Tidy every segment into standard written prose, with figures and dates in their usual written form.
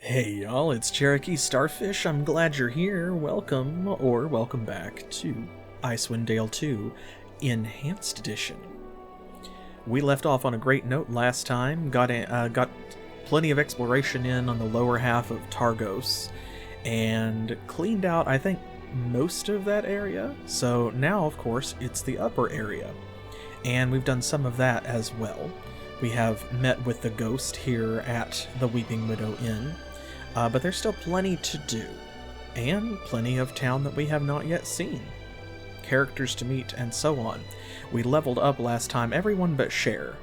Hey y'all, it's CherokeeStarfish. I'm glad you're here. Welcome, or welcome back to Icewind Dale 2 Enhanced Edition. We left off on a great note last time, got plenty of exploration in on the lower half of Targos, and cleaned out, I think, most of that area. So now, of course, it's the upper area, and we've done some of that as well. We have met with the ghost here at the Weeping Widow Inn, but there's still plenty to do, and plenty of town that we have not yet seen, characters to meet, and so on. We leveled up last time, everyone but Cher,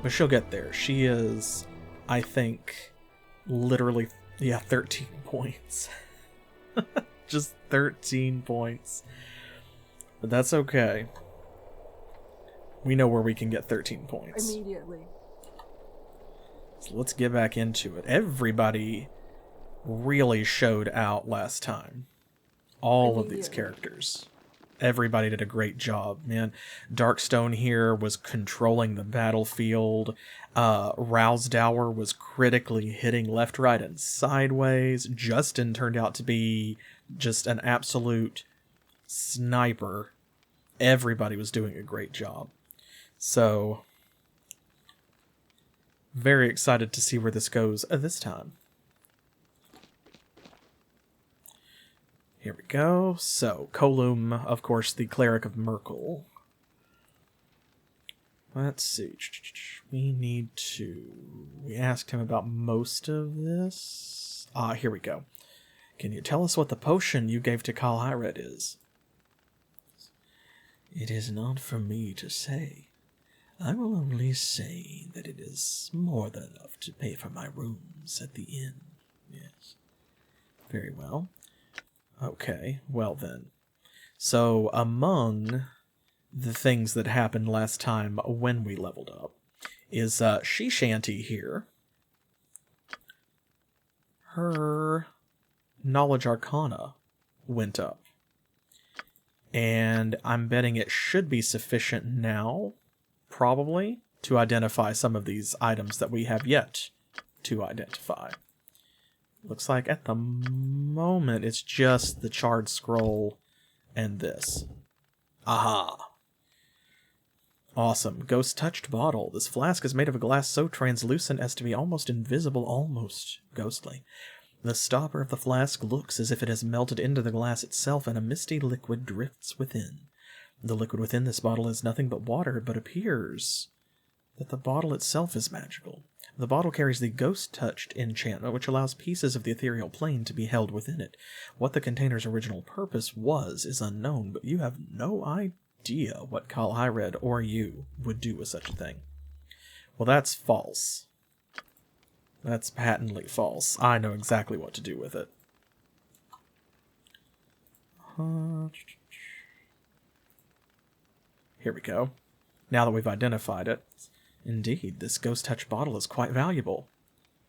but she'll get there. She is, I think, literally, 13 points. Just 13 points. But that's okay. We know where we can get 13 points. Immediately. So let's get back into it. Everybody really showed out last time. All of these characters. Everybody did a great job, man. Darkstone here was controlling the battlefield. Rowsdower was critically hitting left, right, and sideways. Justin turned out to be just an absolute sniper. Everybody was doing a great job. So, very excited to see where this goes this time. Here we go. So, Colum, of course, the cleric of Merkel. Let's see. We asked him about most of this. Here we go. Can you tell us what the potion you gave to Kalhyred is? It is not for me to say. I will only say that it is more than enough to pay for my rooms at the inn. Yes. Very well. Okay, well then. So, among the things that happened last time when we leveled up is She-Shanty here. Her Knowledge Arcana went up. And I'm betting it should be sufficient now, probably, to identify some of these items that we have yet to identify. Looks like at the moment it's just the charred scroll and this. Aha! Awesome. Ghost-touched bottle. This flask is made of a glass so translucent as to be almost invisible, almost ghostly. The stopper of the flask looks as if it has melted into the glass itself, and a misty liquid drifts within. The liquid within this bottle is nothing but water, but appears that the bottle itself is magical. The bottle carries the ghost-touched enchantment, which allows pieces of the ethereal plane to be held within it. What the container's original purpose was is unknown, but you have no idea what Kalhyred or you would do with such a thing. Well, that's false. That's patently false. I know exactly what to do with it. Here we go. Now that we've identified it. Indeed, this ghost-touch bottle is quite valuable.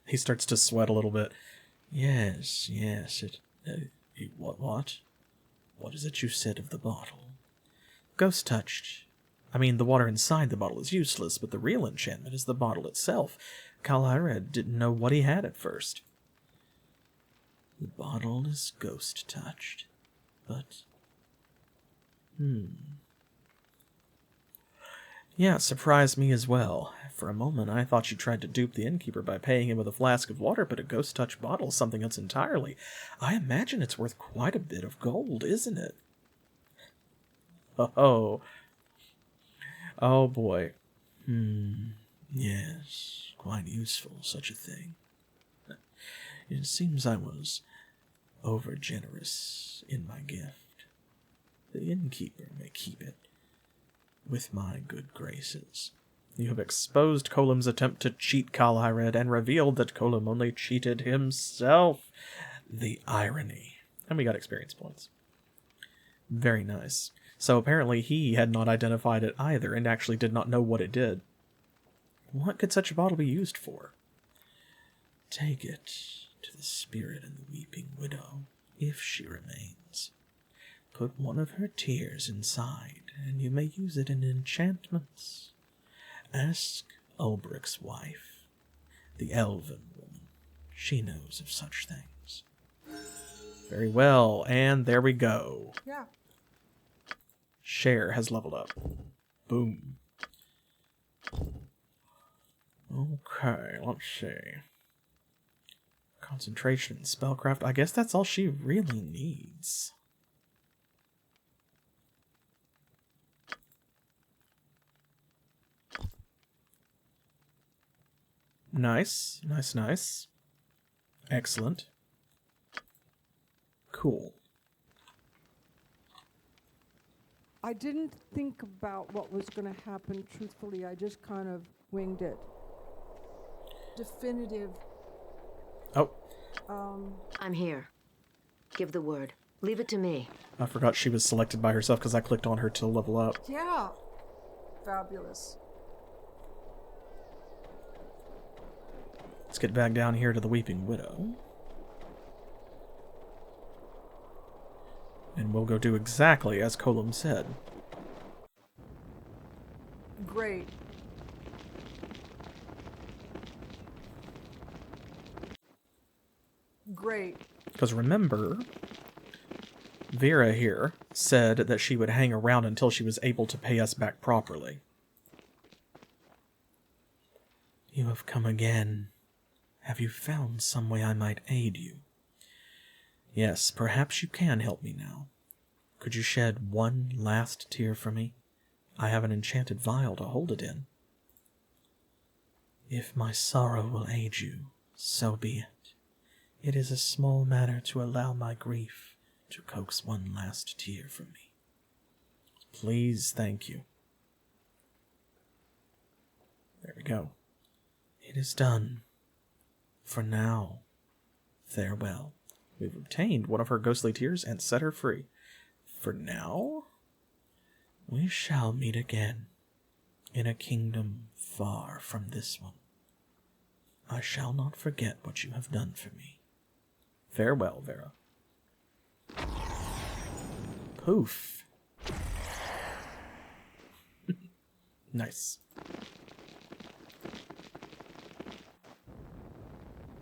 He starts to sweat a little bit. Yes, what? What is it you said of the bottle? Ghost-touched. I mean, the water inside the bottle is useless, but the real enchantment is the bottle itself. Kalhyred didn't know what he had at first. The bottle is ghost-touched, but... Yeah, it surprised me as well. For a moment, I thought you tried to dupe the innkeeper by paying him with a flask of water, but a ghost-touch bottle is something else entirely. I imagine it's worth quite a bit of gold, isn't it? Oh boy. Yes, quite useful, such a thing. It seems I was over-generous in my gift. The innkeeper may keep it. With my good graces. You have exposed Colum's attempt to cheat Kalhyred and revealed that Colum only cheated himself. The irony. And we got experience points. Very nice. So apparently he had not identified it either and actually did not know what it did. What could such a bottle be used for? Take it to the spirit and the weeping widow, if she remains. Put one of her tears inside, and you may use it in enchantments. Ask Ulbrich's wife, the elven woman. She knows of such things. Very well, and there we go. Yeah. Cher has leveled up. Boom. Okay, let's see. Concentration, spellcraft. I guess that's all she really needs. Nice, nice, nice. Excellent. Cool. I didn't think about what was going to happen, truthfully. I just kind of winged it. Definitive. Oh. I'm here. Give the word. Leave it to me. I forgot she was selected by herself because I clicked on her to level up. Yeah. Fabulous. Let's get back down here to the Weeping Widow. And we'll go do exactly as Colum said. Great. Great. Because remember, Vera here said that she would hang around until she was able to pay us back properly. You have come again. Have you found some way I might aid you? Yes, perhaps you can help me now. Could you shed one last tear for me? I have an enchanted vial to hold it in. If my sorrow will aid you, so be it. It is a small matter to allow my grief to coax one last tear from me. Please, thank you. There we go. It is done. For now, farewell. We've obtained one of her ghostly tears and set her free. For now, we shall meet again in a kingdom far from this one. I shall not forget what you have done for me. Farewell, Vera. Poof. Nice.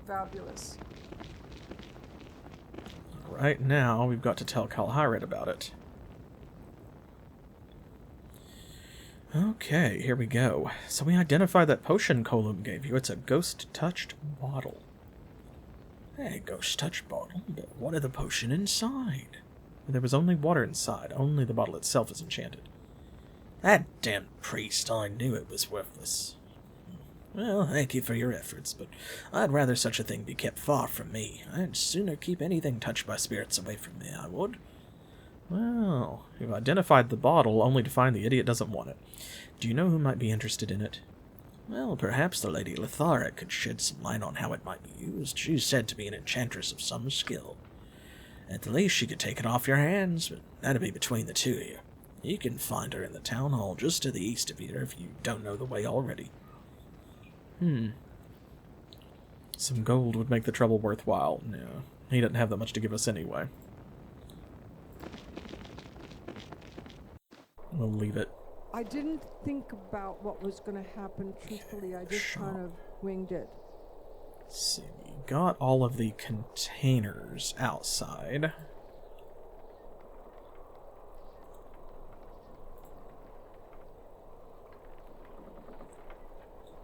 Fabulous. Right now, we've got to tell Kalhyrite about it. Okay, here we go. So we identified that potion Colum gave you. It's a ghost-touched bottle. Hey, ghost-touched bottle, but what of the potion inside? There was only water inside. Only the bottle itself is enchanted. That damn priest, I knew it was worthless. Well, thank you for your efforts, but I'd rather such a thing be kept far from me. I'd sooner keep anything touched by spirits away from me, I would. Well, you've identified the bottle, only to find the idiot doesn't want it. Do you know who might be interested in it? Well, perhaps the Lady Lithara could shed some light on how it might be used. She's said to be an enchantress of some skill. At the least, she could take it off your hands, but that'd be between the two of you. You can find her in the town hall just to the east of here if you don't know the way already. Some gold would make the trouble worthwhile. No, he doesn't have that much to give us anyway. We'll leave it. I didn't think about what was going to happen, truthfully. I just kind of winged it. Let's see, we got all of the containers outside.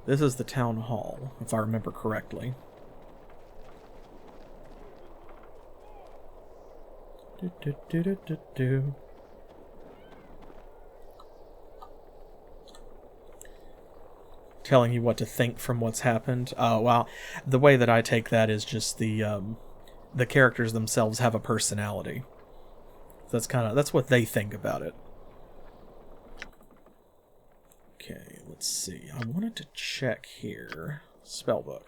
This is the town hall, if I remember correctly. Telling you what to think from what's happened. Oh, well, the way that I take that is just the characters themselves have a personality. That's what they think about it. Okay, let's see. I wanted to check here. Spellbook.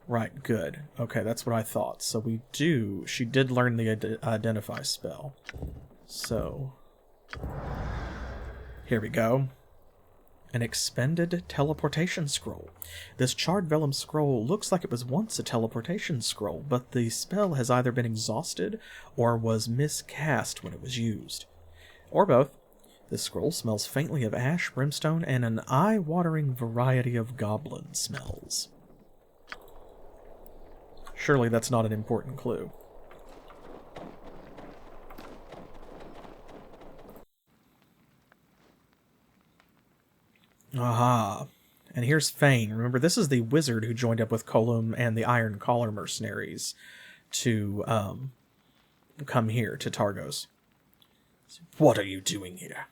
Right, good. Okay, that's what I thought. So she did learn the identify spell. So, here we go. An expended teleportation scroll. This charred vellum scroll looks like it was once a teleportation scroll, but the spell has either been exhausted or was miscast when it was used. Or both. This scroll smells faintly of ash, brimstone, and an eye-watering variety of goblin smells. Surely that's not an important clue. Aha. And here's Fane. Remember, this is the wizard who joined up with Colum and the Iron Collar mercenaries to come here to Targos. What are you doing here?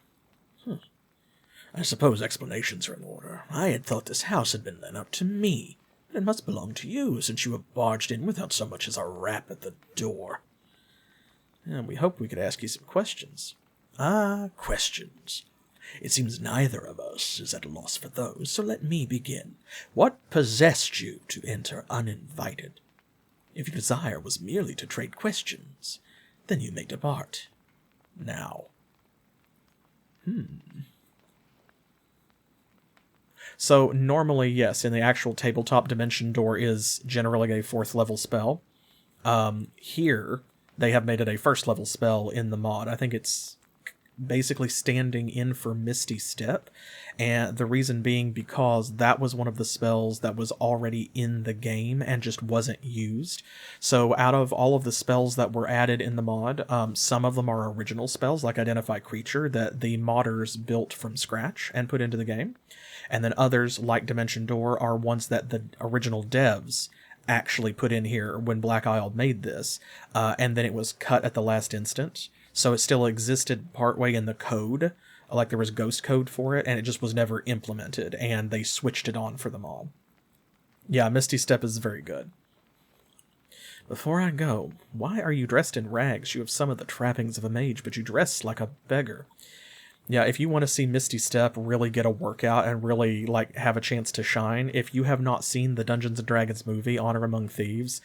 I suppose explanations are in order. I had thought this house had been lent out to me. It must belong to you, since you have barged in without so much as a rap at the door. And we hoped we could ask you some questions. Ah, questions. It seems neither of us is at a loss for those, so let me begin. What possessed you to enter uninvited? If your desire was merely to trade questions, then you may depart. Now. So normally, yes, in the actual tabletop, Dimension Door is generally a 4th level spell. Here, they have made it a 1st level spell in the mod. I think it's basically standing in for Misty Step, and the reason being because that was one of the spells that was already in the game and just wasn't used. So out of all of the spells that were added in the mod, some of them are original spells like Identify Creature that the modders built from scratch and put into the game, and then others like Dimension Door are ones that the original devs actually put in here when Black Isle made this, and then it was cut at the last instant. So it still existed partway in the code, like there was ghost code for it, and it just was never implemented, and they switched it on for the mod. Yeah, Misty Step is very good. Before I go, why are you dressed in rags? You have some of the trappings of a mage, but you dress like a beggar. Yeah, if you want to see Misty Step really get a workout and really, have a chance to shine, if you have not seen the Dungeons & Dragons movie, Honor Among Thieves,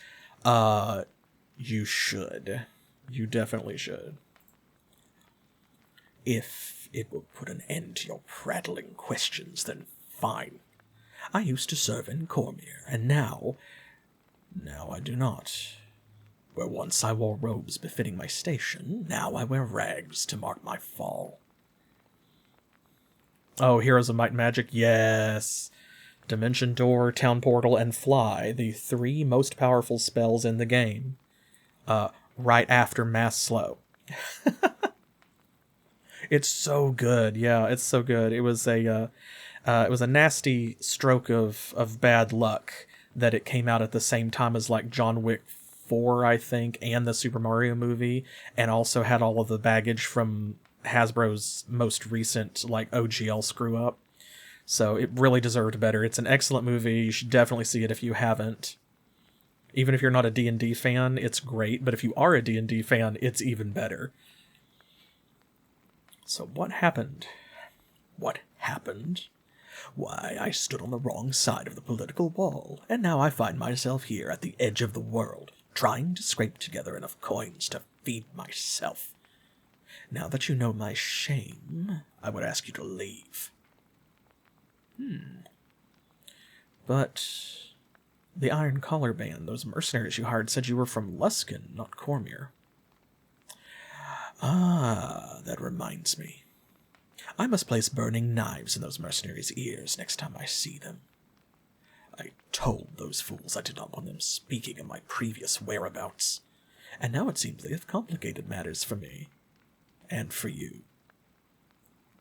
you should. You definitely should. If it will put an end to your prattling questions, then fine. I used to serve in Cormyr, and now I do not. Where once I wore robes befitting my station, now I wear rags to mark my fall. Oh, Heroes of Might and Magic? Yes. Dimension Door, Town Portal, and Fly, the 3 most powerful spells in the game. Right after Mass Slow. It's so good. Yeah, it's so good. It was a nasty stroke of bad luck that it came out at the same time as John Wick 4, I think, and the Super Mario movie, and also had all of the baggage from Hasbro's most recent OGL screw up. So it really deserved better. It's an excellent movie. You should definitely see it if you haven't. Even if you're not a D&D fan, it's great, but if you are a D&D fan, it's even better. So what happened? What happened? Why, I stood on the wrong side of the political wall, and now I find myself here at the edge of the world, trying to scrape together enough coins to feed myself. Now that you know my shame, I would ask you to leave. But the Iron Collar Band, those mercenaries you hired, said you were from Luskan, not Cormyr. Ah, that reminds me. I must place burning knives in those mercenaries' ears next time I see them. I told those fools I did not want them speaking of my previous whereabouts, and now it seems they have complicated matters for me. And for you.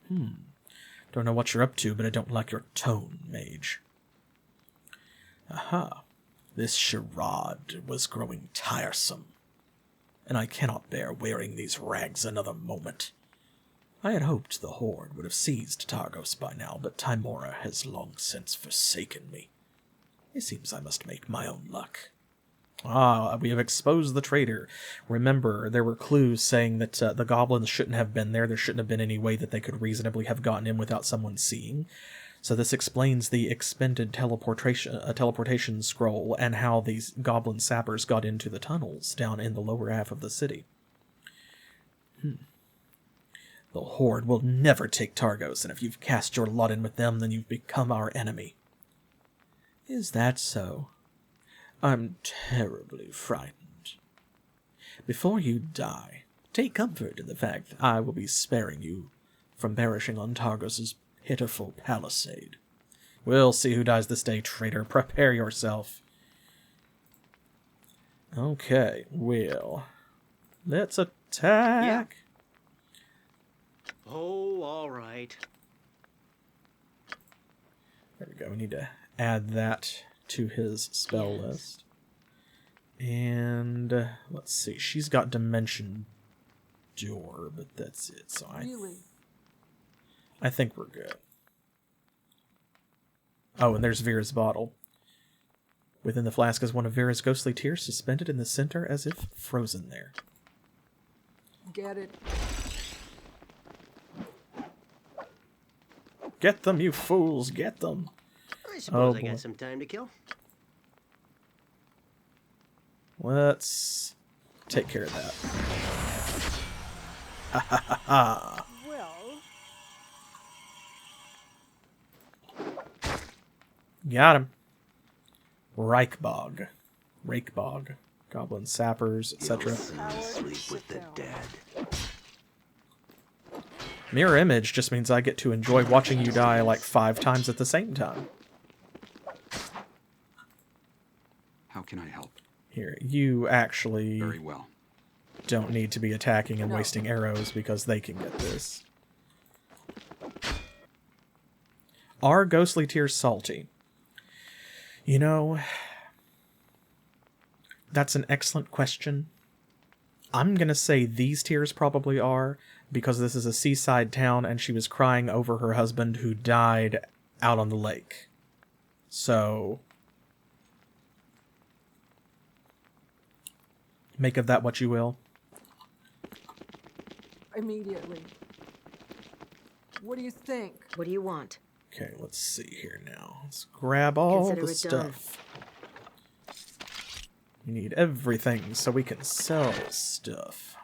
Don't know what you're up to, but I don't like your tone, mage. Aha. This charade was growing tiresome, and I cannot bear wearing these rags another moment. I had hoped the horde would have seized Targos by now, but Tymora has long since forsaken me. It seems I must make my own luck. Ah, we have exposed the traitor. Remember, there were clues saying that the goblins shouldn't have been there. There shouldn't have been any way that they could reasonably have gotten in without someone seeing. So this explains the expended teleportation scroll and how these goblin sappers got into the tunnels down in the lower half of the city. The horde will never take Targos, and if you've cast your lot in with them, then you've become our enemy. Is that so? I'm terribly frightened. Before you die, take comfort in the fact that I will be sparing you from perishing on Targos' pitiful palisade. We'll see who dies this day, traitor. Prepare yourself. Okay, well, let's attack. Oh, all right. There we go. We need to add that to his spell list. And let's see. She's got Dimension Door, but that's it. So Really? I think we're good. Oh, and there's Vera's bottle. Within the flask is one of Vera's ghostly tears suspended in the center as if frozen there. Get it. Get them, you fools! Get them! I suppose I boy. got some time to kill. Let's take care of that. Ha ha ha ha! Well, Got him. Rakebog. Goblin sappers, etc. Sleep with the dead. Mirror image just means I get to enjoy watching you die like 5 times at the same time. How can I help? Here, you actually Very well. don't need to be attacking and No. wasting arrows because they can get this. Are ghostly tears salty? You know, that's an excellent question. I'm gonna say these tears probably are, because this is a seaside town and she was crying over her husband who died out on the lake. So, make of that what you will. immediately. What do you think? What do you want? Okay, let's see here now. Let's grab all Consider the it done. stuff. We need everything so we can sell stuff.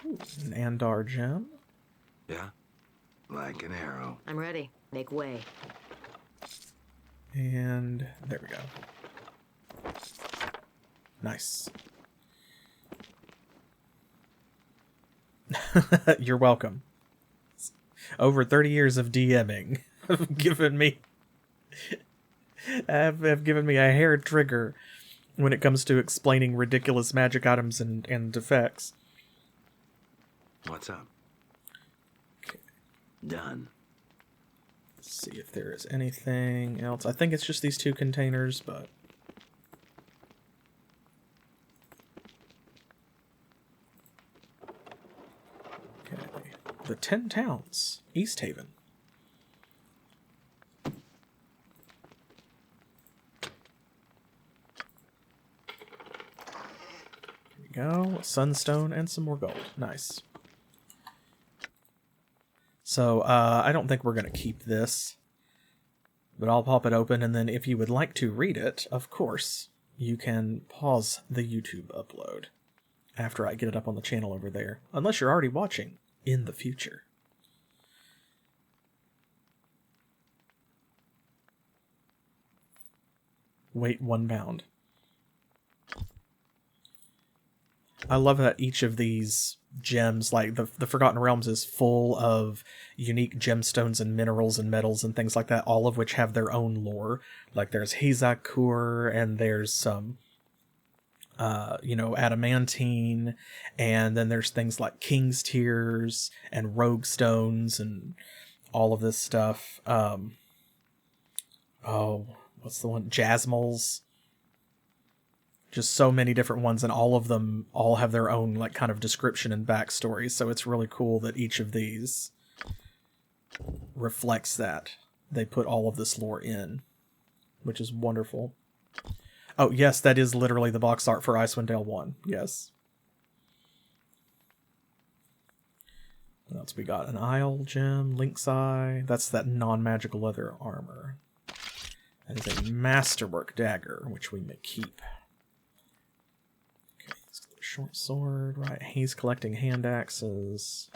Ooh, an Andar gem. Yeah? Like an arrow. I'm ready. Make way. And there we go. Nice. You're welcome. Over 30 years of DMing have given me have given me a hair trigger when it comes to explaining ridiculous magic items and effects. What's up? Okay. Done. Let's see if there is anything else. I think it's just these 2 containers, but okay. The 10 Towns, East Haven. Here we go. Sunstone and some more gold. Nice. So, I don't think we're going to keep this, but I'll pop it open, and then if you would like to read it, of course, you can pause the YouTube upload after I get it up on the channel over there, unless you're already watching in the future. Weight 1 pound. I love that each of these gems, like the Forgotten Realms, is full of unique gemstones and minerals and metals and things like that, all of which have their own lore. Like there's Hazakur, and there's some, adamantine, and then there's things like King's Tears and Rogue Stones and all of this stuff. What's the one? Jasmals. Just so many different ones, and all of them all have their own like kind of description and backstory, so it's really cool that each of these reflects that. They put all of this lore in, which is wonderful. Oh yes, that is literally the box art for Icewind Dale 1, yes. What else we got? An Isle gem, Lynx Eye, that's that non-magical leather armor. That is a masterwork dagger, which we may keep. Short sword, right. He's collecting hand axes.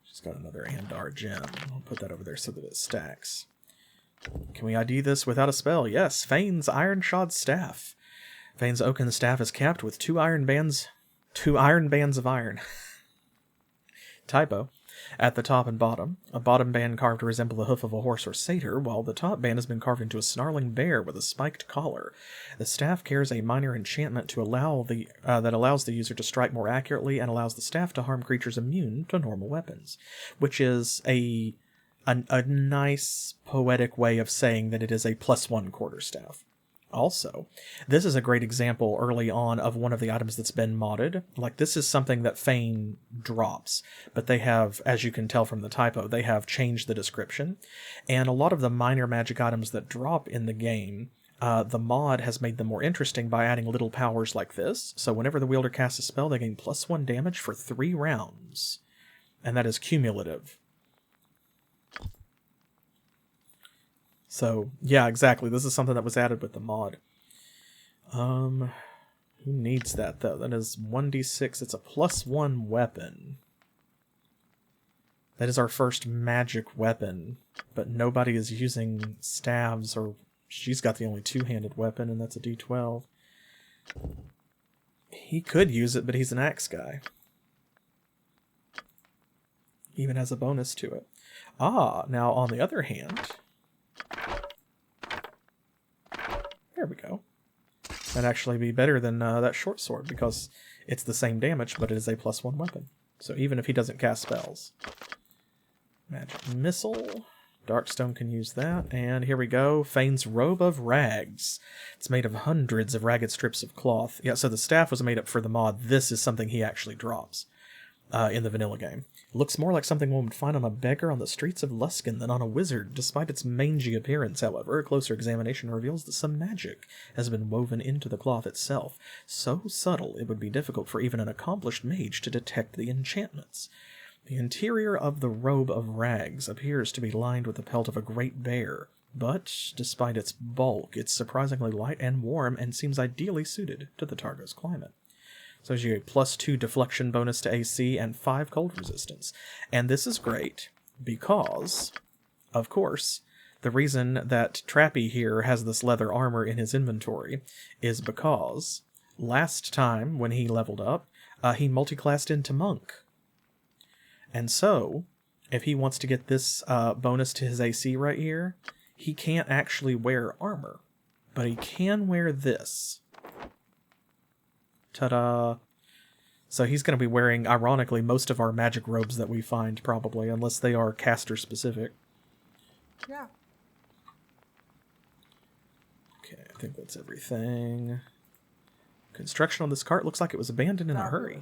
She's got another Andar gem. I'll put that over there so that it stacks. Can we ID this without a spell? Yes. Fane's Iron Shod Staff. Fane's oaken staff is capped with 2 iron bands of iron. Typo. at the top and bottom. A bottom band carved to resemble the hoof of a horse or satyr, while the top band has been carved into a snarling bear with a spiked collar. The staff carries a minor enchantment to that allows the user to strike more accurately and allows the staff to harm creatures immune to normal weapons, which is a nice poetic way of saying that it is a +1 quarterstaff. Also, this is a great example early on of one of the items that's been modded. Like, this is something that Fane drops, but they have, as you can tell from the typo, they have changed the description. And a lot of the minor magic items that drop in the game, the mod has made them more interesting by adding little powers like this. So whenever the wielder casts a spell, they gain +1 damage for 3 rounds. And that is cumulative. So, yeah, exactly. This is something that was added with the mod. Who needs that, though? That is 1d6. It's a +1 weapon. That is our first magic weapon. But nobody is using staves, or she's got the only two-handed weapon, and that's a d12. He could use it, but he's an axe guy. He even has a bonus to it. Ah, now on the other hand... There we go. That'd actually be better than that short sword, because it's the same damage, but it is a +1 weapon. So even if he doesn't cast spells. Magic Missile. Darkstone can use that. And here we go. Fane's Robe of Rags. It's made of hundreds of ragged strips of cloth. Yeah, so the staff was made up for the mod. This is something he actually drops in the vanilla game. It looks more like something one would find on a beggar on the streets of Luskan than on a wizard. Despite its mangy appearance, however, a closer examination reveals that some magic has been woven into the cloth itself, so subtle it would be difficult for even an accomplished mage to detect the enchantments. The interior of the Robe of Rags appears to be lined with the pelt of a great bear, but, despite its bulk, it's surprisingly light and warm and seems ideally suited to the Targos climate. So you get a +2 deflection bonus to AC and 5 cold resistance. And this is great because, of course, the reason that Trappy here has this leather armor in his inventory is because last time when he leveled up, he multiclassed into monk. And so, if he wants to get this bonus to his AC right here, he can't actually wear armor, but he can wear this. Ta-da! So he's going to be wearing, ironically, most of our magic robes that we find, probably, unless they are caster-specific. Yeah. Okay, I think that's everything. Construction on this cart looks like it was abandoned in a hurry.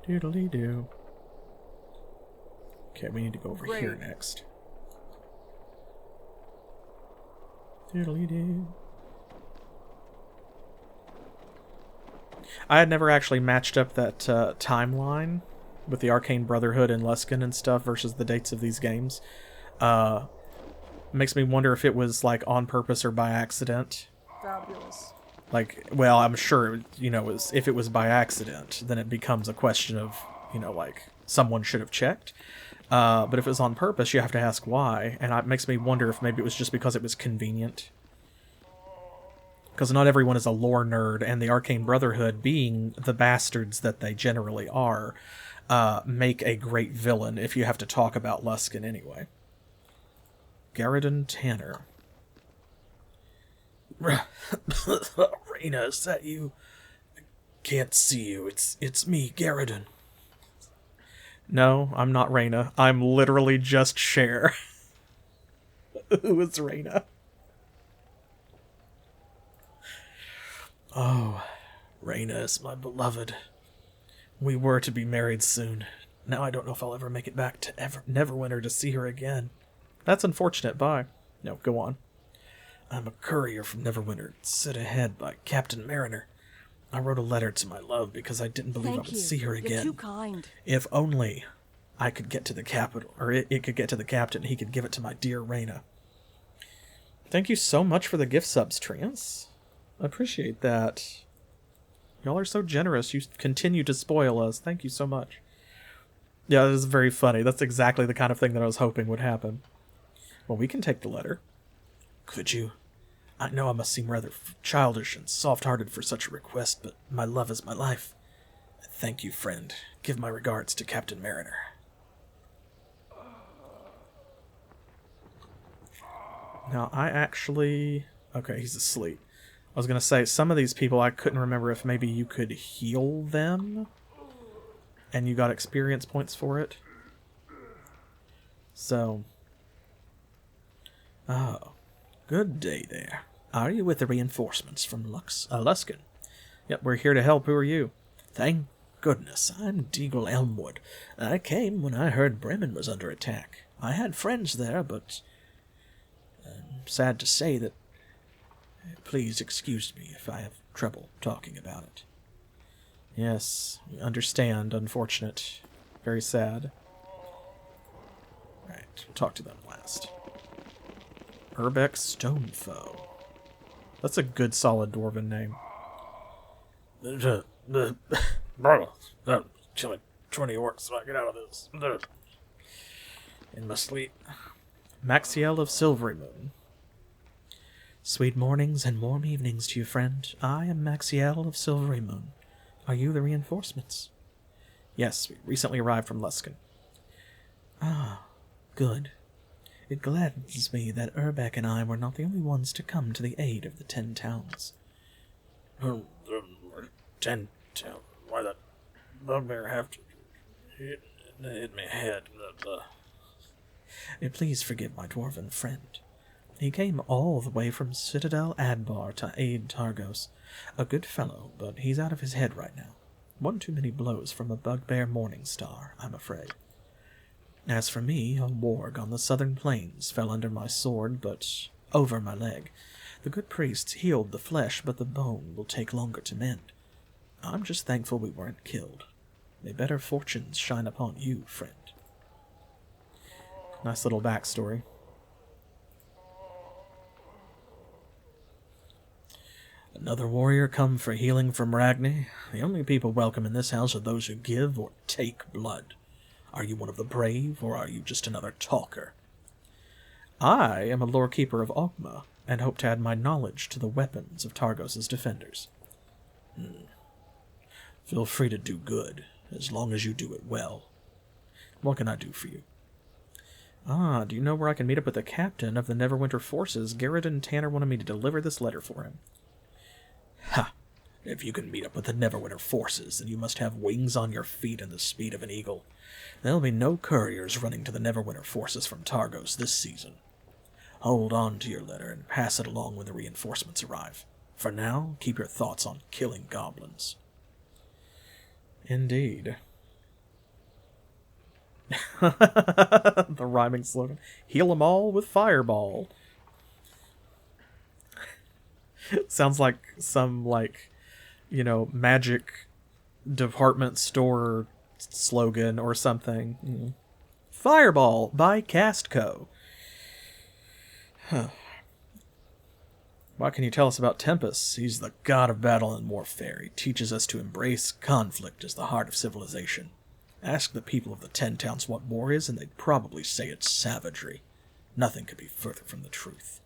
Doodly-doo. Okay, we need to go over here next. Doodly-doo. I had never actually matched up that timeline with the Arcane Brotherhood and Luskan and stuff versus the dates of these games. Makes me wonder if it was like on purpose or by accident. Fabulous. Like, well, I'm sure, if it was by accident, then it becomes a question of, like, someone should have checked. But if it was on purpose, you have to ask why, and it makes me wonder if maybe it was just because it was convenient. Because not everyone is a lore nerd, and the Arcane Brotherhood, being the bastards that they generally are, make a great villain if you have to talk about Luskan anyway. Garridan Tanner. Reyna, is that you? I can't see you. It's me, Garridan. No, I'm not Reyna. I'm literally just Cher. Who is Reyna? Oh, Reyna is my beloved. We were to be married soon. Now I don't know if I'll ever make it back to Neverwinter to see her again. That's unfortunate. Bye. No, go on. I'm a courier from Neverwinter, sent ahead by Captain Mariner. I wrote a letter to my love because I didn't believe I would see her again. You're too kind. If only I could get to the capital, or it could get to the captain, he could give it to my dear Reyna. Thank you so much for the gift subs, Trance. I appreciate that. Y'all are so generous. You continue to spoil us. Thank you so much. Yeah, that is very funny. That's exactly the kind of thing that I was hoping would happen. Well, we can take the letter. Could you? I know I must seem rather childish and soft-hearted for such a request, but my love is my life. Thank you, friend. Give my regards to Captain Mariner. Now, I actually... Okay, he's asleep. I was going to say, some of these people, I couldn't remember if maybe you could heal them, and you got experience points for it. So... Oh, good day there. Are you with the reinforcements from Luskin? Yep, we're here to help. Who are you? Thank goodness, I'm Deagle Elmwood. I came when I heard Bremen was under attack. I had friends there, but... I'm sad to say that... Please excuse me if I have trouble talking about it. Yes, we understand. Unfortunate. Very sad. Alright, we'll talk to them last. Urbeck Stonefoe. That's a good, solid dwarven name. Killing 20 orcs so I get out of this. In my sleep. Maxiel of Silvery Moon. Sweet mornings and warm evenings to you, friend. I am Maxiel of Silvery Moon. Are you the reinforcements? Yes, we recently arrived from Luskin. Ah, good. It gladdens me that Urbeck and I were not the only ones to come to the aid of the 10 towns. 10 towns? Why that bugbear have to hit me head? Please forgive my dwarven friend. He came all the way from Citadel Adbar to aid Targos. A good fellow, but he's out of his head right now. One too many blows from a bugbear morning star, I'm afraid. As for me, a warg on the southern plains fell under my sword, but over my leg. The good priests healed the flesh, but the bone will take longer to mend. I'm just thankful we weren't killed. May better fortunes shine upon you, friend. Nice little backstory. Another warrior come for healing from Ragni? The only people welcome in this house are those who give or take blood. Are you one of the brave, or are you just another talker? I am a lore keeper of Ogma, and hope to add my knowledge to the weapons of Targos' defenders. Feel free to do good, as long as you do it well. What can I do for you? Do you know where I can meet up with the captain of the Neverwinter forces? Garrett and Tanner wanted me to deliver this letter for him. Ha! If you can meet up with the Neverwinter forces, then you must have wings on your feet and the speed of an eagle. There'll be no couriers running to the Neverwinter forces from Targos this season. Hold on to your letter and pass it along when the reinforcements arrive. For now, keep your thoughts on killing goblins. Indeed. The rhyming slogan. Heal 'em all with fireball. Sounds like some, magic department store slogan or something. Fireball by Castco. Huh. What can you tell us about Tempest? He's the god of battle and warfare. He teaches us to embrace conflict as the heart of civilization. Ask the people of the 10 towns what war is, and they'd probably say it's savagery. Nothing could be further from the truth.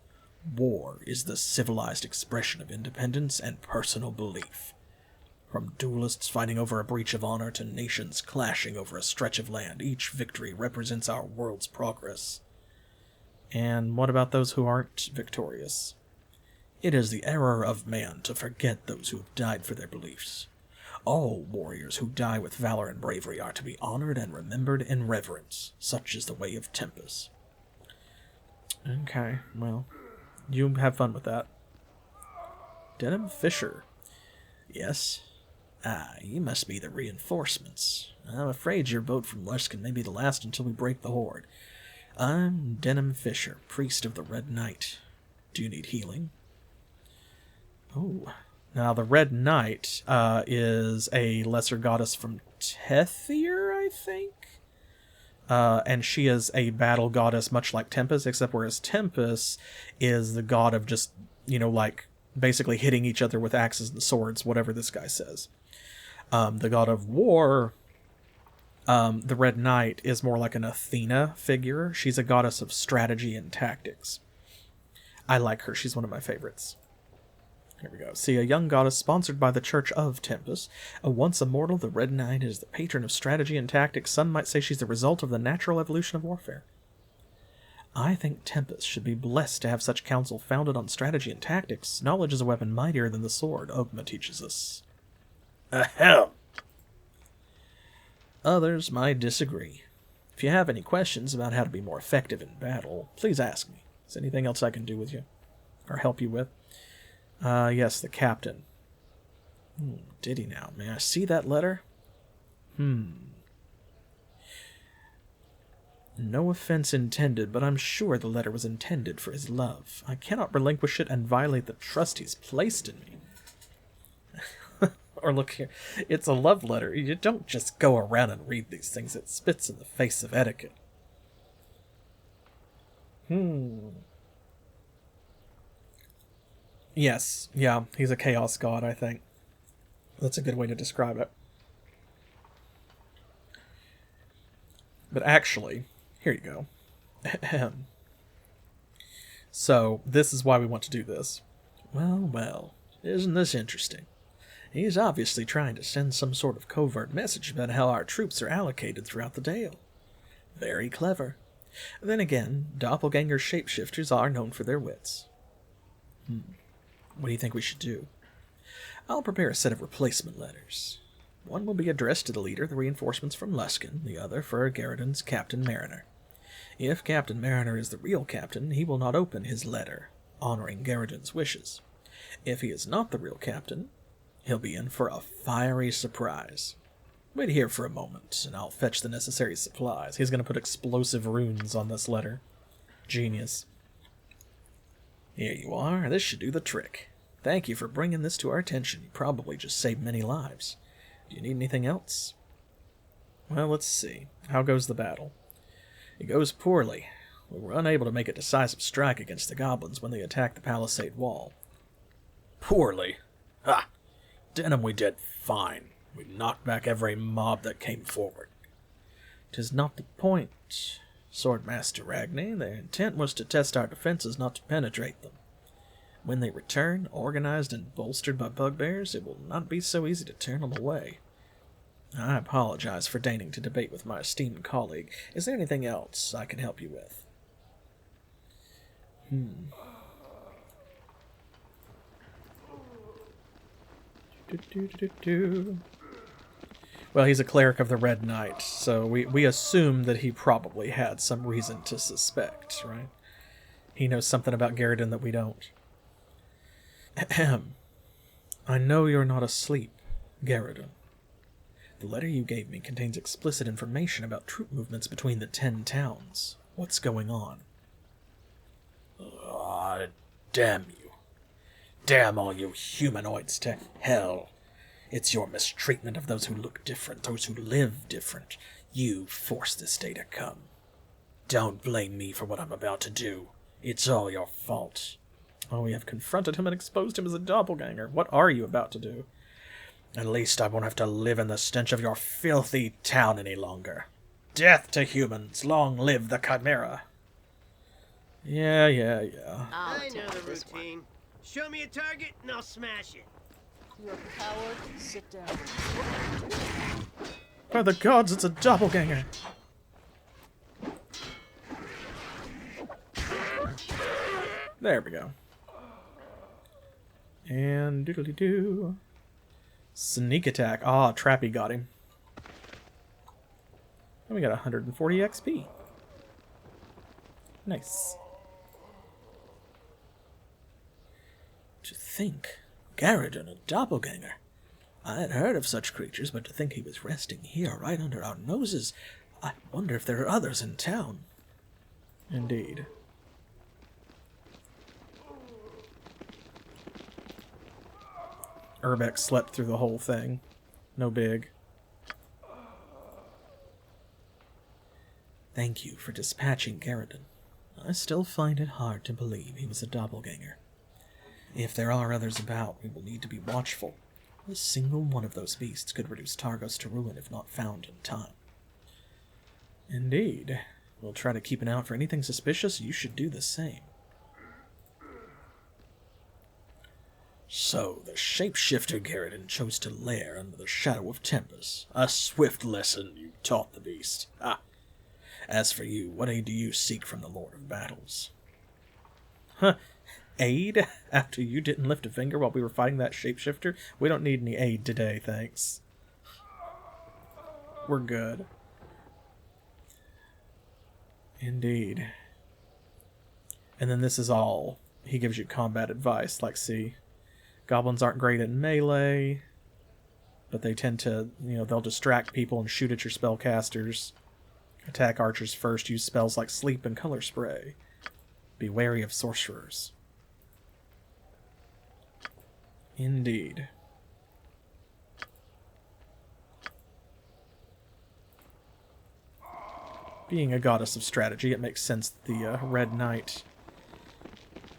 War is the civilized expression of independence and personal belief. From duelists fighting over a breach of honor to nations clashing over a stretch of land, each victory represents our world's progress. And what about those who aren't victorious? It is the error of man to forget those who have died for their beliefs. All warriors who die with valor and bravery are to be honored and remembered in reverence. Such is the way of Tempest. Okay, well, you have fun with that. Denim Fisher. Yes? You must be the reinforcements. I'm afraid your boat from Luskin may be the last until we break the horde. I'm Denim Fisher, priest of the Red Knight. Do you need healing? Oh, now the Red Knight is a lesser goddess from Tethir, I think? And she is a battle goddess much like Tempest, except whereas Tempest is the god of just, basically hitting each other with axes and swords, whatever this guy says. The god of war, the Red Knight, is more like an Athena figure. She's a goddess of strategy and tactics. I like her. She's one of my favorites. Here we go. See, a young goddess sponsored by the Church of Tempest. A once immortal, the Red Knight is the patron of strategy and tactics. Some might say she's the result of the natural evolution of warfare. I think Tempest should be blessed to have such counsel founded on strategy and tactics. Knowledge is a weapon mightier than the sword, Ogma teaches us. Ahem. Others might disagree. If you have any questions about how to be more effective in battle, please ask me. Is there anything else I can do with you? Or help you with? Yes, the captain. Did he now? May I see that letter? No offense intended, but I'm sure the letter was intended for his love. I cannot relinquish it and violate the trust he's placed in me. Or look here, it's a love letter. You don't just go around and read these things. It spits in the face of etiquette. Yes, yeah, he's a chaos god, I think. That's a good way to describe it. But actually, here you go. So, this is why we want to do this. Well, isn't this interesting? He's obviously trying to send some sort of covert message about how our troops are allocated throughout the Dale. Very clever. Then again, doppelganger shapeshifters are known for their wits. What do you think we should do? I'll prepare a set of replacement letters. One will be addressed to the leader, the reinforcements from Luskin, the other for Garridan's Captain Mariner. If Captain Mariner is the real captain, he will not open his letter, honoring Garridan's wishes. If he is not the real captain, he'll be in for a fiery surprise. Wait here for a moment, and I'll fetch the necessary supplies. He's going to put explosive runes on this letter. Genius. Here you are. This should do the trick. Thank you for bringing this to our attention. You probably just saved many lives. Do you need anything else? Well, let's see. How goes the battle? It goes poorly. We were unable to make a decisive strike against the goblins when they attacked the palisade wall. Poorly? Ha! Denim we did fine. We knocked back every mob that came forward. 'Tis not the point, Swordmaster Ragni. Their intent was to test our defenses, not to penetrate them. When they return, organized and bolstered by bugbears, it will not be so easy to turn them away. I apologize for deigning to debate with my esteemed colleague. Is there anything else I can help you with? Well, he's a cleric of the Red Knight, so we assume that he probably had some reason to suspect, right? He knows something about Garridan that we don't. Ahem. I know you're not asleep, Garridan. The letter you gave me contains explicit information about troop movements between the 10 towns. What's going on? Damn you. Damn all you humanoids to hell. It's your mistreatment of those who look different, those who live different. You forced this day to come. Don't blame me for what I'm about to do. It's all your fault. Oh, we have confronted him and exposed him as a doppelganger. What are you about to do? At least I won't have to live in the stench of your filthy town any longer. Death to humans! Long live the Chimera! Yeah. I know the routine. Show me a target and I'll smash it. You're a coward. Sit down. By the gods, it's a doppelganger! There we go. And doodly-doo. Sneak attack. Ah, Trappy got him. And we got 140 XP. Nice. To think, Garridan, a doppelganger. I had heard of such creatures, but to think he was resting here right under our noses. I wonder if there are others in town. Indeed. Urbex slept through the whole thing. No big. Thank you for dispatching Garridan. I still find it hard to believe he was a doppelganger. If there are others about, we will need to be watchful. A single one of those beasts could reduce Targos to ruin if not found in time. Indeed. We'll try to keep an eye out for anything suspicious. You should do the same. So, the shapeshifter Garridan chose to lair under the shadow of Tempest. A swift lesson you taught the beast. Ah. As for you, what aid do you seek from the Lord of Battles? Huh. Aid? After you didn't lift a finger while we were fighting that shapeshifter? We don't need any aid today, thanks. We're good. Indeed. And then this is all. He gives you combat advice, like, see, goblins aren't great at melee, but they tend to, they'll distract people and shoot at your spellcasters. Attack archers first, use spells like sleep and color spray. Be wary of sorcerers. Indeed. Being a goddess of strategy, it makes sense that the Red Knight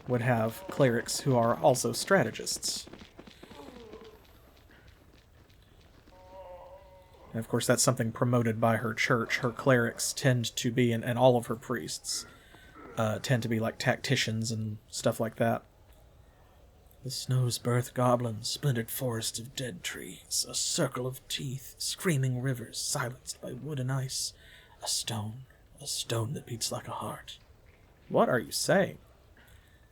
would have clerics who are also strategists. And of course, that's something promoted by her church. Her clerics tend to be, and all of her priests, tend to be like tacticians and stuff like that. The snow's birth goblins, splendid forests of dead trees, a circle of teeth, screaming rivers silenced by wood and ice, a stone that beats like a heart. What are you saying?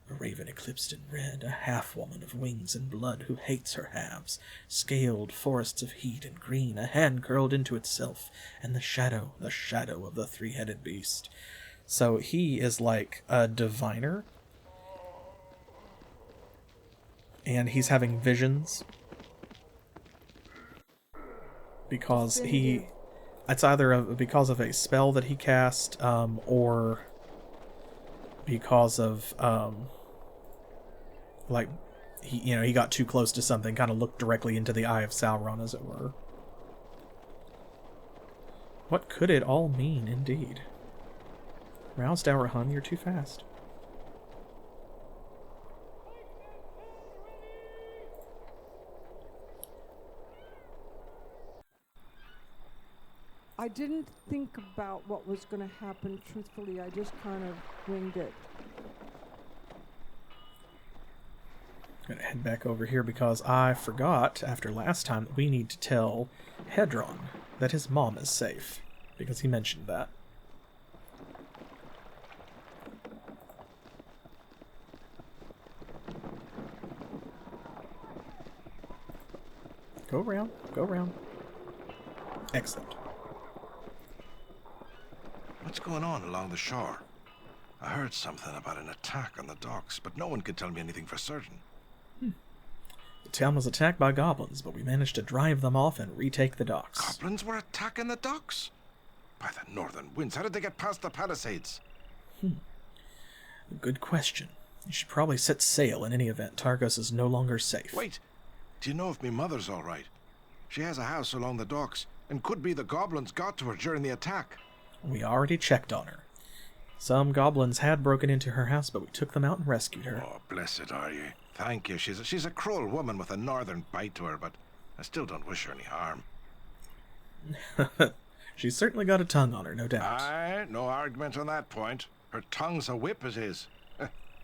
A raven eclipsed in red, a half-woman of wings and blood who hates her halves, scaled forests of heat and green, a hand curled into itself, and the shadow of the three-headed beast. So he is like a diviner, and he's having visions because it's either because of a spell that he cast, or because of he got too close to something, kind of looked directly into the eye of Sauron, as it were. What could it all mean, indeed? Rowsdower, hun, you're too fast. I didn't think about what was going to happen, truthfully. I just kind of winged it. I'm going to head back over here because I forgot, after last time, that we need to tell Hedron that his mom is safe, because he mentioned that. Go around, go around. Excellent. What's going on along the shore? I heard something about an attack on the docks, but no one could tell me anything for certain. The town was attacked by goblins, but we managed to drive them off and retake the docks. Goblins were attacking the docks? By the northern winds, how did they get past the palisades? Good question. You should probably set sail in any event. Targos is no longer safe. Wait, do you know if me mother's all right? She has a house along the docks, and could be the goblins got to her during the attack. We already checked on her. Some goblins had broken into her house, but we took them out and rescued her. Oh, blessed are you. Thank you. She's a cruel woman with a northern bite to her, but I still don't wish her any harm. She's certainly got a tongue on her, no doubt. Aye, no argument on that point. Her tongue's a whip, it is.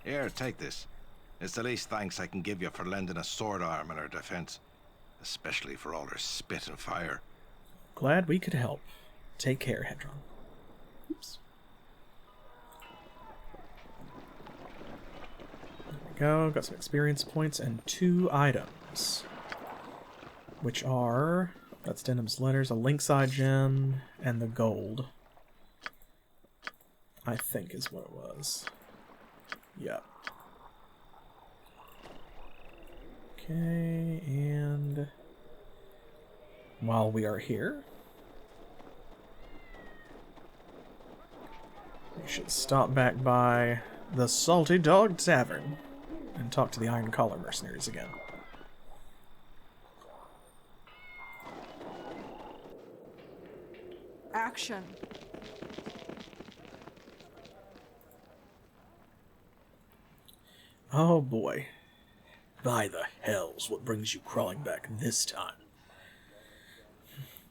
Here, take this. It's the least thanks I can give you for lending a sword arm in her defense, especially for all her spit and fire. Glad we could help. Take care, Hedron. Oops. There we go. Got some experience points and 2 items, which are, that's Denham's letters, a Lynx-Eye gem, and the gold, I think is what it was. Yep. Okay, and while we are here, we should stop back by the Salty Dog Tavern and talk to the Iron Collar mercenaries again. Action. Oh boy. By the hells, what brings you crawling back this time?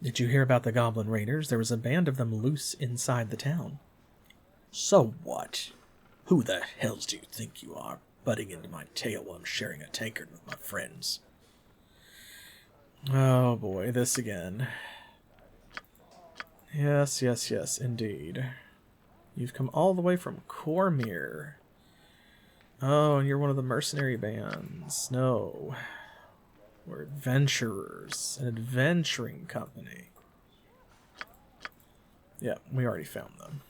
Did you hear about the Goblin Raiders? There was a band of them loose inside the town. So what? Who the hells do you think you are? butting into my tail while I'm sharing a tankard with my friends. Oh boy, this again. Yes, yes, yes, indeed. You've come all the way from Cormyr. Oh, and you're one of the mercenary bands. No. We're adventurers. An adventuring company. Yeah, we already found them.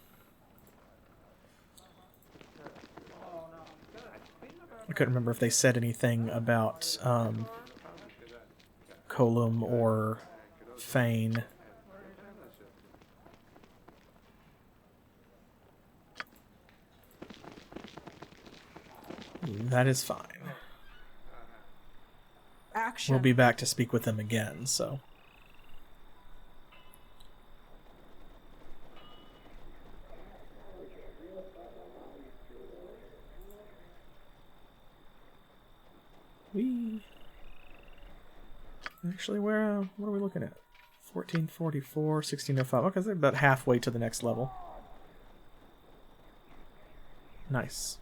I couldn't remember if they said anything about Colum or Fane. That is fine. Action. We'll be back to speak with them again, so... Actually, what are we looking at? 1444, 1605. Okay, they're about halfway to the next level. Nice.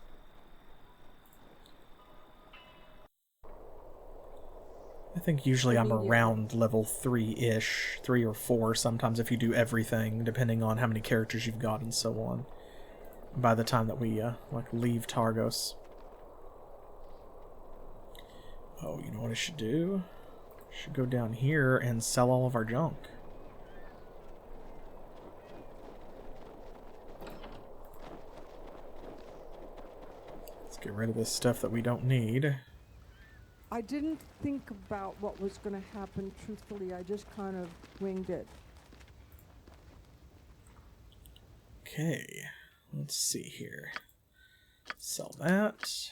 I think usually I'm around level 3-ish, 3 or 4 sometimes if you do everything, depending on how many characters you've got and so on, by the time that we leave Targos. Oh, you know what I should do? I should go down here and sell all of our junk. Let's get rid of this stuff that we don't need. I didn't think about what was going to happen, truthfully. I just kind of winged it. Okay, let's see here. Sell that.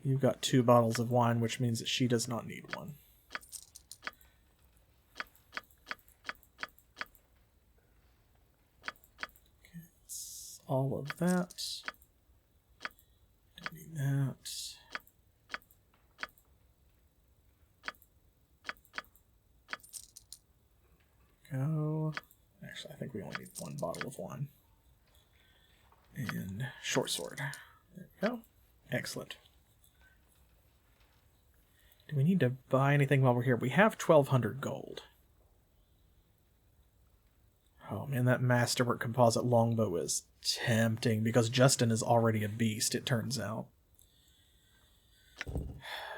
You've got 2 bottles of wine, which means that she does not need one. Okay, that's all of that. Don't need that. Go. Actually, I think we only need 1 bottle of wine. And short sword. There we go. Excellent. Do we need to buy anything while we're here? We have 1,200 gold. Oh man, that masterwork composite longbow is tempting because Justin is already a beast, it turns out.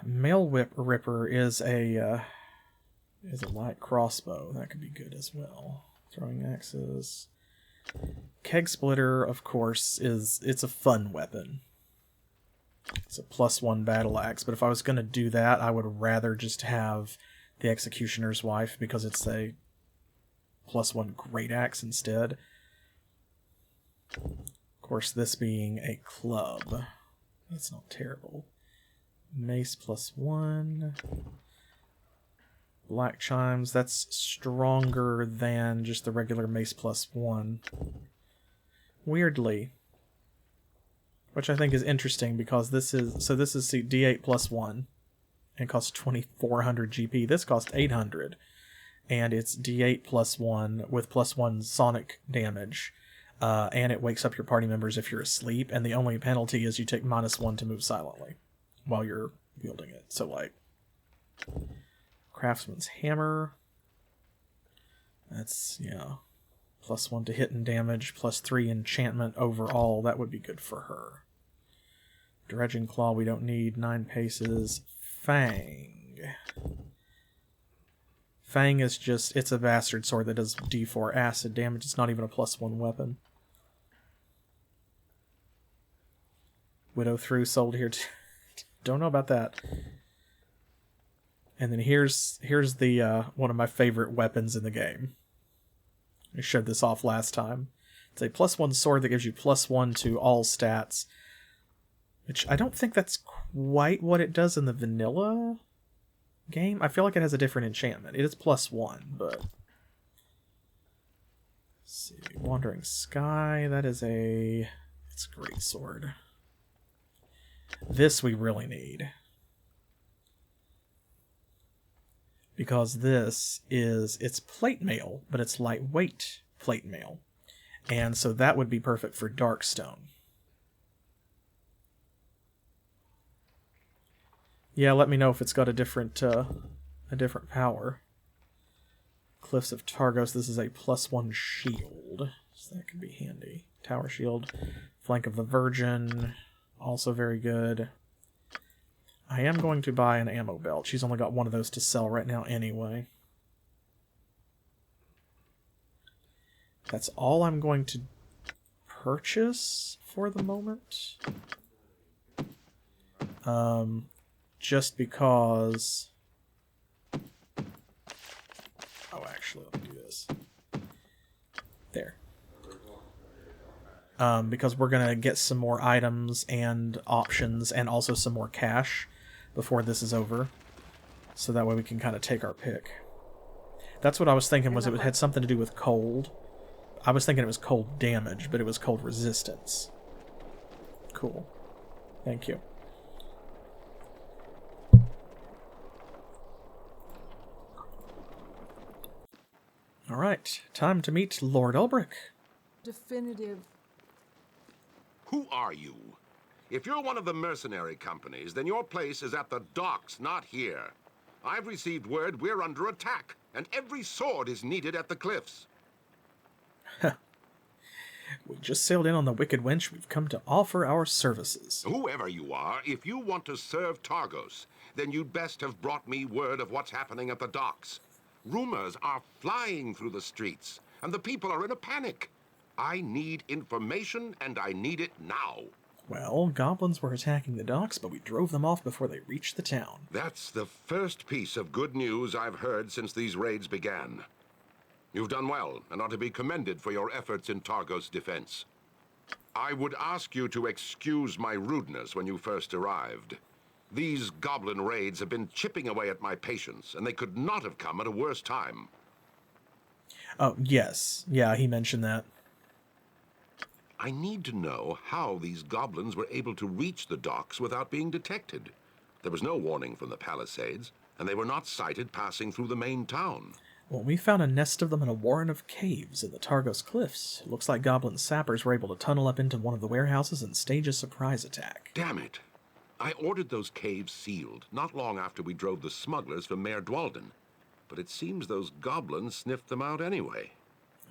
Mail Ripper is a light crossbow. That could be good as well. Throwing axes. Keg Splitter, of course, it's a fun weapon. It's a +1 battle axe, but if I was going to do that, I would rather just have the Executioner's Wife because it's a +1 great axe instead. Of course, this being a club. That's not terrible. Mace +1. Black Chimes, that's stronger than just the regular Mace +1. Weirdly. Which I think is interesting because this is D8 +1 and costs 2400 GP. This costs 800 and it's D8 +1 with +1 sonic damage. And it wakes up your party members if you're asleep, and the only penalty is you take -1 to move silently while you're wielding it. So like Craftsman's Hammer. That's, yeah, +1 to hit and damage, +3 enchantment overall. That would be good for her. Dredging Claw we don't need. 9 paces. Fang. Fang is just, it's a bastard sword that does D4 acid damage. It's not even a +1 weapon. Widow Through sold here too. Don't know about that. And then here's the one of my favorite weapons in the game. I showed this off last time. It's a +1 sword that gives you +1 to all stats, which I don't think that's quite what it does in the vanilla game. I feel like it has a different enchantment. It is +1, but let's see. Wandering Sky, it's a great sword. This we really need. Because it's plate mail, but it's lightweight plate mail. And so that would be perfect for Darkstone. Yeah, let me know if it's got a different power. Cliffs of Targos, this is a +1 shield, so that could be handy. Tower shield, Flank of the Virgin, also very good. I am going to buy an ammo belt. She's only got one of those to sell right now anyway. That's all I'm going to purchase for the moment. Just because... Oh, actually, let me do this. There. Because we're going to get some more items and options and also some more cash before this is over. So that way we can kind of take our pick. That's what I was thinking, was it had something to do with cold. I was thinking it was cold damage, but it was cold resistance. Cool. Thank you. Alright, time to meet Lord Ulbrich. Definitive. Who are you? If you're one of the mercenary companies, then your place is at the docks, not here. I've received word we're under attack, and every sword is needed at the cliffs. We just sailed in on the Wicked Wench. We've come to offer our services. Whoever you are, if you want to serve Targos, then you'd best have brought me word of what's happening at the docks. Rumors are flying through the streets, and the people are in a panic. I need information, and I need it now. Well, goblins were attacking the docks, but we drove them off before they reached the town. That's the first piece of good news I've heard since these raids began. You've done well, and are to be commended for your efforts in Targos' defense. I would ask you to excuse my rudeness when you first arrived. These goblin raids have been chipping away at my patience, and they could not have come at a worse time. Oh, yes. Yeah, he mentioned that. I need to know how these goblins were able to reach the docks without being detected. There was no warning from the palisades, and they were not sighted passing through the main town. Well, we found a nest of them in a warren of caves in the Targos cliffs. It looks like goblin sappers were able to tunnel up into one of the warehouses and stage a surprise attack. Damn it. I ordered those caves sealed, not long after we drove the smugglers from Mayor Dwalden. But it seems those goblins sniffed them out anyway.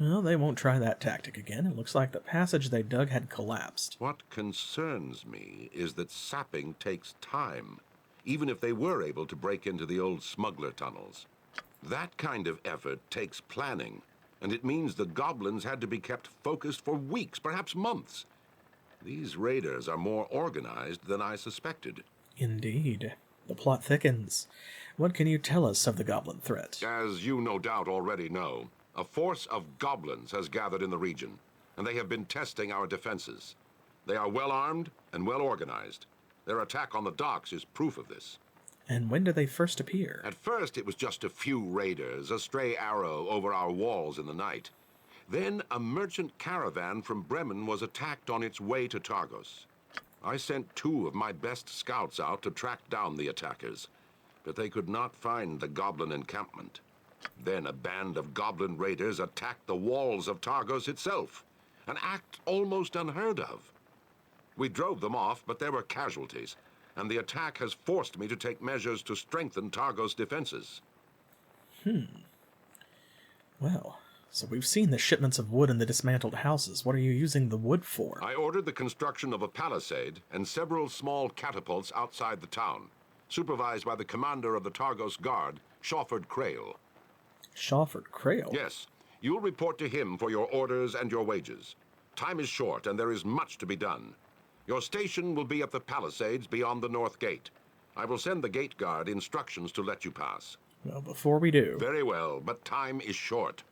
Well, they won't try that tactic again. It looks like the passage they dug had collapsed. What concerns me is that sapping takes time, even if they were able to break into the old smuggler tunnels. That kind of effort takes planning, and it means the goblins had to be kept focused for weeks, perhaps months. These raiders are more organized than I suspected. Indeed. The plot thickens. What can you tell us of the goblin threat? As you no doubt already know, a force of goblins has gathered in the region, and they have been testing our defenses. They are well armed and well organized. Their attack on the docks is proof of this. And when did they first appear? At first, it was just a few raiders, a stray arrow over our walls in the night. Then, a merchant caravan from Bremen was attacked on its way to Targos. I sent 2 of my best scouts out to track down the attackers, but they could not find the goblin encampment. Then a band of goblin raiders attacked the walls of Targos itself, an act almost unheard of. We drove them off, but there were casualties, and the attack has forced me to take measures to strengthen Targos' defenses. Well, so we've seen the shipments of wood in the dismantled houses. What are you using the wood for? I ordered the construction of a palisade and several small catapults outside the town, supervised by the commander of the Targos Guard, Shawford Crail. Shawford Crail? Yes. You'll report to him for your orders and your wages. Time is short, and there is much to be done. Your station will be at the palisades beyond the north gate. I will send the gate guard instructions to let you pass. Well, before we do... Very well, but time is short.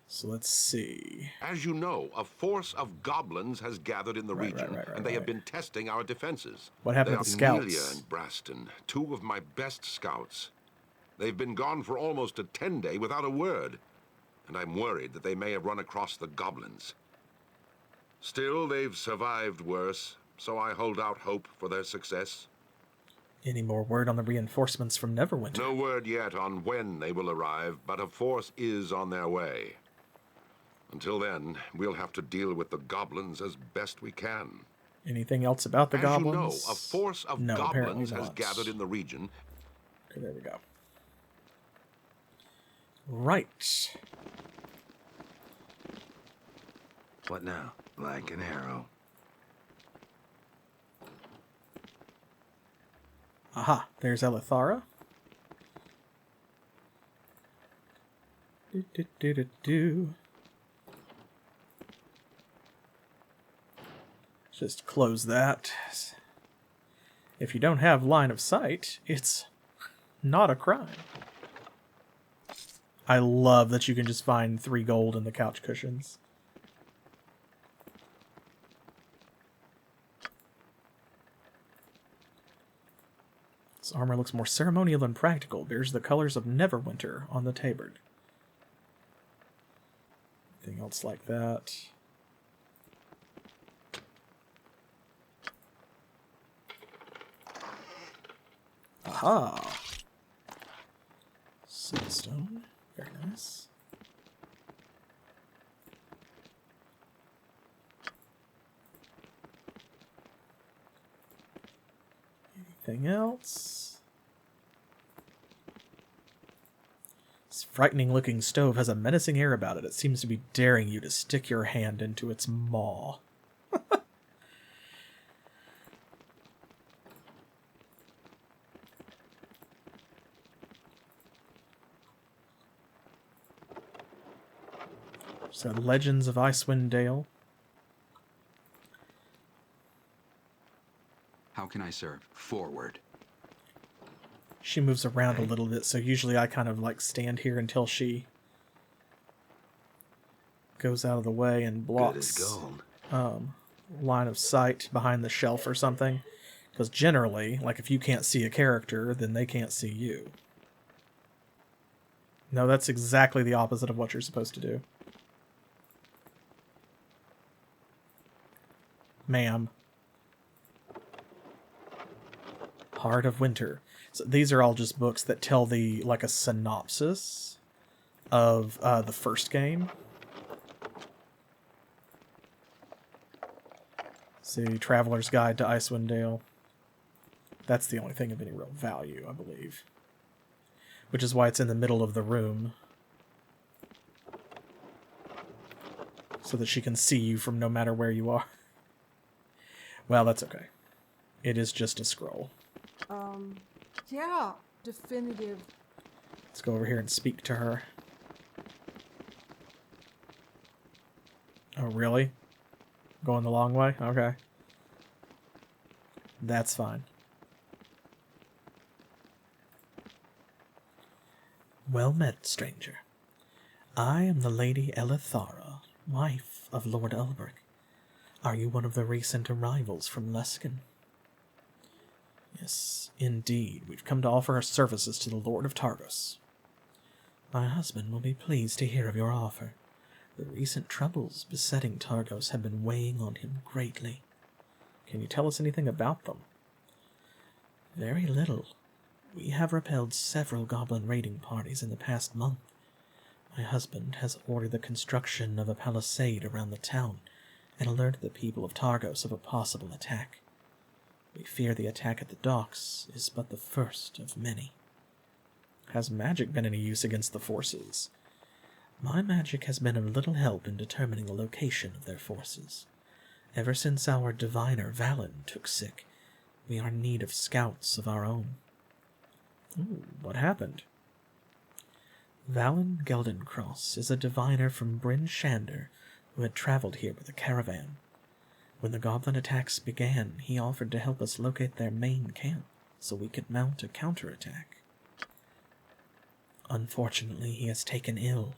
So let's see... As you know, a force of goblins has gathered in the region, and they have been testing our defenses. What happened to the scouts? Amelia and Braston, 2 of my best scouts. They've been gone for almost a 10-day without a word, and I'm worried that they may have run across the goblins. Still, they've survived worse, so I hold out hope for their success. Any more word on the reinforcements from Neverwinter? No word yet on when they will arrive, but a force is on their way. Until then, we'll have to deal with the goblins as best we can. Anything else about the As goblins? you know, a force of No, apparently goblins has not. gathered in the region. Okay, there we go. Right. What now? Like an arrow. Aha, there's Elithara. Do. Just close that. If you don't have line of sight, it's not a crime. I love that you can just find 3 gold in the couch cushions. This armor looks more ceremonial than practical. Bears the colors of Neverwinter on the tabard. Anything else like that? Aha! Soulstone. Very nice. Anything else? This frightening looking stove has a menacing air about it. It seems to be daring you to stick your hand into its maw. So, Legends of Icewind Dale. How can I serve? Forward. She moves around a little bit, so usually I kind of like stand here until she goes out of the way and blocks line of sight behind the shelf or something. Because generally, like if you can't see a character, then they can't see you. No, that's exactly the opposite of what you're supposed to do. Ma'am. Heart of Winter. So these are all just books that tell the like a synopsis of the first game. See, Traveler's Guide to Icewind Dale. That's the only thing of any real value, I believe. Which is why it's in the middle of the room. So that she can see you from no matter where you are. Well, that's okay. It is just a scroll. Yeah, definitive. Let's go over here and speak to her. Oh, really? Going the long way? Okay. That's fine. Well met, stranger. I am the Lady Elithara, wife of Lord Ulbrich. Are you one of the recent arrivals from Luskan? Yes, indeed. We've come to offer our services to the Lord of Targos. My husband will be pleased to hear of your offer. The recent troubles besetting Targos have been weighing on him greatly. Can you tell us anything about them? Very little. We have repelled several goblin raiding parties in the past month. My husband has ordered the construction of a palisade around the town and alerted the people of Targos of a possible attack. We fear the attack at the docks is but the first of many. Has magic been any use against the forces? My magic has been of little help in determining the location of their forces. Ever since our diviner Valen took sick, we are in need of scouts of our own. Ooh, what happened? Valen Geldencross is a diviner from Bryn Shander who had traveled here with a caravan. When the goblin attacks began, he offered to help us locate their main camp so we could mount a counterattack. Unfortunately, he has taken ill.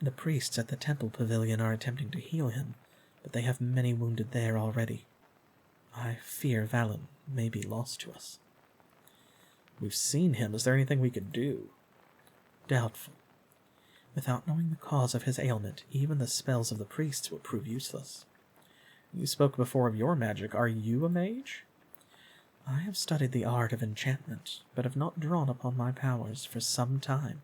The priests at the temple pavilion are attempting to heal him, but they have many wounded there already. I fear Valen may be lost to us. We've seen him. Is there anything we could do? Doubtful. Without knowing the cause of his ailment, even the spells of the priests will prove useless. You spoke before of your magic. Are you a mage? I have studied the art of enchantment, but have not drawn upon my powers for some time.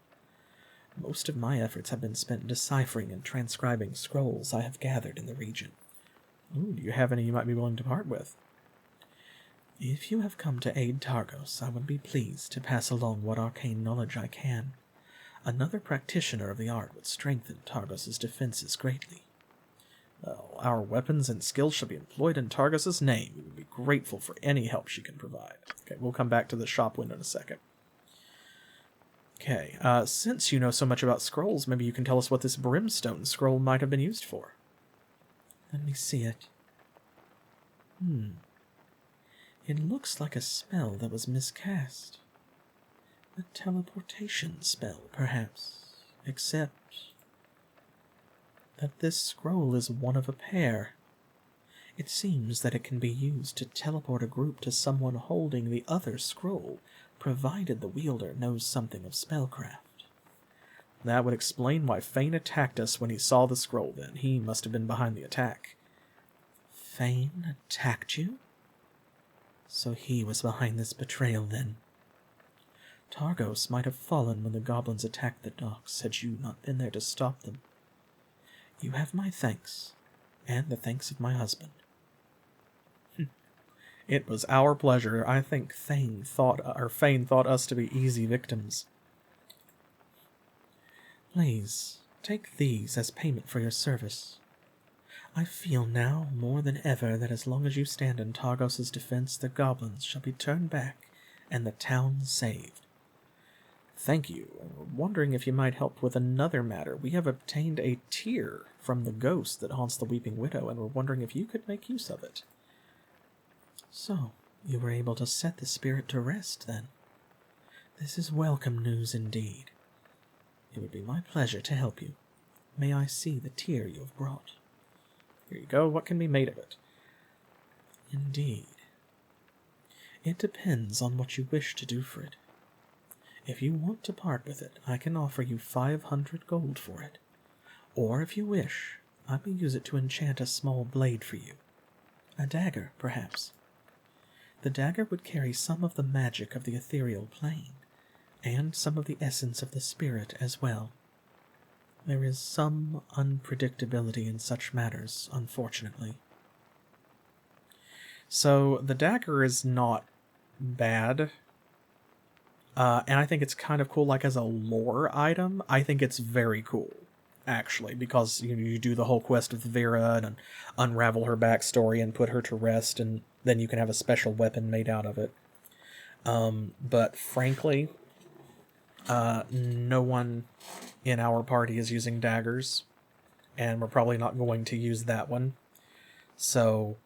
Most of my efforts have been spent deciphering and transcribing scrolls I have gathered in the region. Ooh, do you have any you might be willing to part with? If you have come to aid Targos, I would be pleased to pass along what arcane knowledge I can. Another practitioner of the art would strengthen Targos' defenses greatly. Well, our weapons and skills shall be employed in Targos' name. We would be grateful for any help she can provide. Okay, we'll come back to the shop window in a second. Okay, since you know so much about scrolls, maybe you can tell us what this brimstone scroll might have been used for. Let me see it. It looks like a spell that was miscast. A teleportation spell, perhaps. Except that this scroll is one of a pair. It seems that it can be used to teleport a group to someone holding the other scroll, provided the wielder knows something of spellcraft. That would explain why Fane attacked us when he saw the scroll then. He must have been behind the attack. Fane attacked you? So he was behind this betrayal then. Targos might have fallen when the goblins attacked the docks had you not been there to stop them. You have my thanks, and the thanks of my husband. It was our pleasure. I think Fane thought us to be easy victims. Please, take these as payment for your service. I feel now more than ever that as long as you stand in Targos' defense, the goblins shall be turned back and the town saved. Thank you. I'm wondering if you might help with another matter. We have obtained a tear from the ghost that haunts the Weeping Widow, and we're wondering if you could make use of it. So, you were able to set the spirit to rest, then. This is welcome news indeed. It would be my pleasure to help you. May I see the tear you have brought? Here you go. What can be made of it? Indeed. It depends on what you wish to do for it. If you want to part with it, I can offer you 500 gold for it. Or, if you wish, I may use it to enchant a small blade for you. A dagger, perhaps. The dagger would carry some of the magic of the ethereal plane, and some of the essence of the spirit as well. There is some unpredictability in such matters, unfortunately. So, the dagger is not bad. And I think it's kind of cool, like as a lore item. I think it's very cool, actually, because you do the whole quest with Vera and unravel her backstory and put her to rest, and then you can have a special weapon made out of it. But frankly, no one in our party is using daggers, and we're probably not going to use that one. So,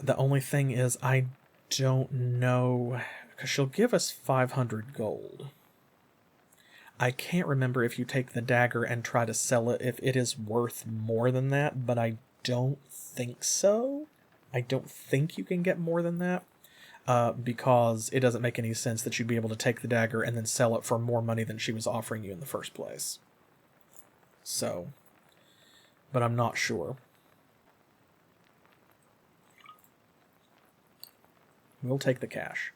the only thing is, I don't know, because she'll give us 500 gold. I can't remember if you take the dagger and try to sell it, if it is worth more than that, but I don't think so. I don't think you can get more than that, because it doesn't make any sense that you'd be able to take the dagger and then sell it for more money than she was offering you in the first place. So, but I'm not sure. We'll take the cash.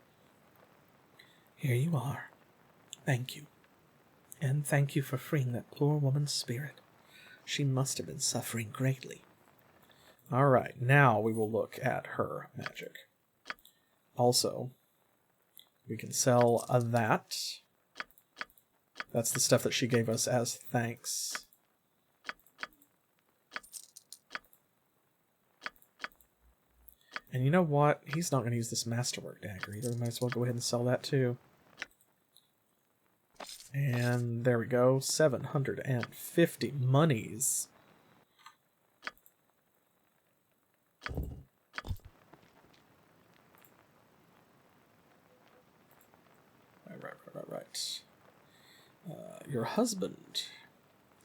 Here you are. Thank you. And thank you for freeing that poor woman's spirit. She must have been suffering greatly. Alright, now we will look at her magic. Also, we can sell that. That's the stuff that she gave us as thanks. And you know what? He's not going to use this masterwork dagger either. We might as well go ahead and sell that too. And there we go. 750 monies. Right. Your husband.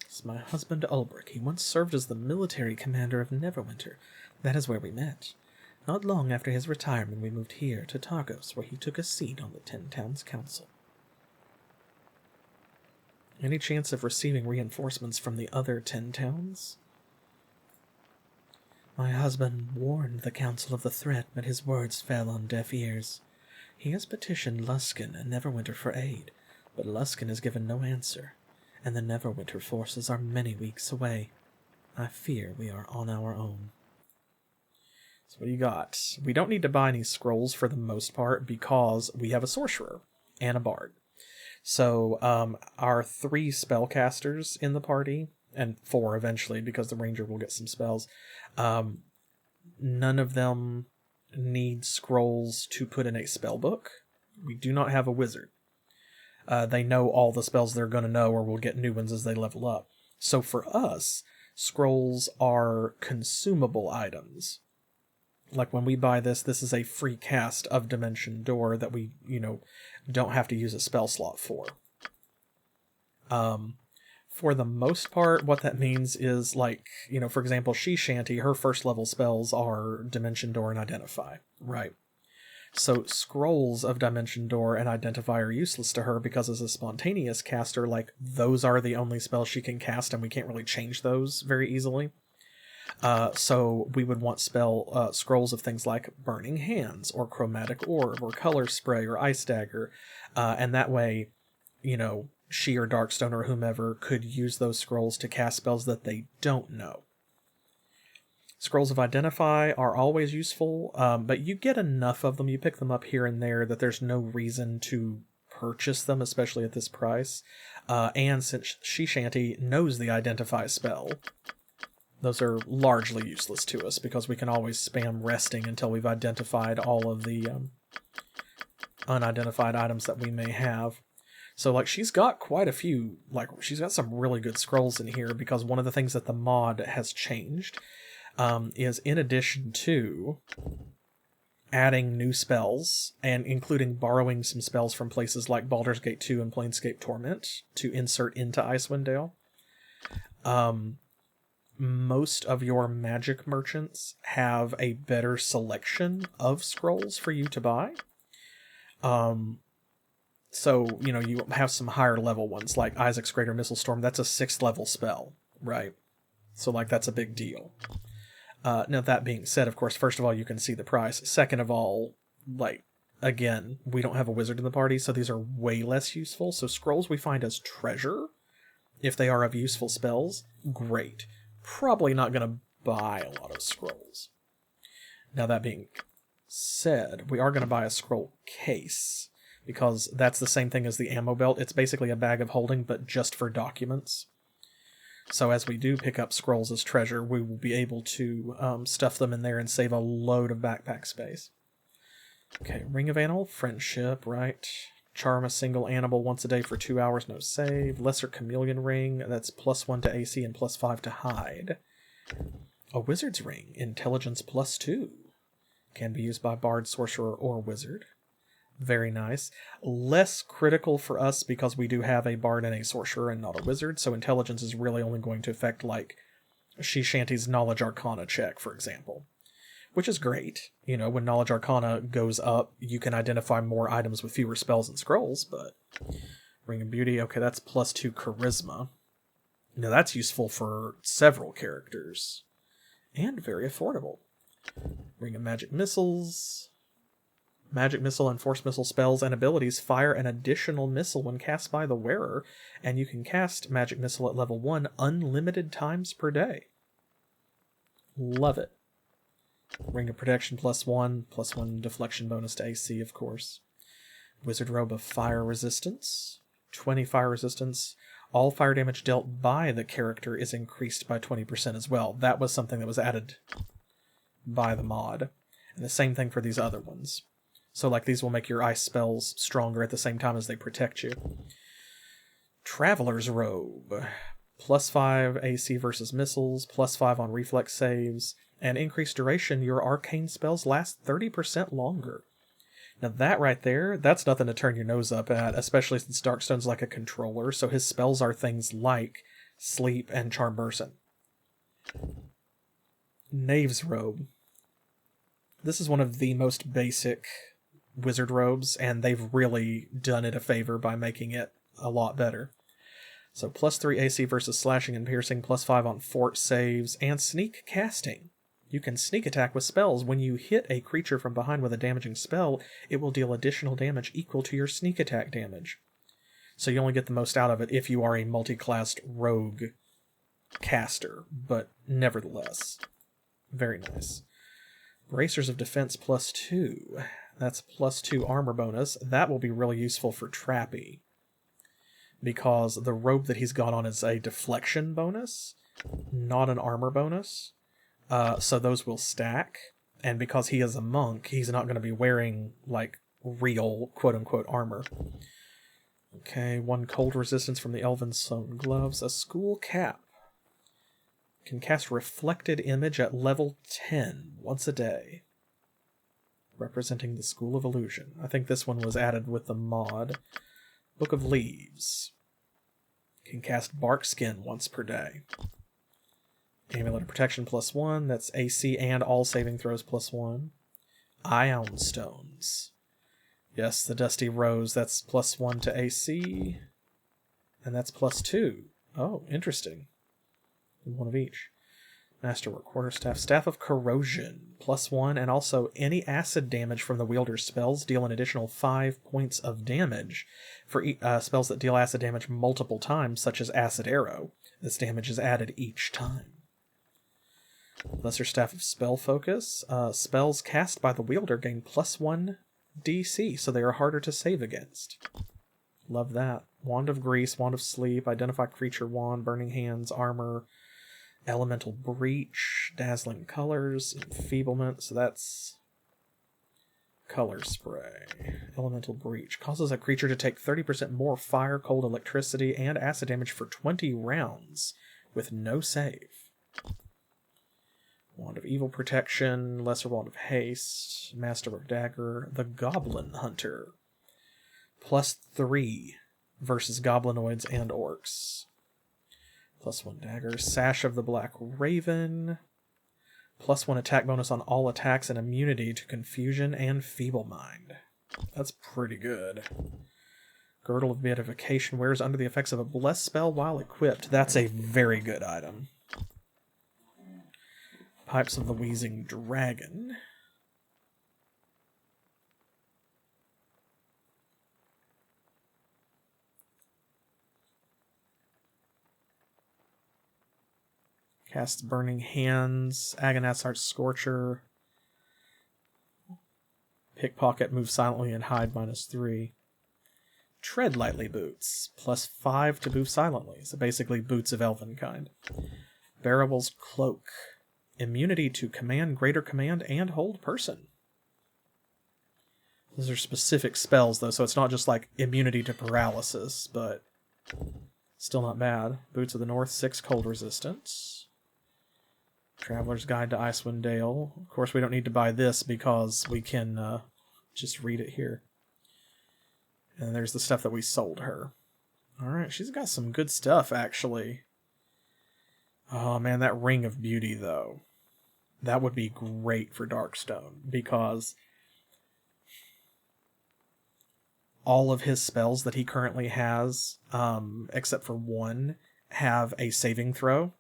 This is my husband, Ulbrich. He once served as the military commander of Neverwinter. That is where we met. Not long after his retirement, we moved here to Targos, where he took a seat on the 10 Towns Council. Any chance of receiving reinforcements from the other 10 towns? My husband warned the council of the threat, but his words fell on deaf ears. He has petitioned Luskan and Neverwinter for aid, but Luskan has given no answer, and the Neverwinter forces are many weeks away. I fear we are on our own. So what do you got? We don't need to buy any scrolls for the most part because we have a sorcerer and a bard. So our 3 spellcasters in the party, and 4 eventually because the ranger will get some spells, none of them need scrolls to put in a spell book. We do not have a wizard. They know all the spells they're going to know or will get new ones as they level up. So for us, scrolls are consumable items. Like when we buy this is a free cast of Dimension Door that we, don't have to use a spell slot for. For the most part, what that means is, like, for example, She-Shanty, her first level spells are Dimension Door and Identify, right? So scrolls of Dimension Door and Identify are useless to her because as a spontaneous caster, like, those are the only spells she can cast and we can't really change those very easily. So we would want scrolls of things like Burning Hands or Chromatic Orb or Color Spray or Ice Dagger, and that way, she or Darkstone or whomever could use those scrolls to cast spells that they don't know. Scrolls of Identify are always useful, but you get enough of them, you pick them up here and there, that there's no reason to purchase them, especially at this price. And since She-Shanty knows the Identify spell, those are largely useless to us because we can always spam resting until we've identified all of the unidentified items that we may have. So, like, she's got quite a few, like, she's got some really good scrolls in here because one of the things that the mod has changed is, in addition to adding new spells and including borrowing some spells from places like Baldur's Gate 2 and Planescape Torment to insert into Icewind Dale, most of your magic merchants have a better selection of scrolls for you to buy. So, you have some higher level ones, like Isaac's Greater Missile Storm. That's a 6th level spell, right? So, like, that's a big deal. Now, that being said, of course, first of all, you can see the price. Second of all, like, again, we don't have a wizard in the party, so these are way less useful. So scrolls we find as treasure, if they are of useful spells, great. Probably not going to buy a lot of scrolls. Now, that being said, we are going to buy a scroll case, because that's the same thing as the ammo belt. It's basically a bag of holding, but just for documents. So as we do pick up scrolls as treasure, we will be able to stuff them in there and save a load of backpack space. Okay, Ring of Animal Friendship, right? Charm a single animal once a day for 2 hours, no save. Lesser Chameleon Ring, that's +1 to AC and +5 to hide. A Wizard's Ring, Intelligence +2. Can be used by Bard, Sorcerer, or Wizard. Very nice. Less critical for us because we do have a Bard and a Sorcerer and not a Wizard, so Intelligence is really only going to affect, like, She-Shanty's Knowledge Arcana check, for example. Which is great. When Knowledge Arcana goes up, you can identify more items with fewer spells and scrolls, but Ring of Beauty, okay, that's +2 Charisma. Now that's useful for several characters. And very affordable. Ring of Magic Missiles. Magic Missile and Force Missile spells and abilities fire an additional missile when cast by the wearer, and you can cast Magic Missile at level 1 unlimited times per day. Love it. Ring of Protection +1 deflection bonus to AC, of course. Wizard Robe of Fire Resistance, 20 fire resistance. All fire damage dealt by the character is increased by 20% as well. That was something that was added by the mod. And the same thing for these other ones. So, like, these will make your ice spells stronger at the same time as they protect you. Traveler's Robe, +5 AC versus missiles, +5 on reflex saves, and increased duration, your arcane spells last 30% longer. Now that right there, that's nothing to turn your nose up at, especially since Darkstone's like a controller, so his spells are things like Sleep and Charm Person. Knave's Robe. This is one of the most basic wizard robes, and they've really done it a favor by making it a lot better. So +3 AC versus slashing and piercing, +5 on fort saves, and sneak casting. You can sneak attack with spells. When you hit a creature from behind with a damaging spell, it will deal additional damage equal to your sneak attack damage. So you only get the most out of it if you are a multi-classed rogue caster, but nevertheless, very nice. Bracers of Defense +2. That's +2 armor bonus. That will be really useful for Trappy, because the robe that he's got on is a deflection bonus, not an armor bonus. So those will stack. And because he is a monk, he's not going to be wearing, like, real quote-unquote armor. Okay, 1 cold resistance from the elven sewn gloves. A school cap. Can cast Reflected Image at level 10 once a day, representing the School of Illusion. I think this one was added with the mod. Book of Leaves. Can cast Bark Skin once per day. Amulet of Protection +1. That's AC and all saving throws +1. Ion Stones. Yes, the Dusty Rose. That's +1 to AC. And that's +2. Oh, interesting. One of each. Masterwork Quarterstaff. Staff of Corrosion. +1. And also any acid damage from the wielder's spells deal an additional 5 points of damage for spells that deal acid damage multiple times, such as Acid Arrow. This damage is added each time. Lesser Staff of Spell Focus. Spells cast by the wielder gain +1 DC, so they are harder to save against. Love that. Wand of Grease, Wand of Sleep, Identify Creature Wand, Burning Hands, Armor, Elemental Breach, Dazzling Colors, Enfeeblement, so that's Color Spray. Elemental Breach. Causes a creature to take 30% more fire, cold, electricity, and acid damage for 20 rounds, with no save. Wand of Evil Protection, Lesser Wand of Haste, Masterwork Dagger, the Goblin Hunter. +3 versus goblinoids and orcs. +1 dagger. Sash of the Black Raven. +1 attack bonus on all attacks and immunity to confusion and feeble mind. That's pretty good. Girdle of Beatification. Wears under the effects of a blessed spell while equipped. That's a very good item. Pipes of the Wheezing Dragon. Casts Burning Hands, Agonast Heart Scorcher, Pickpocket, Move Silently, and Hide -3. Tread Lightly Boots, +5 to move silently, so basically boots of elven kind. Bearable's Cloak, immunity to command, greater command, and hold person. Those are specific spells, though, so it's not just like immunity to paralysis, but still not bad. Boots of the North, 6 cold resistance. Traveler's Guide to Icewind Dale. Of course, we don't need to buy this because we can just read it here. And there's the stuff that we sold her. Alright, she's got some good stuff, actually. Oh, man, that Ring of Beauty, though. That would be great for Darkstone, because all of his spells that he currently has, except for one, have a saving throw,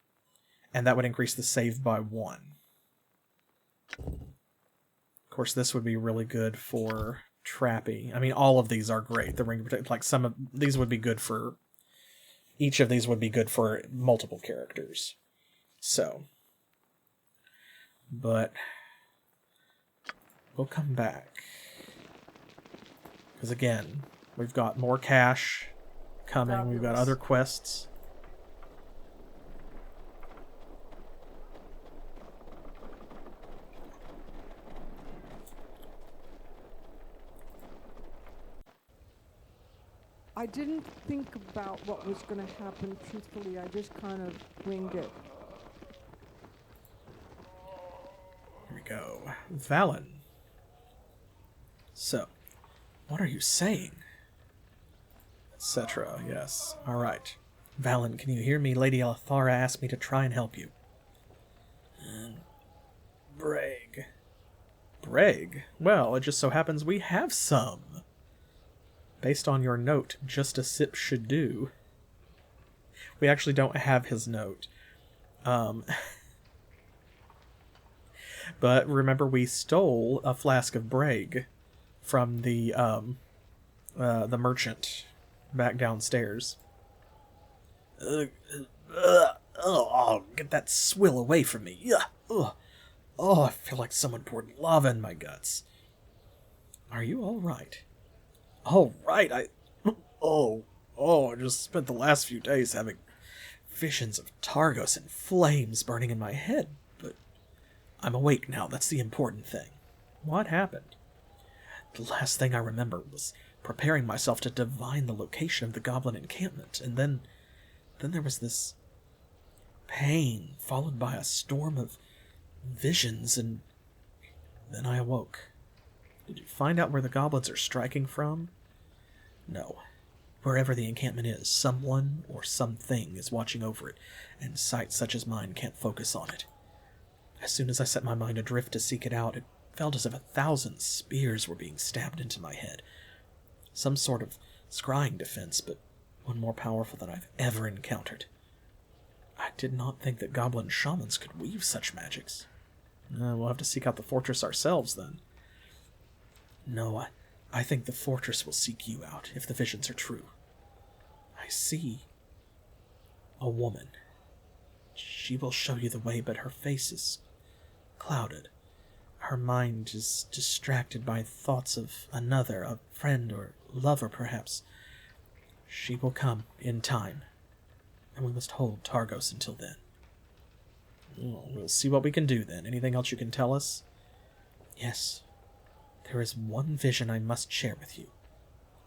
and that would increase the save by 1. Of course, this would be really good for Trappy. I mean, all of these are great. The Ring of Protection, like some of these would be good for... Each of these would be good for multiple characters. So... But... we'll come back. Because again, we've got more cash coming. We've got other quests. I didn't think about what was going to happen, truthfully. I just kind of winged it. Here we go. Valen. So, what are you saying? Etc. Yes. Alright. Valen, can you hear me? Lady Althara asked me to try and help you. Brag. Brag? Well, it just so happens we have some. Based on your note, just a sip should do. We actually don't have his note. But remember, we stole a flask of Brag from the merchant back downstairs. Oh, get that swill away from me. Oh, I feel like someone poured lava in my guts. Are you all right? All right, I just spent the last few days having visions of Targos and flames burning in my head, but I'm awake now. That's the important thing. What happened? The last thing I remember was preparing myself to divine the location of the goblin encampment, and then there was this pain, followed by a storm of visions, and then I awoke. Did you find out where the goblins are striking from? No. Wherever the encampment is, someone or something is watching over it, and sight such as mine can't focus on it. As soon as I set my mind adrift to seek it out, it felt as if 1,000 spears were being stabbed into my head. Some sort of scrying defense, but one more powerful than I've ever encountered. I did not think that goblin shamans could weave such magics. We'll have to seek out the fortress ourselves, then. No, I think the fortress will seek you out, if the visions are true. I see a woman. She will show you the way, but her face is clouded. Her mind is distracted by thoughts of another, a friend or lover, perhaps. She will come in time, and we must hold Targos until then. We'll see what we can do, then. Anything else you can tell us? Yes. There is one vision I must share with you.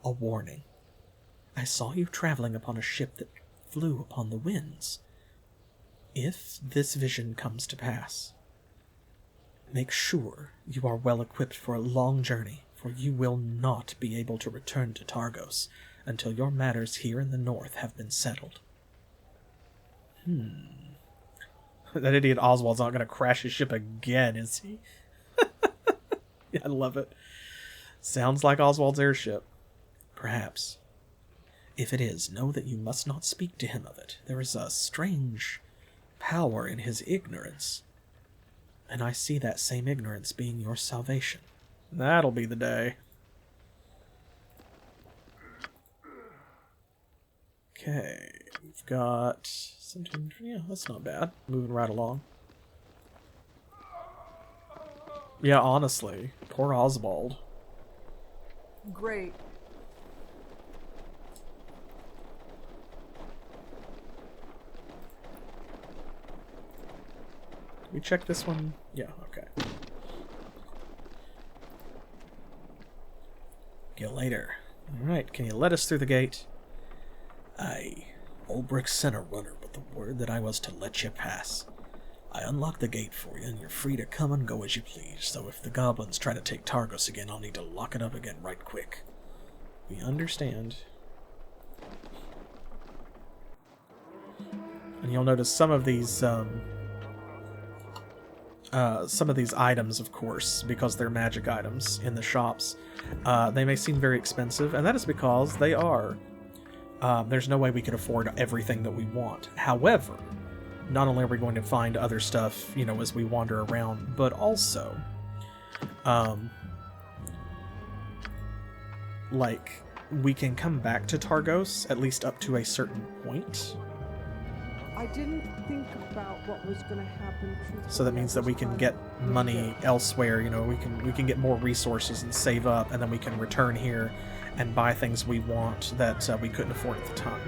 A warning. I saw you traveling upon a ship that flew upon the winds. If this vision comes to pass, make sure you are well equipped for a long journey, for you will not be able to return to Targos until your matters here in the north have been settled. That idiot Oswald's not going to crash his ship again, is he? Yeah, I love it. Sounds like Oswald's airship. Perhaps. If it is, know that you must not speak to him of it. There is a strange power in his ignorance, and I see that same ignorance being your salvation. That'll be the day. Okay, we've got something. Yeah, that's not bad. Moving right along. Yeah, honestly, poor Oswald. Great. We check this one? Yeah, okay. Get later. Alright, can you let us through the gate? Aye. Old Brick sent a runner with the word that I was to let you pass. I unlocked the gate for you, and you're free to come and go as you please, so if the goblins try to take Targos again, I'll need to lock it up again right quick. We understand. And you'll notice some of these items, of course, because they're magic items in the shops, they may seem very expensive, and that is because they are. There's no way we could afford everything that we want. However, not only are we going to find other stuff, as we wander around, but also, we can come back to Targos, at least up to a certain point. I didn't think about what was going to happen. So that means that we can get money elsewhere, we can get more resources and save up, and then we can return here and buy things we want that we couldn't afford at the time.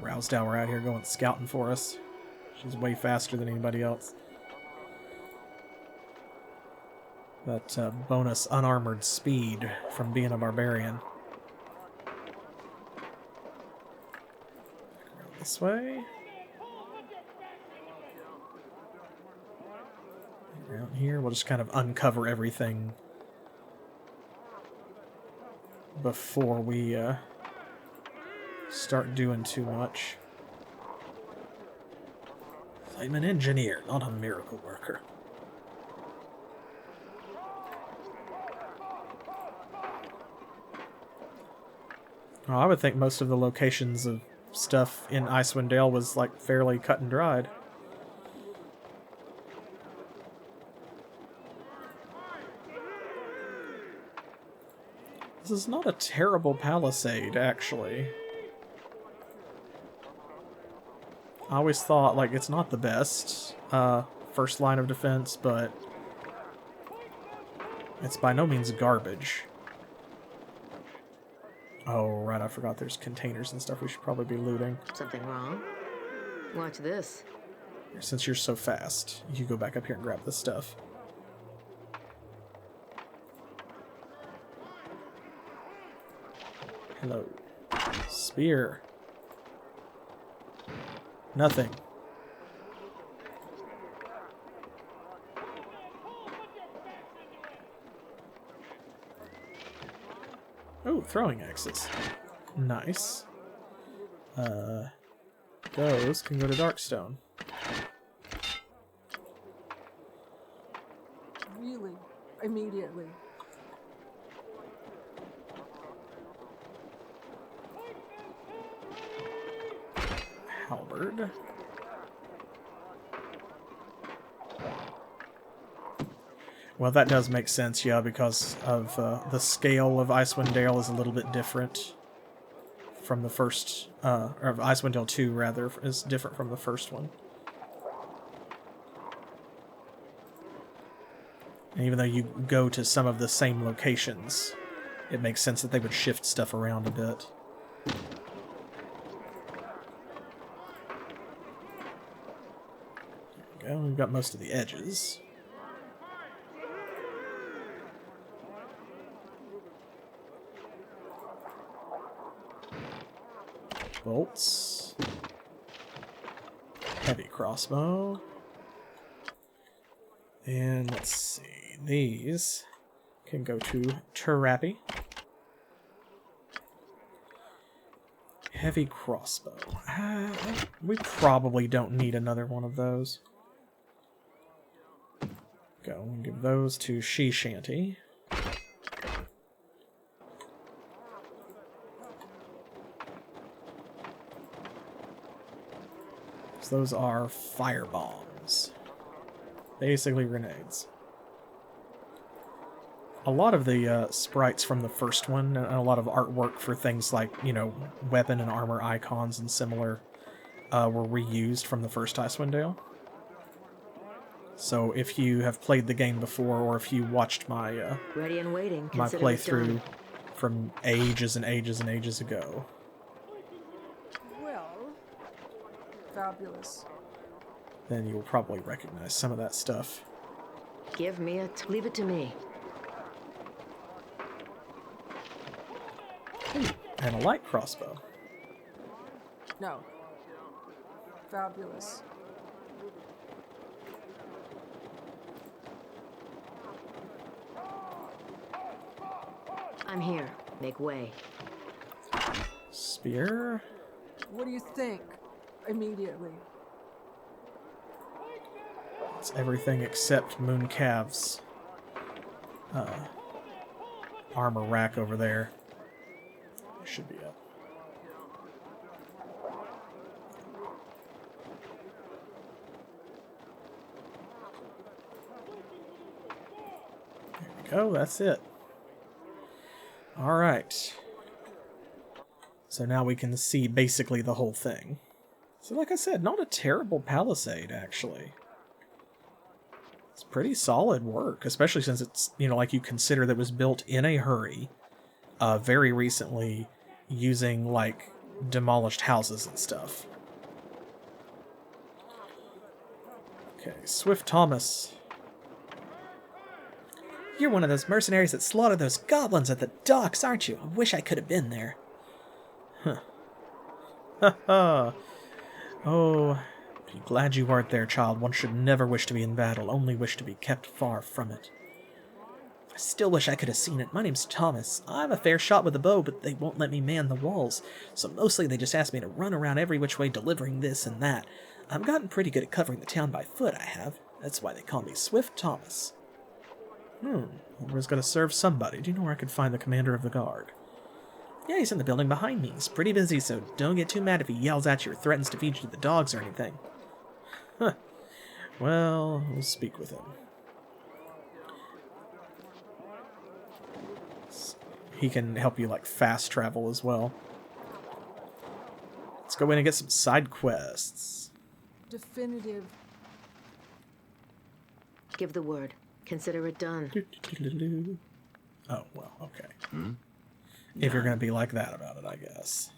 Rowsdower out here going scouting for us. She's way faster than anybody else. That bonus unarmored speed from being a barbarian. This way. Around here, we'll just kind of uncover everything before we start doing too much. I'm an engineer, not a miracle worker. Well, I would think most of the locations of stuff in Icewind Dale was fairly cut and dried. This is not a terrible palisade, actually. I always thought, like, it's not the best first line of defense, but it's by no means garbage. Oh, right, I forgot there's containers and stuff we should probably be looting. Something wrong? Watch this. Since you're so fast, you go back up here and grab this stuff. Hello. Spear. Nothing. Oh, throwing axes. Nice. Those can go to Darkstone. Really? Immediately. Halberd. Well, that does make sense, yeah, because of the scale of Icewind Dale is a little bit different from the first, or of Icewind Dale 2, rather, is different from the first one. And even though you go to some of the same locations, it makes sense that they would shift stuff around a bit. There we go, we've got most of the edges. Bolts. Heavy crossbow. And let's see, these can go to Trappy. Heavy crossbow. We probably don't need another one of those. Go and give those to She-Shanty. Those are fire bombs. Basically grenades. A lot of the sprites from the first one, and a lot of artwork for things like, you know, weapon and armor icons and similar, were reused from the first Icewind Dale. So if you have played the game before, or if you watched my Ready and waiting. my Consider it playthrough done. from ages and ages and ages ago, Well, fabulous. then you will probably recognize some of that stuff. Give me leave it to me. And a light crossbow. No. Fabulous. I'm here. Make way. Spear. What do you think? Immediately. It's everything except Mooncalf's armor rack over there. It should be up. There we go, that's it. Alright. So now we can see basically the whole thing. So like I said, not a terrible palisade, actually. It's pretty solid work, especially since it's, you know, like you consider that it was built in a hurry, very recently, using, like, demolished houses and stuff. Okay, Swift Thomas. You're one of those mercenaries that slaughtered those goblins at the docks, aren't you? I wish I could have been there. Haha. Oh, be glad you weren't there, child. One should never wish to be in battle, only wish to be kept far from it. I still wish I could have seen it. My name's Thomas. I'm a fair shot with a bow, but they won't let me man the walls, so mostly they just ask me to run around every which way delivering this and that. I've gotten pretty good at covering the town by foot, I have. That's why they call me Swift Thomas. I was going to serve somebody. Do you know where I could find the commander of the guard? Yeah, he's in the building behind me. He's pretty busy, so don't get too mad if he yells at you or threatens to feed you to the dogs or anything. Huh. Well, we'll speak with him. he can help you like fast travel as well. Let's go in and get some side quests. Definitive. Give the word. Consider it done. Oh, well, okay. If you're going to be like that about it, I guess.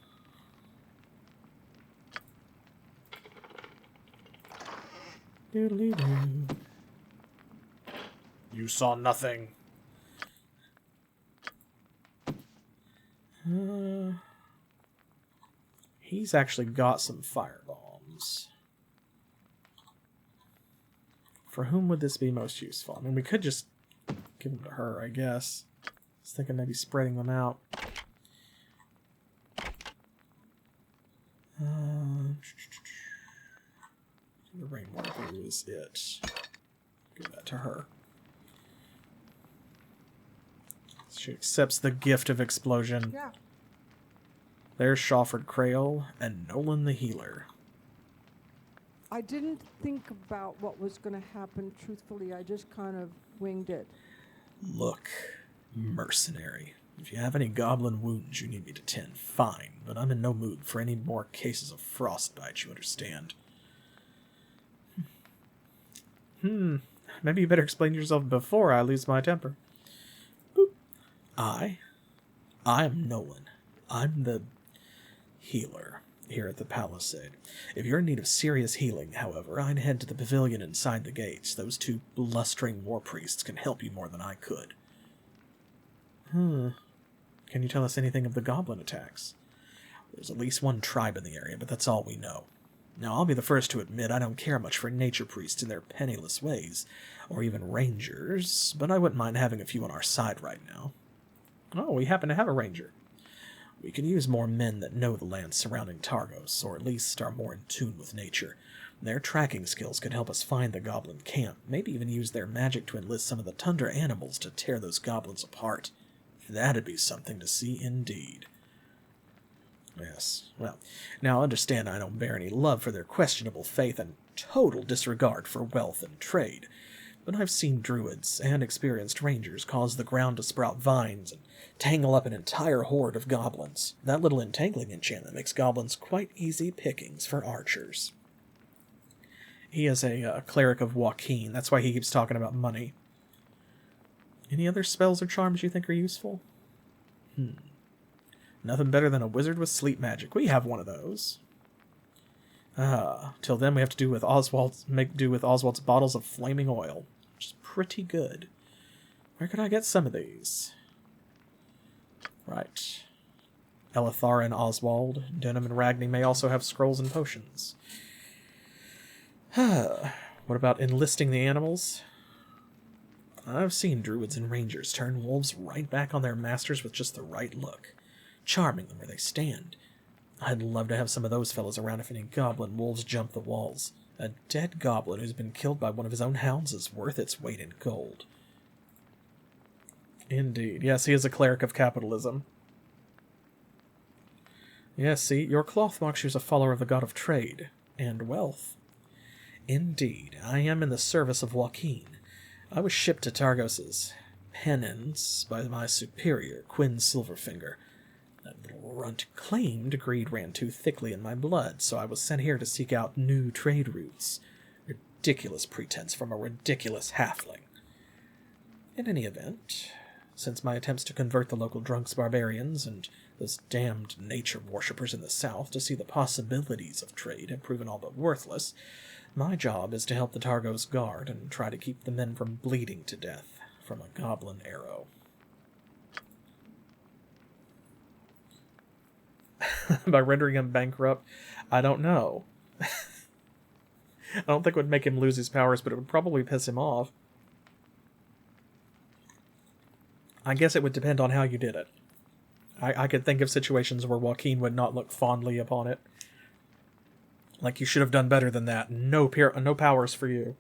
You saw nothing. He's actually got some firebombs. For whom would this be most useful? I mean, we could just give them to her, I guess. I was thinking maybe spreading them out. The rainwater glue is it. Give that to her. She accepts the gift of explosion. Yeah. There's Shawford Crail and Nolan the Healer. I didn't think about what was going to happen, truthfully. I just kind of winged it. Look, mercenary. If you have any goblin wounds you need me to tend, fine, but I'm in no mood for any more cases of frostbite, you understand? Maybe you better explain yourself before I lose my temper. Boop. I am Nolan. I'm the healer here at the Palisade. If you're in need of serious healing, however, I'd head to the pavilion inside the gates. Those two blustering war priests can help you more than I could. Can you tell us anything of the goblin attacks? There's at least one tribe in the area, but that's all we know. Now, I'll be the first to admit I don't care much for nature priests and their penniless ways, or even rangers, but I wouldn't mind having a few on our side right now. Oh, we happen to have a ranger. We can use more men that know the lands surrounding Targos, or at least are more in tune with nature. Their tracking skills could help us find the goblin camp, maybe even use their magic to enlist some of the tundra animals to tear those goblins apart. That'd be something to see indeed. Yes, well, now understand I don't bear any love for their questionable faith and total disregard for wealth and trade, but I've seen druids and experienced rangers cause the ground to sprout vines and tangle up an entire horde of goblins. That little entangling enchantment makes goblins quite easy pickings for archers. He is a cleric of Joaquin, that's why he keeps talking about money. Any other spells or charms you think are useful? Nothing better than a wizard with sleep magic. We have one of those. Till then we have to make do with Oswald's bottles of flaming oil, which is pretty good. Where could I get some of these? Right. Elithar and Oswald, Denham and Ragni may also have scrolls and potions. What about enlisting the animals? I've seen druids and rangers turn wolves right back on their masters with just the right look, charming them where they stand. I'd love to have some of those fellows around if any goblin wolves jump the walls. A dead goblin who's been killed by one of his own hounds is worth its weight in gold. Indeed. Yes, he is a cleric of capitalism. Yes, see, your cloth marks you as a follower of the god of trade and wealth. Indeed, I am in the service of Joaquin. I was shipped to Targos' penance by my superior, Quinn Silverfinger. That little runt claimed greed ran too thickly in my blood, so I was sent here to seek out new trade routes. Ridiculous pretense from a ridiculous halfling. In any event, since my attempts to convert the local drunks barbarians and those damned nature worshippers in the south to see the possibilities of trade have proven all but worthless, my job is to help the Targos guard and try to keep the men from bleeding to death from a goblin arrow. By rendering him bankrupt? I don't know. I don't think it would make him lose his powers, but it would probably piss him off. I guess it would depend on how you did it. I could think of situations where Joaquin would not look fondly upon it. Like, you should have done better than that. No powers for you.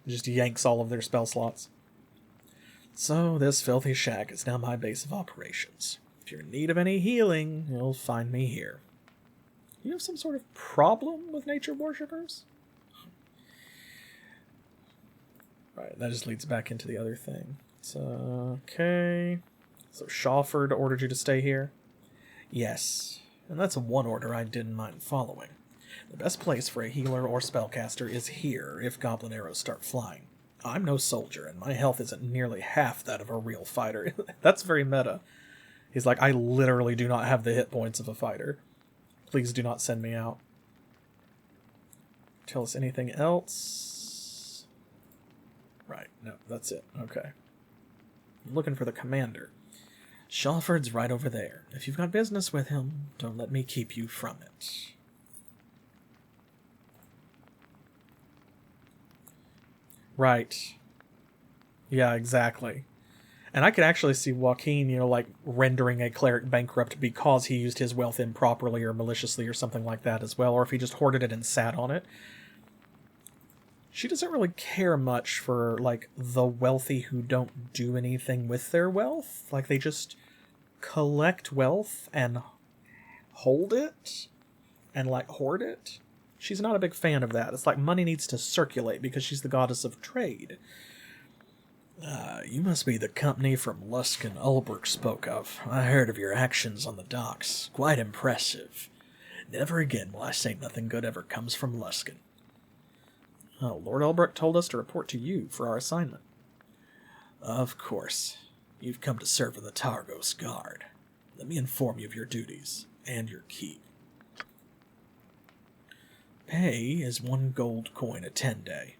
Just yanks all of their spell slots. So, this filthy shack is now my base of operations. If you're in need of any healing, you'll find me here. You have some sort of problem with nature worshippers? Right, that just leads back into the other thing. So, okay. So Shawford ordered you to stay here? Yes, and that's one order I didn't mind following. The best place for a healer or spellcaster is here if goblin arrows start flying. I'm no soldier, and my health isn't nearly half that of a real fighter. That's very meta. He's like, I literally do not have the hit points of a fighter. Please do not send me out. Tell us anything else? Right, no, that's it. Okay. I'm looking for the commander. Shawford's right over there. If you've got business with him, don't let me keep you from it. Right. Yeah, exactly. And I could actually see Joaquin, like, rendering a cleric bankrupt because he used his wealth improperly or maliciously or something like that as well, or if he just hoarded it and sat on it. She doesn't really care much for, like, the wealthy who don't do anything with their wealth. Like, they just collect wealth and hold it and, like, hoard it. She's not a big fan of that. It's like money needs to circulate because she's the goddess of trade. You must be the company from Luskan Ulbrich spoke of. I heard of your actions on the docks. Quite impressive. Never again will I say nothing good ever comes from Luskan. Oh, Lord Ulbrich told us to report to you for our assignment. Of course. You've come to serve in the Targos Guard. Let me inform you of your duties and your keep. Pay is 1 gold coin a 10-day.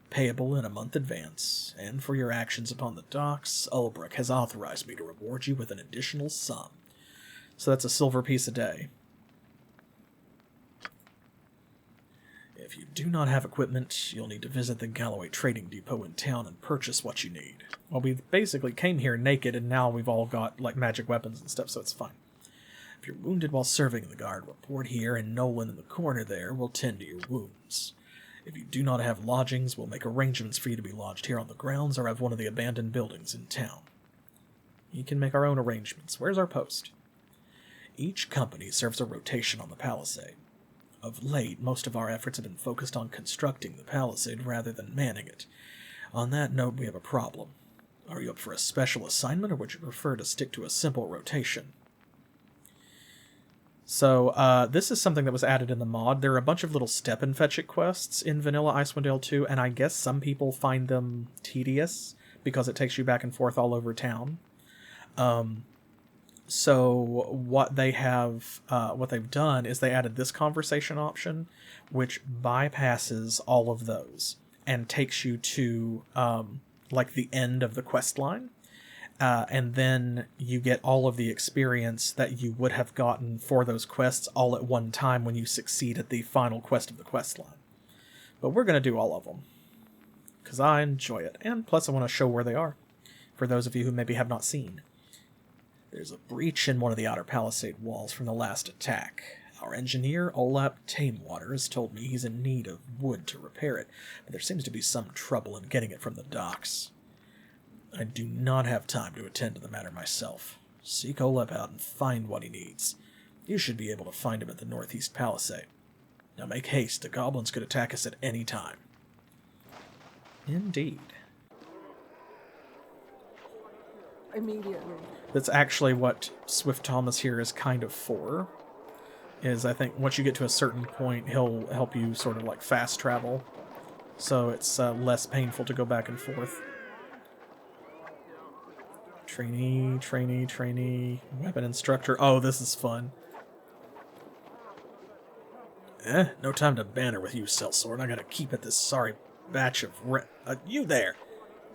Payable in a month advance, and for your actions upon the docks, Ulbrich has authorized me to reward you with an additional sum. So that's a silver piece a day. If you do not have equipment, you'll need to visit the Galloway Trading Depot in town and purchase what you need. Well, we basically came here naked, and now we've all got, like, magic weapons and stuff, so it's fine. If you're wounded while serving in the guard, report here, and Nolan in the corner there will tend to your wounds. If you do not have lodgings, we'll make arrangements for you to be lodged here on the grounds or at one of the abandoned buildings in town. You can make our own arrangements. Where's our post? Each company serves a rotation on the palisade. Of late, most of our efforts have been focused on constructing the palisade rather than manning it. On that note, we have a problem. Are you up for a special assignment, or would you prefer to stick to a simple rotation? So, this is something that was added in the mod. There are a bunch of little step and fetch it quests in vanilla Icewind Dale 2, and I guess some people find them tedious because it takes you back and forth all over town. So what they've done is they added this conversation option, which bypasses all of those and takes you to, like, the end of the quest line. And then you get all of the experience that you would have gotten for those quests all at one time when you succeed at the final quest of the quest line. But we're going to do all of them, because I enjoy it. And plus I want to show where they are, for those of you who maybe have not seen. There's a breach in one of the outer palisade walls from the last attack. Our engineer, Olap Tamewater, has told me he's in need of wood to repair it, but there seems to be some trouble in getting it from the docks. I do not have time to attend to the matter myself. Seek Olep out and find what he needs. You should be able to find him at the northeast palisade. Now make haste, the goblins could attack us at any time. Indeed. Immediately. That's actually what Swift Thomas here is kind of for. Is, I think, once you get to a certain point, he'll help you sort of like fast travel. So it's less painful to go back and forth. Trainee, weapon instructor. Oh, this is fun. No time to banter with you, sellsword. I gotta keep at this sorry batch of you there!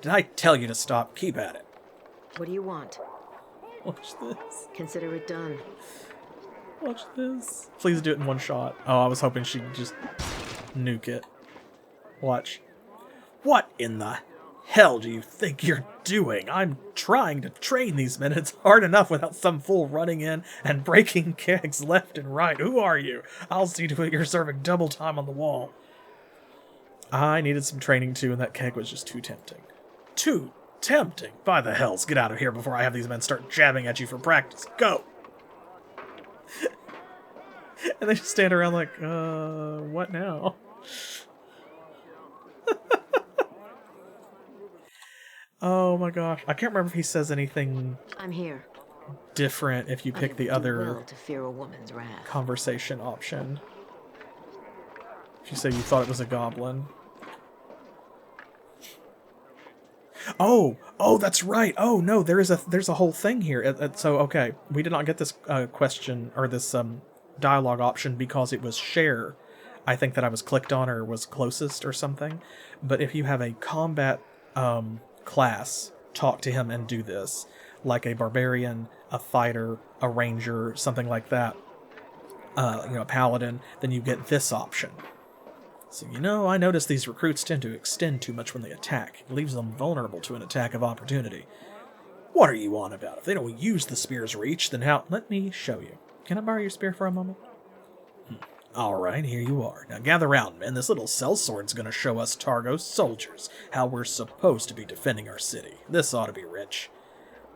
Did I tell you to stop? Keep at it. What do you want? Watch this. Consider it done. Watch this. Please do it in one shot. Oh, I was hoping she'd just nuke it. Watch. What in the hell do you think you're doing? I'm trying to train these men. It's hard enough without some fool running in and breaking kegs left and right. Who are you? I'll see to it you're serving double time on the wall. I needed some training too, and that keg was just too tempting. Too tempting? By the hells, get out of here before I have these men start jabbing at you for practice. Go! And they just stand around like, what now? Oh my gosh. I can't remember if he says anything I'm here. different if you I pick the never do other well to fear a woman's wrath. conversation option. If you say you thought it was a goblin. Oh, that's right. Oh no, there's a whole thing here. So okay, we did not get this question or this dialogue option because it was Cher. I think that I was clicked on or was closest or something. But if you have a combat class, talk to him and do this, like a barbarian, a fighter, a ranger, something like that. A paladin, then you get this option. So, I notice these recruits tend to extend too much when they attack. It leaves them vulnerable to an attack of opportunity. What are you on about? If they don't use the spear's reach, then how... Let me show you. Can I borrow your spear for a moment? Alright, here you are. Now gather round, men. This little sellsword's gonna show us Targos soldiers how we're supposed to be defending our city. This ought to be rich.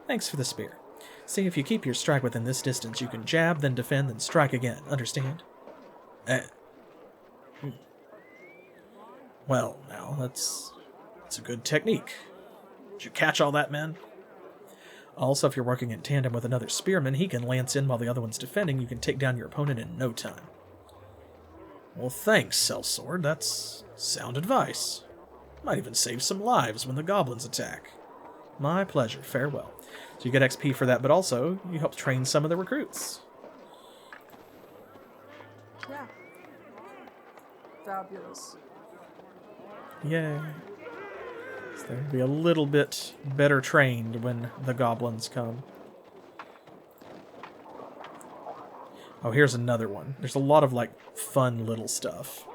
Thanks for the spear. See, if you keep your strike within this distance, you can jab, then defend, then strike again. Understand? Well, now, that's a good technique. Did you catch all that, men? Also, if you're working in tandem with another spearman, he can lance in while the other one's defending. You can take down your opponent in no time. Well, thanks, sellsword. That's sound advice. Might even save some lives when the goblins attack. My pleasure. Farewell. So you get XP for that, but also you help train some of the recruits. Yeah. Fabulous. Yay. So they'll be a little bit better trained when the goblins come. Oh, here's another one. There's a lot of, fun little stuff.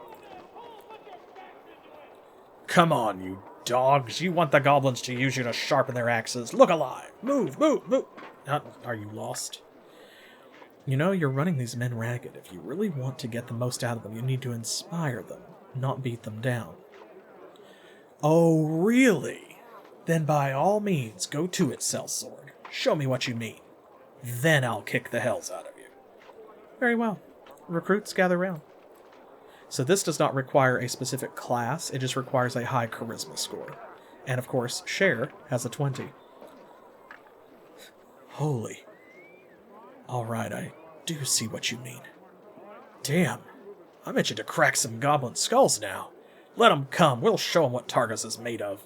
Come on, you dogs. You want the goblins to use you to sharpen their axes. Look alive. Move, move, move. Are you lost? You're running these men ragged. If you really want to get the most out of them, you need to inspire them, not beat them down. Oh, really? Then by all means, go to it, sellsword. Show me what you mean. Then I'll kick the hells out of you. Very well. Recruits, gather round. So this does not require a specific class, it just requires a high charisma score. And of course, Cher has a 20. Holy. Alright, I do see what you mean. Damn, I'm itching to crack some goblin skulls now. Let 'em come, we'll show 'em what Targos is made of.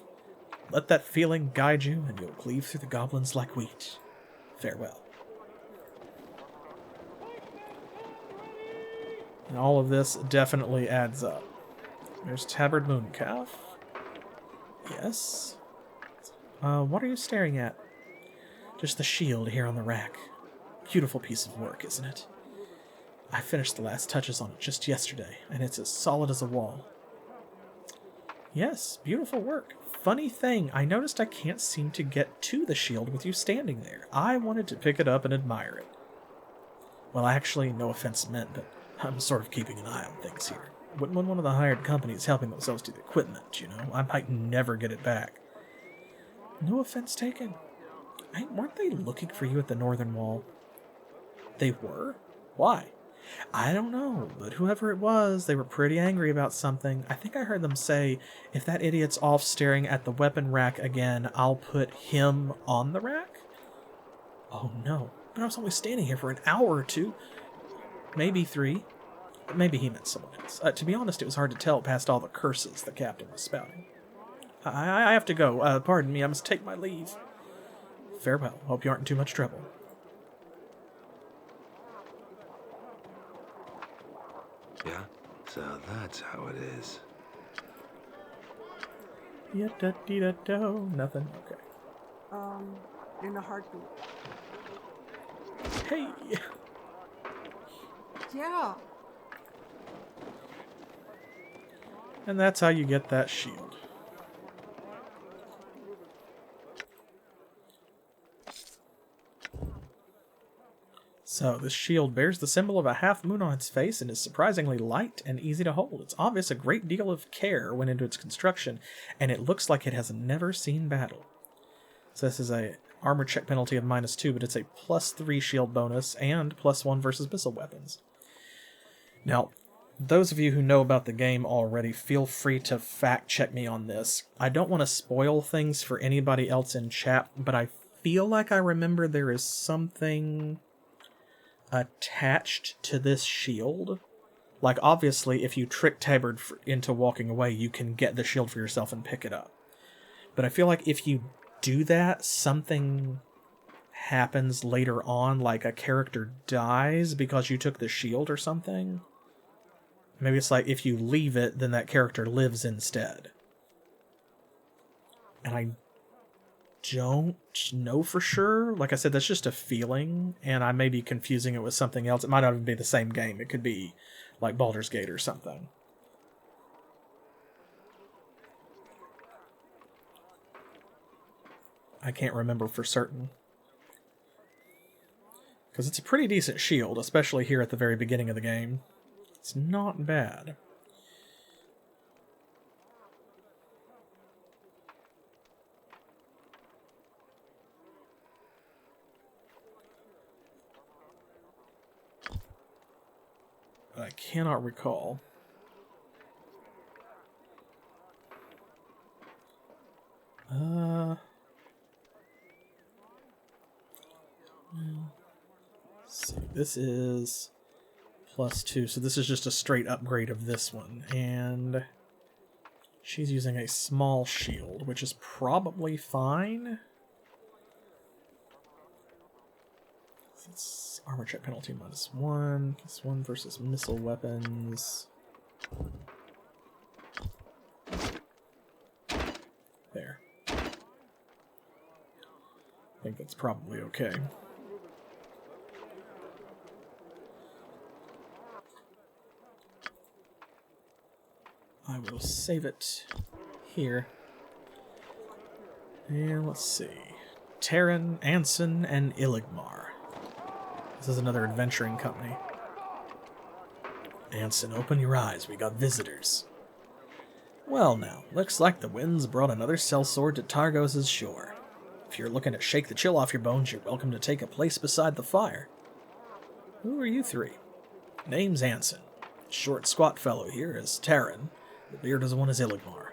Let that feeling guide you, and you'll cleave through the goblins like wheat. Farewell. And all of this definitely adds up. There's Tabard Mooncalf. Yes. What are you staring at? Just the shield here on the rack. Beautiful piece of work, isn't it? I finished the last touches on it just yesterday, and it's as solid as a wall. Yes, beautiful work. Funny thing, I noticed I can't seem to get to the shield with you standing there. I wanted to pick it up and admire it. Well, actually, no offense meant, but I'm sort of keeping an eye on things here. Wouldn't want one of the hired companies helping themselves to the equipment, I might never get it back. No offense taken. Weren't they looking for you at the northern wall? They were? Why? I don't know, but whoever it was, they were pretty angry about something. I think I heard them say, if that idiot's off staring at the weapon rack again, I'll put him on the rack? Oh no, but I was only standing here for an hour or two. Maybe 3. Maybe he meant someone else. To be honest, it was hard to tell past all the curses the captain was spouting. I have to go. Pardon me, I must take my leave. Farewell. Hope you aren't in too much trouble. Yeah? So that's how it is. Ya-da-dee-da-do. Nothing? Okay. In a heartbeat. Hey! Yeah. And that's how you get that shield. So, this shield bears the symbol of a half moon on its face and is surprisingly light and easy to hold. It's obvious a great deal of care went into its construction, and it looks like it has never seen battle. So this is a armor check penalty of -2, but it's a +3 shield bonus and +1 versus missile weapons. Now, those of you who know about the game already, feel free to fact check me on this. I don't want to spoil things for anybody else in chat, but I feel like I remember there is something attached to this shield. Like, obviously, if you trick Tabard into walking away, you can get the shield for yourself and pick it up. But I feel like if you do that, something happens later on, like a character dies because you took the shield or something. Maybe it's like if you leave it, then that character lives instead. And I don't know for sure. Like I said, that's just a feeling, and I may be confusing it with something else. It might not even be the same game. It could be like Baldur's Gate or something. I can't remember for certain. Because it's a pretty decent shield, especially here at the very beginning of the game. It's not bad. I cannot recall. Let's see, this is +2, so this is just a straight upgrade of this one, and she's using a small shield, which is probably fine. It's armor check penalty -1, +1 versus missile weapons. There. I think that's probably okay. I will save it here. And let's see. Terran, Anson, and Illigmar. This is another adventuring company. Anson, open your eyes. We got visitors. Well now, looks like the winds brought another sellsword to Targos' shore. If you're looking to shake the chill off your bones, you're welcome to take a place beside the fire. Who are you three? Name's Anson. Short, squat fellow here is Terran. The bearded one is Illigmar.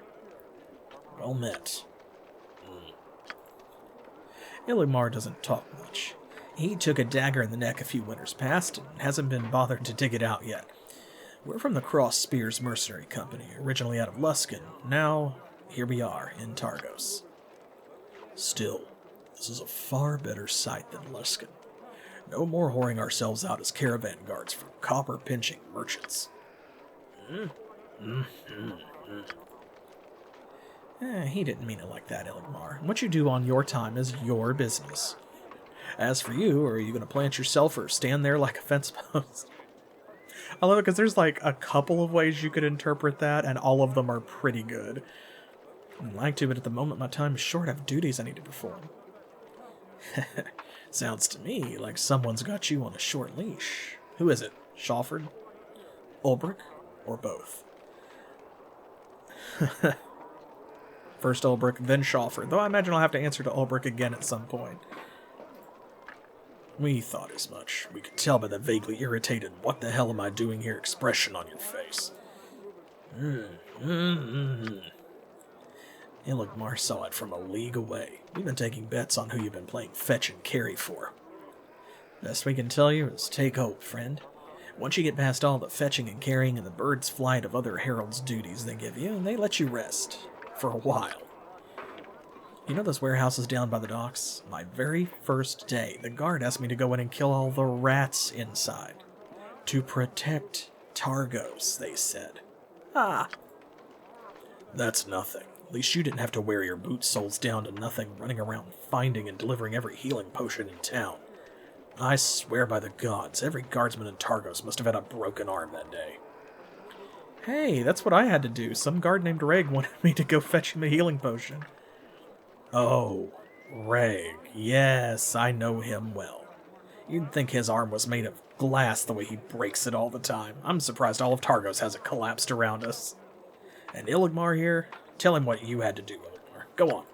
Well met. Illigmar doesn't talk much. He took a dagger in the neck a few winters past and hasn't been bothered to dig it out yet. We're from the Cross Spears Mercenary Company, originally out of Luskan. Now, here we are in Targos. Still, this is a far better sight than Luskan. No more whoring ourselves out as caravan guards for copper-pinching merchants. He didn't mean it like that, Illigmar. What you do on your time is your business. As for you, are you going to plant yourself or stand there like a fence post? I love it because there's like a couple of ways you could interpret that, and all of them are pretty good. I'd like to, but at the moment my time is short. I have duties I need to perform. Sounds to me like someone's got you on a short leash. Who is it? Shalford? Ulbrich? Or both? First Ulbrich, then Shalford. Though I imagine I'll have to answer to Ulbrich again at some point. We thought as much. We could tell by the vaguely irritated "what the hell am I doing here" expression on your face. Illigmar saw it from a league away. We've been taking bets on who you've been playing fetch and carry for. Best we can tell you is take hope, friend. Once you get past all the fetching and carrying and the bird's flight of other heralds' duties they give you, they let you rest. For a while. You know those warehouses down by the docks? My very first day, the guard asked me to go in and kill all the rats inside. To protect Targos, they said. Ah. That's nothing. At least you didn't have to wear your boot soles down to nothing running around finding and delivering every healing potion in town. I swear by the gods, every guardsman in Targos must have had a broken arm that day. Hey, that's what I had to do. Some guard named Reg wanted me to go fetch him a healing potion. Oh, Reg. Yes, I know him well. You'd think his arm was made of glass the way he breaks it all the time. I'm surprised all of Targos hasn't collapsed around us. And Illigmar here? Tell him what you had to do, Illigmar. Go on.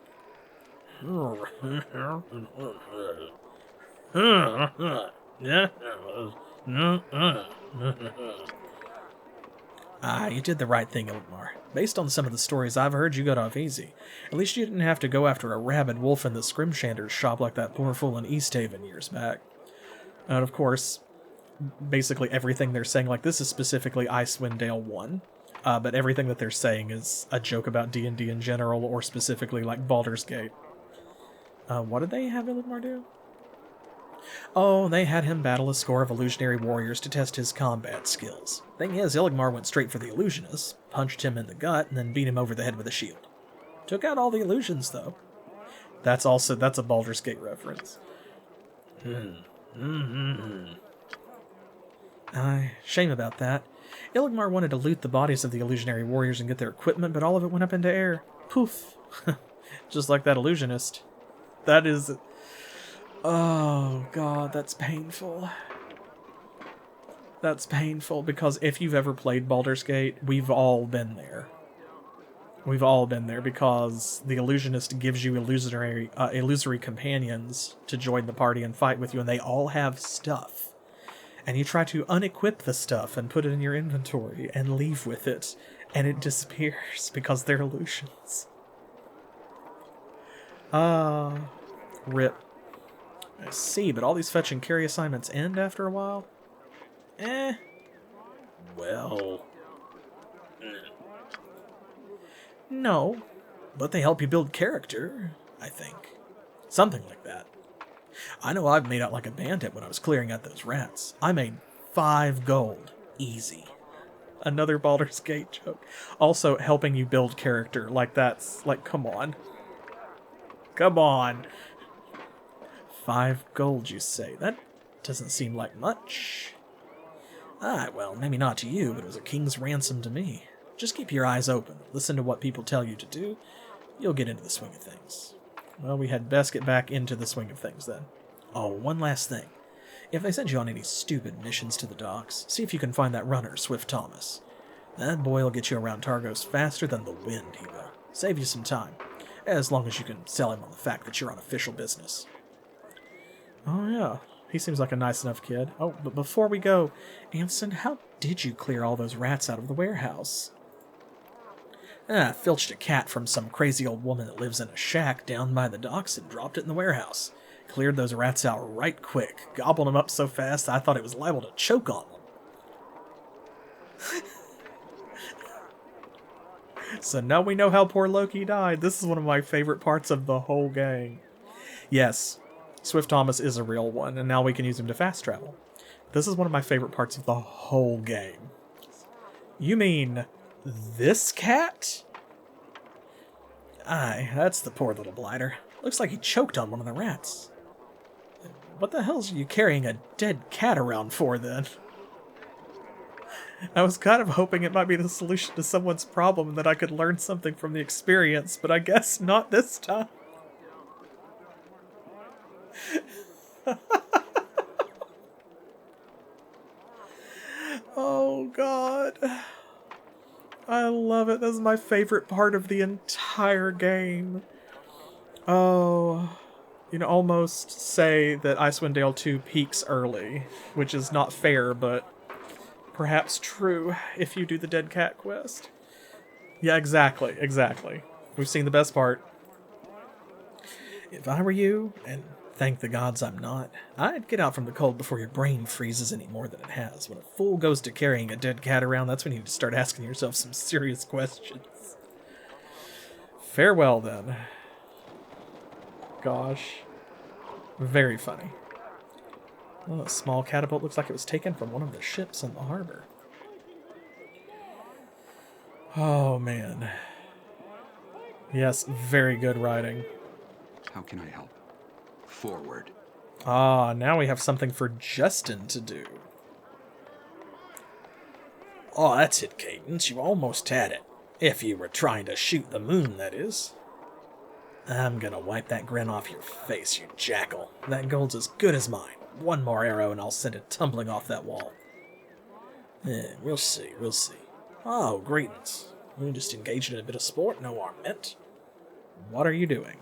Ah, you did the right thing, Ilgmar. Based on some of the stories I've heard, you got off easy. At least you didn't have to go after a rabid wolf in the Scrimshander's shop like that poor fool in Easthaven years back. And of course, basically everything they're saying, like, this is specifically Icewind Dale 1, but everything that they're saying is a joke about D&D in general, or specifically, like, Baldur's Gate. What did they have Ilgmar do? Oh, they had him battle a score of illusionary warriors to test his combat skills. Thing is, Ilgmar went straight for the illusionist, punched him in the gut, and then beat him over the head with a shield. Took out all the illusions, though. That's a Baldur's Gate reference. Shame about that. Ilgmar wanted to loot the bodies of the illusionary warriors and get their equipment, but all of it went up into air. Poof. Just like that illusionist. That is... Oh, God, that's painful. That's painful, because if you've ever played Baldur's Gate, we've all been there. We've all been there, because the illusionist gives you illusory companions to join the party and fight with you, and they all have stuff. And you try to unequip the stuff and put it in your inventory and leave with it, and it disappears because they're illusions. Rip. I see, but all these fetch and carry assignments end after a while? Well... No, but they help you build character, I think. Something like that. I know I've made out like a bandit when I was clearing out those rats. I made 5 gold. Easy. Another Baldur's Gate joke. Also, helping you build character. Like, that's... Like, come on. Come on. 5 gold, you say? That doesn't seem like much. Ah, well, maybe not to you, but it was a king's ransom to me. Just keep your eyes open. Listen to what people tell you to do. You'll get into the swing of things. Well, we had best get back into the swing of things, then. Oh, one last thing. If they send you on any stupid missions to the docks, see if you can find that runner, Swift Thomas. That boy will get you around Targos faster than the wind, he will. Save you some time. As long as you can sell him on the fact that you're on official business. Oh, yeah. He seems like a nice enough kid. Oh, but before we go, Anson, how did you clear all those rats out of the warehouse? Filched a cat from some crazy old woman that lives in a shack down by the docks and dropped it in the warehouse. Cleared those rats out right quick. Gobbled them up so fast I thought it was liable to choke on them. So now we know how poor Loki died. This is one of my favorite parts of the whole game. Yes, Swift Thomas is a real one, and now we can use him to fast travel. This is one of my favorite parts of the whole game. You mean this cat? Aye, that's the poor little blighter. Looks like he choked on one of the rats. What the hell are you carrying a dead cat around for, then? I was kind of hoping it might be the solution to someone's problem and that I could learn something from the experience, but I guess not this time. Oh, God. I love it. This is my favorite part of the entire game. Oh, you can almost say that Icewind Dale 2 peaks early, which is not fair, but perhaps true if you do the dead cat quest. Yeah, exactly. We've seen the best part. If I were you, and thank the gods I'm not, I'd get out from the cold before your brain freezes any more than it has. When a fool goes to carrying a dead cat around, that's when you need to start asking yourself some serious questions. Farewell, then. Gosh. Very funny. Oh, a small catapult looks like it was taken from one of the ships in the harbor. Oh, man. Yes, very good writing. How can I help? Forward. Ah, now we have something for Justin to do. Oh, that's it, Cadence. You almost had it. If you were trying to shoot the moon, that is. I'm gonna wipe that grin off your face, you jackal. That gold's as good as mine. One more arrow and I'll send it tumbling off that wall. We'll see. Oh, greetings. We just engaged in a bit of sport, no harm meant. What are you doing?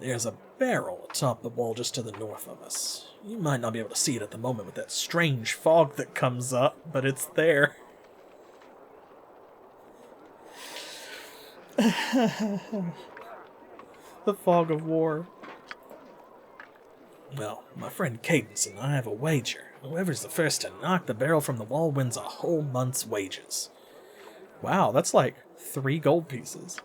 There's a barrel atop the wall just to the north of us. You might not be able to see it at the moment with that strange fog that comes up, but it's there. The fog of war. Well, my friend Cadence and I have a wager. Whoever's the first to knock the barrel from the wall wins a whole month's wages. Wow, that's like 3 gold pieces.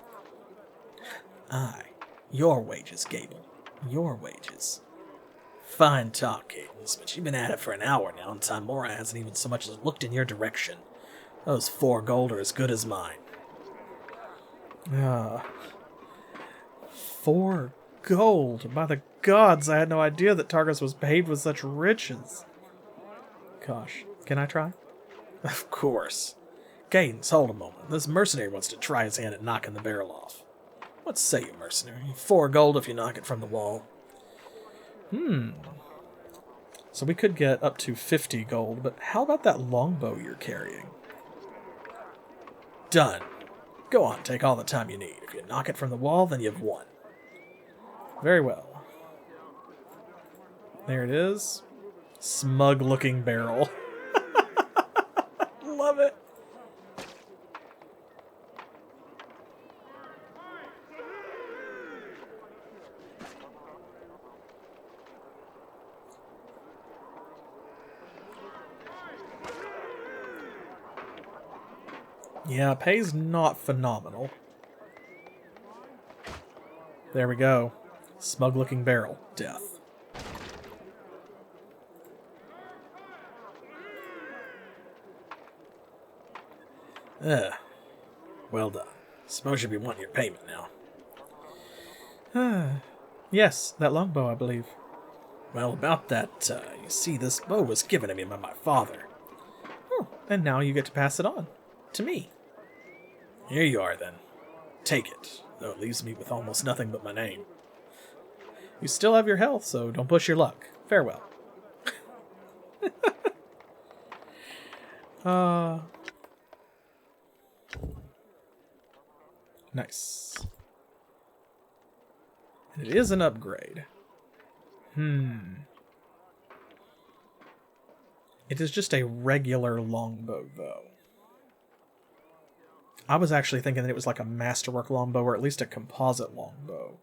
Aye, your wages, Gable. Your wages. Fine talk, Cadence, but you've been at it for an hour now, and Timora hasn't even so much as looked in your direction. Those 4 gold are as good as mine. 4 gold. By the gods, I had no idea that Targos was paved with such riches. Gosh, can I try? Of course. Cadence, hold a moment. This mercenary wants to try his hand at knocking the barrel off. What say you, mercenary? 4 gold if you knock it from the wall. So we could get up to 50 gold, but how about that longbow you're carrying? Done. Go on, take all the time you need. If you knock it from the wall, then you've won. Very well. There it is. Smug-looking barrel. Love it. Yeah, pay's not phenomenal. There we go. Smug-looking barrel. Death. Well done. Suppose you'll be wanting your payment now. Yes, that longbow, I believe. Well, about that, you see, this bow was given to me by my father. Oh, and now you get to pass it on. To me. Here you are, then. Take it, though it leaves me with almost nothing but my name. You still have your health, so don't push your luck. Farewell. Nice. And it is an upgrade. It is just a regular longbow, though. I was actually thinking that it was like a masterwork longbow, or at least a composite longbow.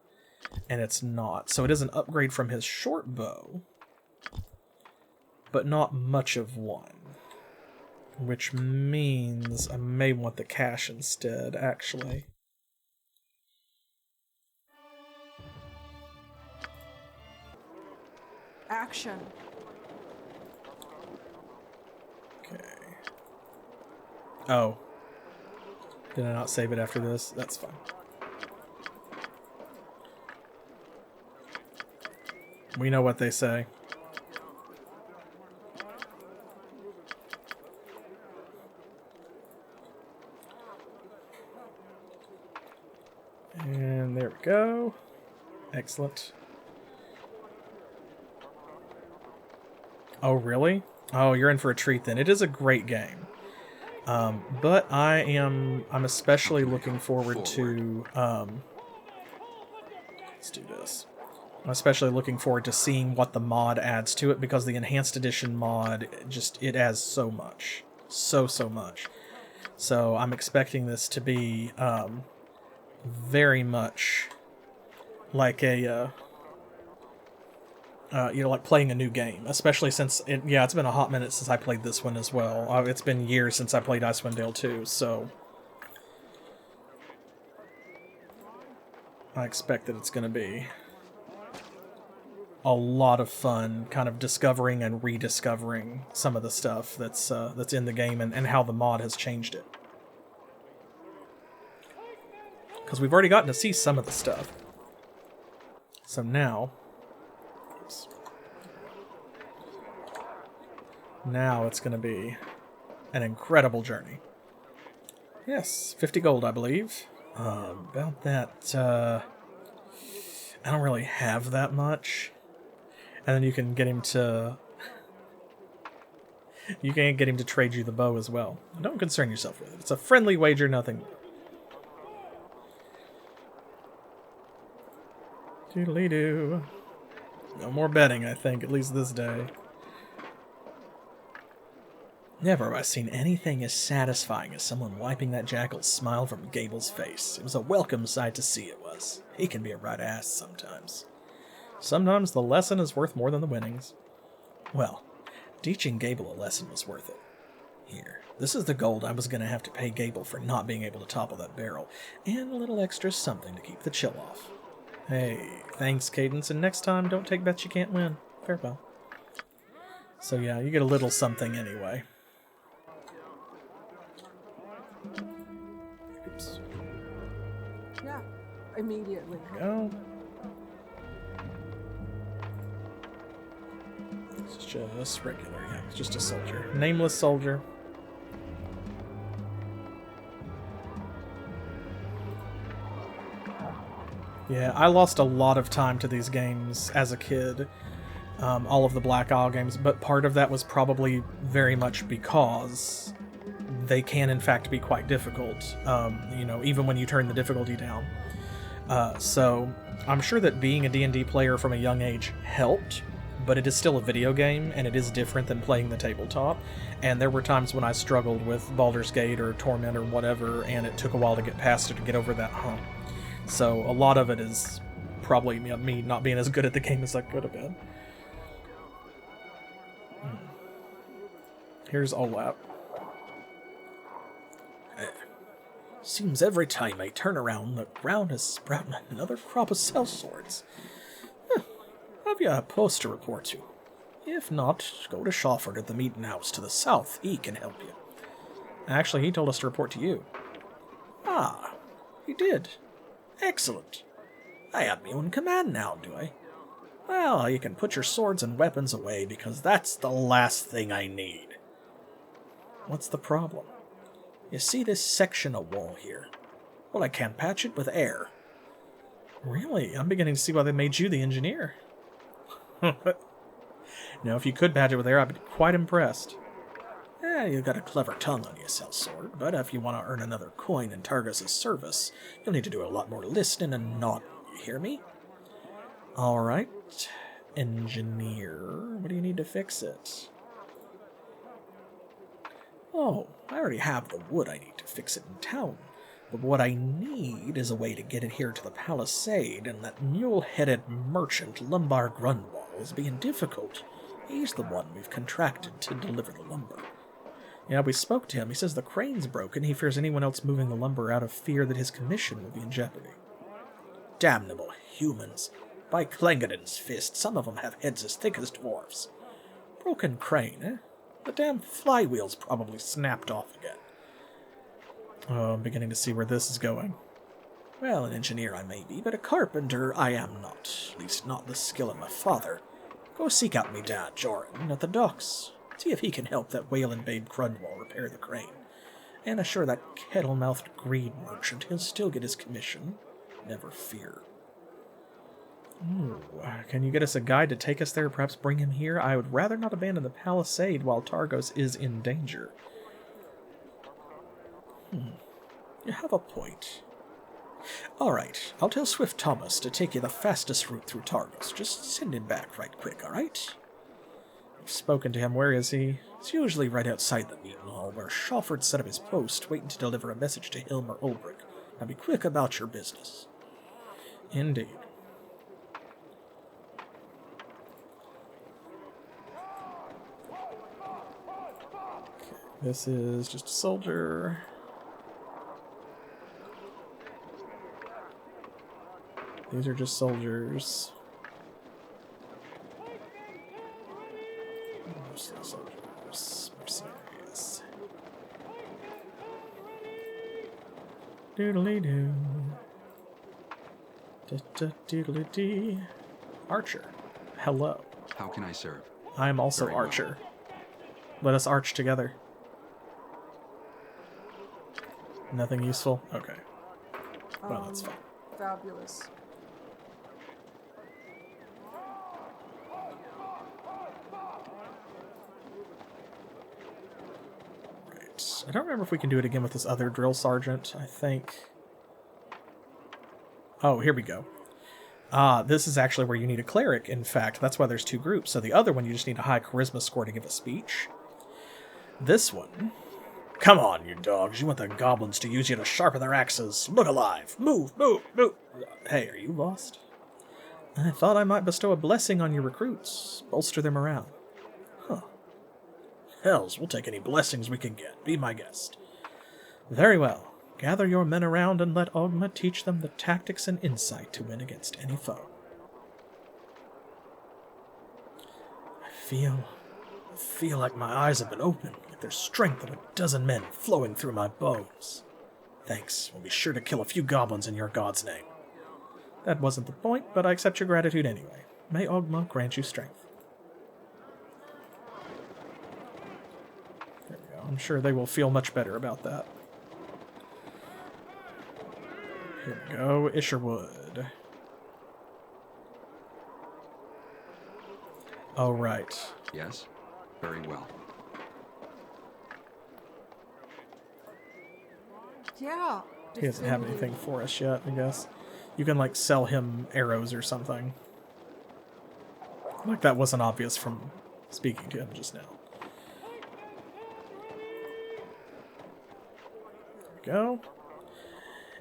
And it's not. So it is an upgrade from his short bow, but not much of one. Which means I may want the cash instead, actually. Action. Okay. Oh. Did I not save it after this? That's fine. We know what they say. And there we go. Excellent. Oh, really? Oh, you're in for a treat then. It is a great game. But I'm especially looking forward to, let's do this. I'm especially looking forward to seeing what the mod adds to it, because the Enhanced Edition mod, it adds so much. So much. So I'm expecting this to be, very much like a, like playing a new game, especially since it's been a hot minute since I played this one as well. It's been years since I played Icewind Dale 2, so I expect that it's going to be a lot of fun, kind of discovering and rediscovering some of the stuff that's in the game and how the mod has changed it. Because we've already gotten to see some of the stuff. So now... Oops. Now it's going to be an incredible journey. Yes, 50 gold, I believe. About that, I don't really have that much. And then you can get him to... You can get him to trade you the bow as well. Don't concern yourself with it. It's a friendly wager, nothing more. Doodly-doo. No more betting, I think, at least this day. Never have I seen anything as satisfying as someone wiping that jackal's smile from Gable's face. It was a welcome sight to see, it was. He can be a right ass sometimes. Sometimes the lesson is worth more than the winnings. Well, teaching Gable a lesson was worth it. Here, this is the gold I was going to have to pay Gable for not being able to topple that barrel, and a little extra something to keep the chill off. Hey, thanks, Cadence, and next time, don't take bets you can't win. Farewell. So yeah, you get a little something anyway. Oops. Yeah, immediately. There we go. It's just regular, yeah, it's just a soldier. Nameless soldier. Yeah, I lost a lot of time to these games as a kid, all of the Black Isle games, but part of that was probably very much because they can in fact be quite difficult, you know, even when you turn the difficulty down. So I'm sure that being a D&D player from a young age helped, but it is still a video game, and it is different than playing the tabletop, and there were times when I struggled with Baldur's Gate or Torment or whatever, and it took a while to get past it, to get over that hump. So a lot of it is probably me not being as good at the game as I could have been. Here's Olap. Seems every time I turn around, the ground is sprouting another crop of sellswords. Have you a post to report to? If not, go to Shawford at the meeting house to the south. He can help you. Actually, he told us to report to you. Ah, he did. Excellent. I have me own command now, do I? Well, you can put your swords and weapons away, because that's the last thing I need. What's the problem? You see this section of wall here? Well, I can't patch it with air. Really? I'm beginning to see why they made you the engineer. Now, if you could patch it with air, I'd be quite impressed. You've got a clever tongue on you, sellsword, but if you want to earn another coin in Targos' service, you'll need to do a lot more listening and nodding, you hear me? Alright, engineer, what do you need to fix it? Oh, I already have the wood I need to fix it in town, but what I need is a way to get it here to the Palisade, and that mule-headed merchant Lumbar Grunwall is being difficult. He's the one we've contracted to deliver the lumber. Yeah, we spoke to him. He says the crane's broken. He fears anyone else moving the lumber out of fear that his commission will be in jeopardy. Damnable humans. By Clengadin's fist, some of them have heads as thick as dwarfs. Broken crane, eh? The damn flywheel's probably snapped off again. Oh, I'm beginning to see where this is going. Well, an engineer I may be, but a carpenter I am not. At least not the skill of my father. Go seek out me dad, Joran, at the docks. See if he can help that whalin' babe Crunwall repair the crane. And assure that kettle-mouthed greed merchant he'll still get his commission. Never fear. Ooh, can you get us a guide to take us there, perhaps bring him here? I would rather not abandon the Palisade while Targos is in danger. You have a point. Alright, I'll tell Swift Thomas to take you the fastest route through Targos. Just send him back right quick, alright? I've spoken to him. Where is he? He's usually right outside the meeting hall, where Shawford set up his post, waiting to deliver a message to Hilmer Ulbrich. Now be quick about your business. Indeed. Okay, this is just a soldier. These are just soldiers. Mostly soldiers. Mercenaries. Doodly-doo. Da-da-doodly-dee. Archer. Hello. How can I serve? I am also Very well. Archer. Let us arch together. Nothing useful? Okay. Well, that's fine. Fabulous. I don't remember if we can do it again with this other drill sergeant. I think... Oh, here we go. This is actually where you need a cleric, in fact. That's why there's two groups. So the other one, you just need a high charisma score to give a speech. This one... Come on, you dogs. You want the goblins to use you to sharpen their axes. Look alive. Move, move, move. Hey, are you lost? I thought I might bestow a blessing on your recruits. Bolster their morale. Huh. Hells, we'll take any blessings we can get. Be my guest. Very well. Gather your men around and let Ogma teach them the tactics and insight to win against any foe. I feel like my eyes have been opened, like there's strength of a dozen men flowing through my bones. Thanks. We'll be sure to kill a few goblins in your god's name. That wasn't the point, but I accept your gratitude anyway. May Ogma grant you strength. There we go. I'm sure they will feel much better about that. Here we go. Isherwood. Oh, right. Yes? Very well. Yeah. He doesn't have anything for us yet, I guess. You can, like, sell him arrows or something. Like that wasn't obvious from speaking to him just now. There we go.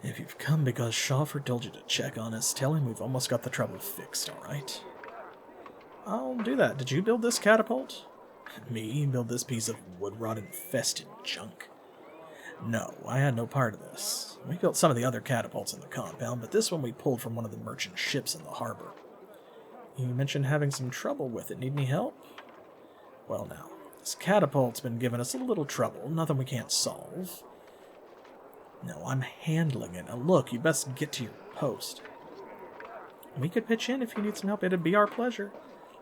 If you've come because Shawford told you to check on us, tell him we've almost got the trouble fixed, alright? I'll do that. Did you build this catapult? Me? Build this piece of wood-rot-infested junk? No, I had no part of this. We built some of the other catapults in the compound, but this one we pulled from one of the merchant ships in the harbor. You mentioned having some trouble with it. Need any help? Well now, this catapult's been giving us a little trouble. Nothing we can't solve. No, I'm handling it. Now look, you best get to your post. We could pitch in if you need some help. It'd be our pleasure.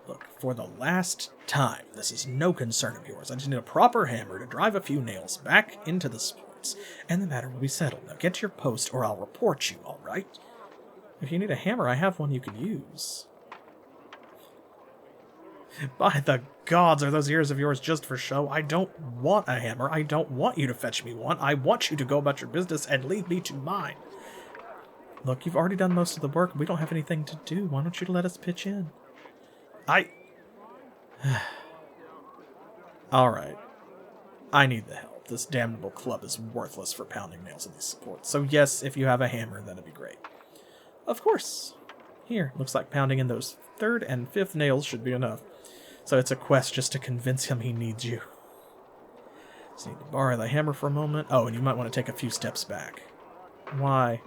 Look, for the last time, this is no concern of yours. I just need a proper hammer to drive a few nails back into the supports, and the matter will be settled. Now get to your post, or I'll report you, all right? If you need a hammer, I have one you can use. By the gods, are those ears of yours just for show? I don't want a hammer. I don't want you to fetch me one. I want you to go about your business and leave me to mine. Look, you've already done most of the work. We don't have anything to do. Why don't you let us pitch in? Alright. I need the help. This damnable club is worthless for pounding nails in these supports. So yes, if you have a hammer, that'd be great. Of course. Here, looks like pounding in those 3rd and 5th nails should be enough. So it's a quest just to convince him he needs you. Just need to borrow the hammer for a moment. Oh, and you might want to take a few steps back. Why?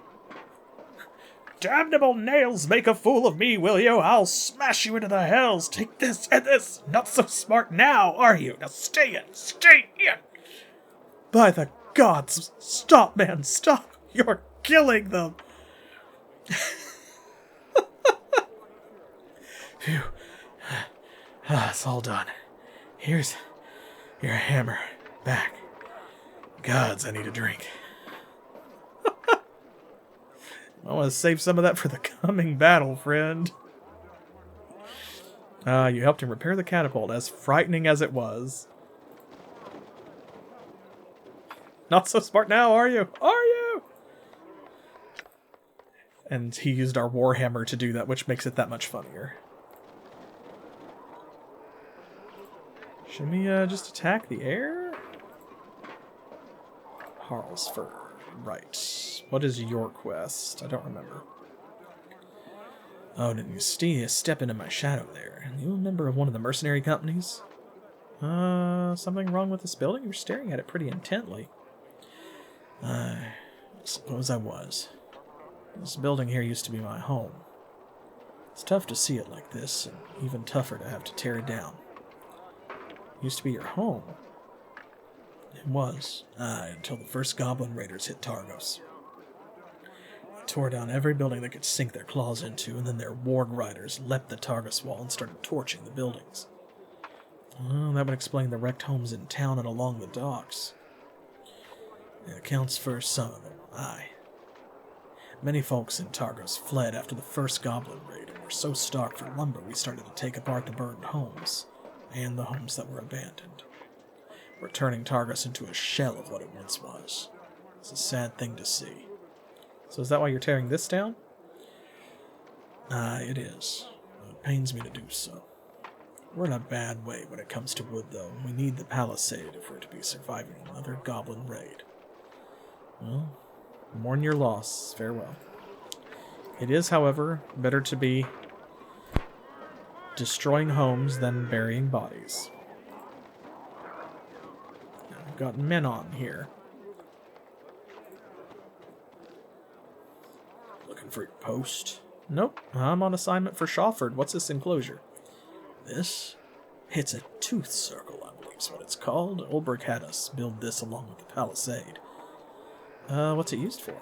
Damnable nails, make a fool of me, will you? I'll smash you into the hells. Take this and this. Not so smart now, are you? Now stay in. Stay in. By the gods, stop, man, stop. You're killing them. Phew. It's all done. Here's your hammer. Back. Gods, I need a drink. I want to save some of that for the coming battle, friend. You helped him repair the catapult, as frightening as it was. Not so smart now, are you? Are you? And he used our warhammer to do that, which makes it that much funnier. Should we just attack the air? Harlsford. Right. What is your quest? I don't remember. Oh, didn't you step into my shadow there? You a member of one of the mercenary companies? Something wrong with this building? You were staring at it pretty intently. I suppose I was. This building here used to be my home. It's tough to see it like this, and even tougher to have to tear it down. It used to be your home. It was, until the first goblin raiders hit Targos. They tore down every building they could sink their claws into, and then their warg riders leapt the Targos wall and started torching the buildings. Well, that would explain the wrecked homes in town and along the docks. It accounts for some of them, aye. Many folks in Targos fled after the first goblin raid and were so starved for lumber we started to take apart the burned homes, and the homes that were abandoned. We're turning Targos into a shell of what it once was. It's a sad thing to see. So is that why you're tearing this down? It is. It pains me to do so. We're in a bad way when it comes to wood, though. We need the palisade if we're to be surviving another goblin raid. Well, mourn your loss. Farewell. It is, however, better to be destroying homes than burying bodies. Now, we've got men on here. Looking for your post? Nope, I'm on assignment for Shawford. What's this enclosure? This? It's a tooth circle, I believe is what it's called. Ulbrich had us build this along with the palisade. What's it used for?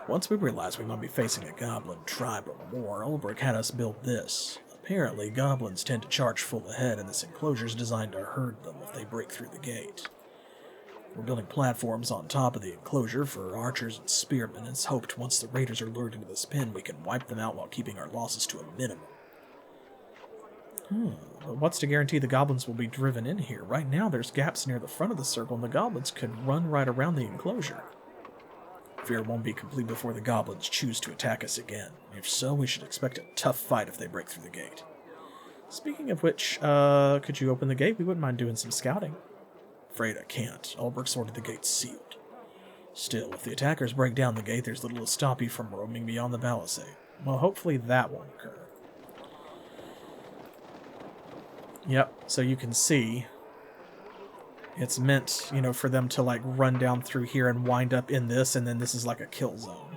Once we realized we might be facing a goblin tribe or more, Ulbrich had us build this. Apparently, goblins tend to charge full ahead, and this enclosure is designed to herd them if they break through the gate. We're building platforms on top of the enclosure for archers and spearmen, and it's hoped once the raiders are lured into this pen, we can wipe them out while keeping our losses to a minimum. But what's to guarantee the goblins will be driven in here? Right now, there's gaps near the front of the circle, and the goblins could run right around the enclosure. Fear won't be complete before the goblins choose to attack us again. If so, we should expect a tough fight if they break through the gate. Speaking of which, could you open the gate? We wouldn't mind doing some scouting. Afraid I can't. Ulbrich's ordered the gate sealed. Still, if the attackers break down the gate, there's little to stop you from roaming beyond the palisade. Well, hopefully that won't occur. Yep, so you can see it's meant, you know, for them to like run down through here and wind up in this, and then this is like a kill zone.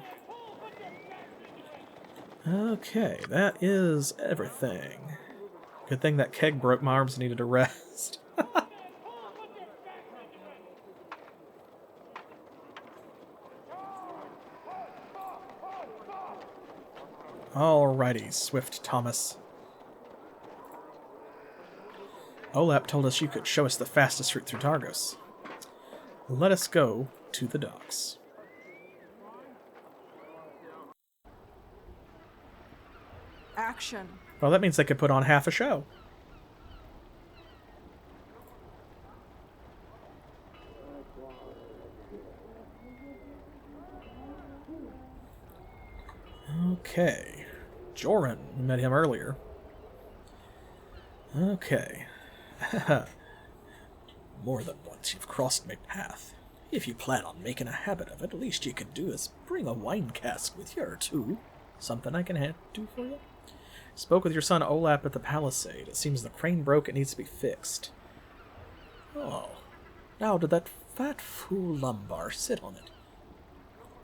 Okay, that is everything. Good thing that keg broke. My arms needed a rest. Alrighty, Swift Thomas. Olap told us you could show us the fastest route through Targos. Let us go to the docks. Action. Well, that means they could put on half a show. Okay. Joran, we met him earlier. Okay. More than once you've crossed my path. If you plan on making a habit of it, the least you can do is bring a wine cask with you or two. Something I can do for you? Spoke with your son Olap at the palisade. It seems the crane broke. It needs to be fixed. Oh. Now did that fat fool Lumbar sit on it?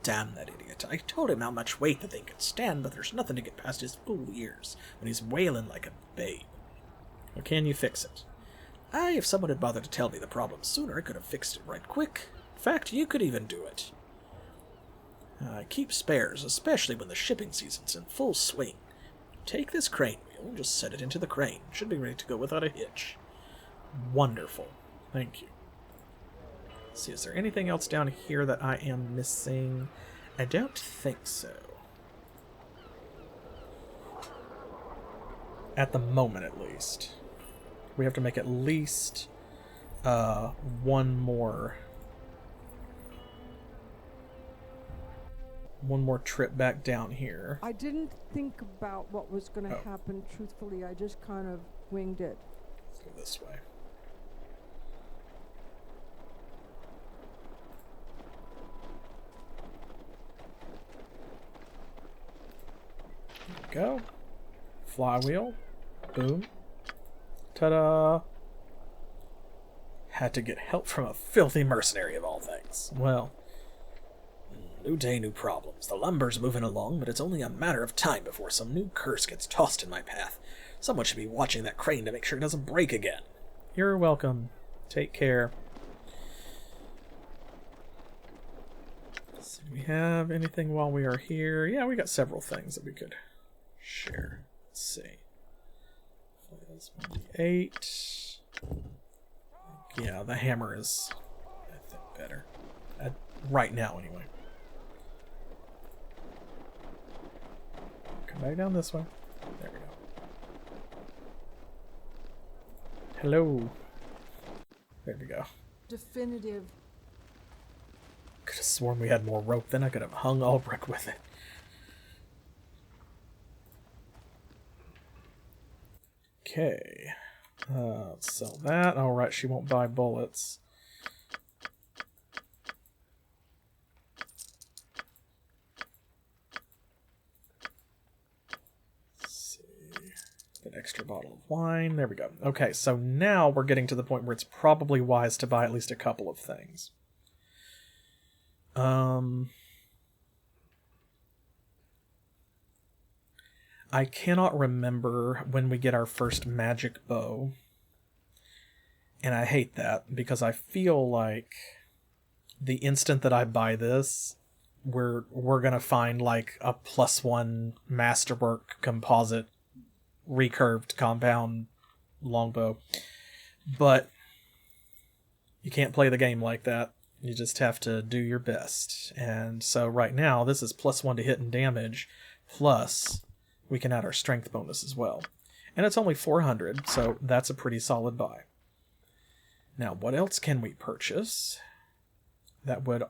Damn that idiot. I told him how much weight the thing could stand, but there's nothing to get past his fool ears when he's wailing like a babe. Or can you fix it? If someone had bothered to tell me the problem sooner, I could have fixed it right quick. In fact, you could even do it. Keep spares, especially when the shipping season's in full swing. Take this crane wheel and just set it into the crane. Should be ready to go without a hitch. Wonderful. Thank you. Let's see, is there anything else down here that I am missing? I don't think so. At the moment, at least. We have to make at least one more trip back down here. I didn't think about what was going to happen, truthfully. I just kind of winged it. Let's go this way. There we go. Flywheel. Boom. Ta-da! Had to get help from a filthy mercenary of all things. Well, new day, new problems. The lumber's moving along, but it's only a matter of time before some new curse gets tossed in my path. Someone should be watching that crane to make sure it doesn't break again. You're welcome. Take care. So do we have anything while we are here? Yeah, we got several things that we could share. Let's see. 8. Yeah, the hammer is, I think, better. Right now, anyway. Come back down this way. There we go. Hello. There we go. Definitive. Could have sworn we had more rope, then I could have hung Ulbrich with it. Okay. Let's sell that. All right, she won't buy bullets. Let's see. An extra bottle of wine. There we go. Okay, so now we're getting to the point where it's probably wise to buy at least a couple of things. I cannot remember when we get our first magic bow. And I hate that, because I feel like the instant that I buy this, we're gonna find like a +1 masterwork composite recurved compound longbow. But you can't play the game like that. You just have to do your best. And so right now, this is +1 to hit and damage, plus we can add our strength bonus as well. And it's only 400, so that's a pretty solid buy. Now, what else can we purchase that would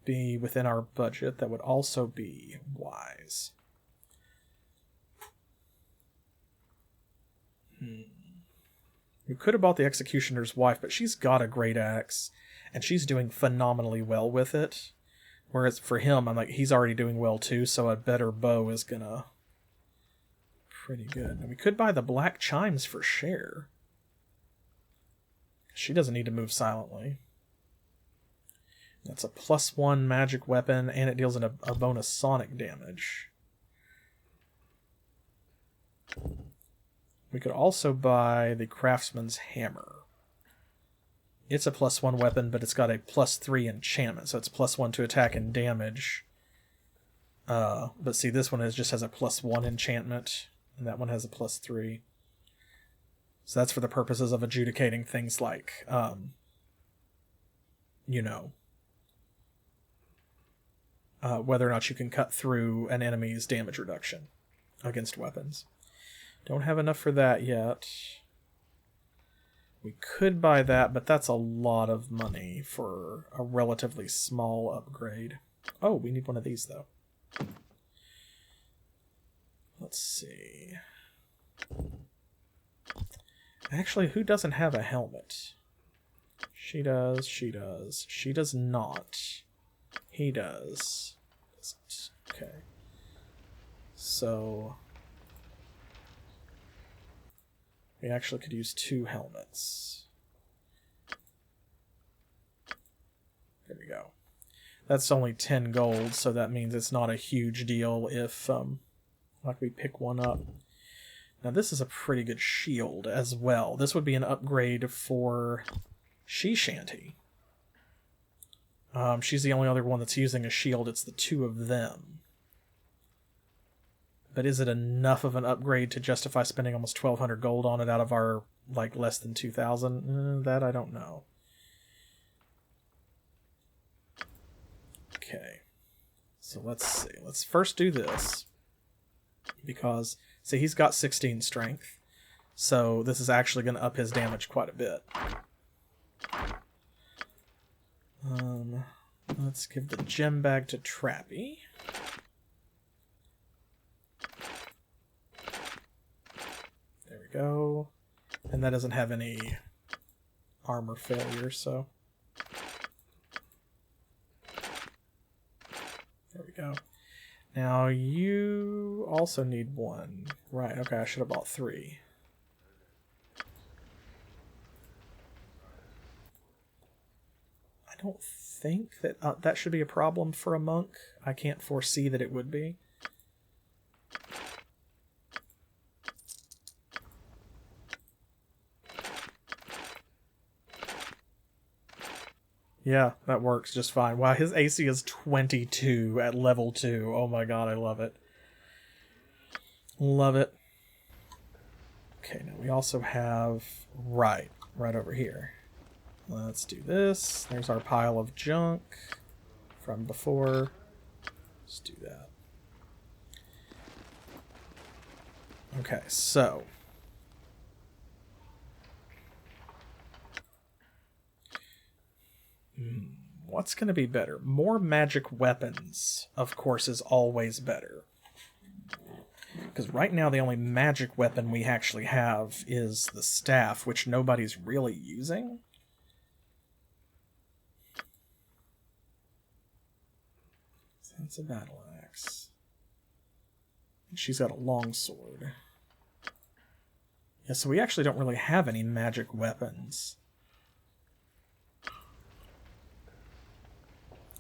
be within our budget that would also be wise? We could have bought the Executioner's Wife, but she's got a great axe, and she's doing phenomenally well with it. Whereas for him, I'm like, he's already doing well too, so a better bow is gonna... pretty good. And we could buy the Black Chimes for Cher. She doesn't need to move silently. That's a +1 magic weapon, and it deals in a bonus sonic damage. We could also buy the Craftsman's Hammer. It's a +1 weapon, but it's got a +3 enchantment, so it's +1 to attack and damage. But see, this one just has a +1 enchantment, and that one has a +3. So that's for the purposes of adjudicating things like, whether or not you can cut through an enemy's damage reduction against weapons. Don't have enough for that yet. We could buy that, but that's a lot of money for a relatively small upgrade. Oh, we need one of these, though. Let's see. Actually, who doesn't have a helmet? She does, she does. She does not. He does. Doesn't. Okay. So... we actually could use 2 helmets. There we go. That's only 10 gold, so that means it's not a huge deal if, like, we pick one up. Now, this is a pretty good shield as well. This would be an upgrade for She-Shanty. She's the only other one that's using a shield. It's the 2 of them. But is it enough of an upgrade to justify spending almost 1,200 gold on it out of our, like, less than 2,000? That I don't know. Okay. So let's see. Let's first do this. Because, see, he's got 16 strength. So this is actually going to up his damage quite a bit. Let's give the gem bag to Trappy. There we go. And that doesn't have any armor failure, so... there we go. Now, you also need 1. Right, okay, I should have bought 3. I don't think that that should be a problem for a monk. I can't foresee that it would be. Yeah, that works just fine. Wow, his AC is 22 at level 2. Oh my god, I love it. Love it. Okay, now we also have... right over here. Let's do this. There's our pile of junk from before. Let's do that. Okay, so... what's going to be better? More magic weapons, of course, is always better. Because right now the only magic weapon we actually have is the staff, which nobody's really using. That's a battle axe. And she's got a long sword. Yeah, so we actually don't really have any magic weapons.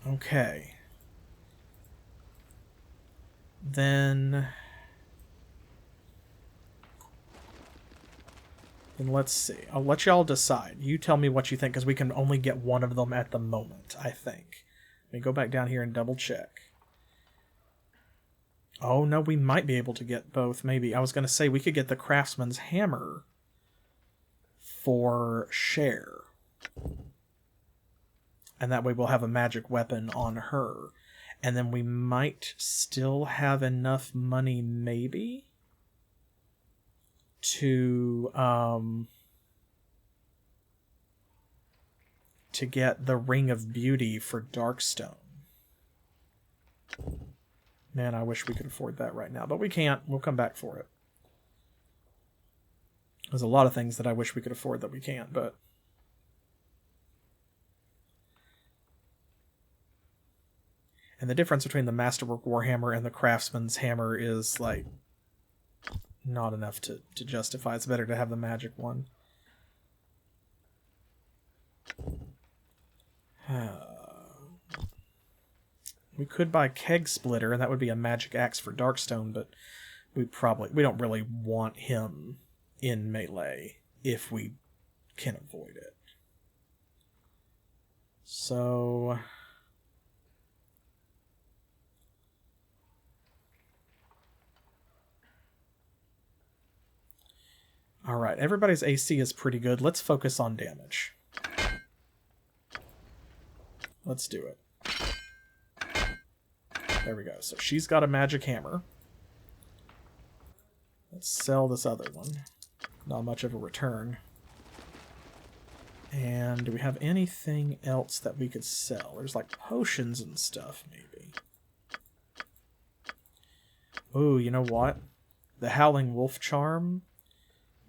Okay. Then let's see. I'll let y'all decide. You tell me what you think, because we can only get one of them at the moment, I think. Let me go back down here and double check. Oh, no, we might be able to get both, maybe. I was going to say we could get the craftsman's hammer for Cher. And that way we'll have a magic weapon on her. And then we might still have enough money, maybe, to get the Ring of Beauty for Darkstone. Man, I wish we could afford that right now, but we can't. We'll come back for it. There's a lot of things that I wish we could afford that we can't, but... And the difference between the Masterwork Warhammer and the Craftsman's Hammer is, like, not enough to justify. It's better to have the magic one. We could buy Keg Splitter, and that would be a magic axe for Darkstone, but we don't really want him in melee if we can avoid it. So... Alright, everybody's AC is pretty good. Let's focus on damage. Let's do it. There we go. So she's got a magic hammer. Let's sell this other one. Not much of a return. And do we have anything else that we could sell? There's like potions and stuff, maybe. Ooh, you know what? The Howling Wolf Charm,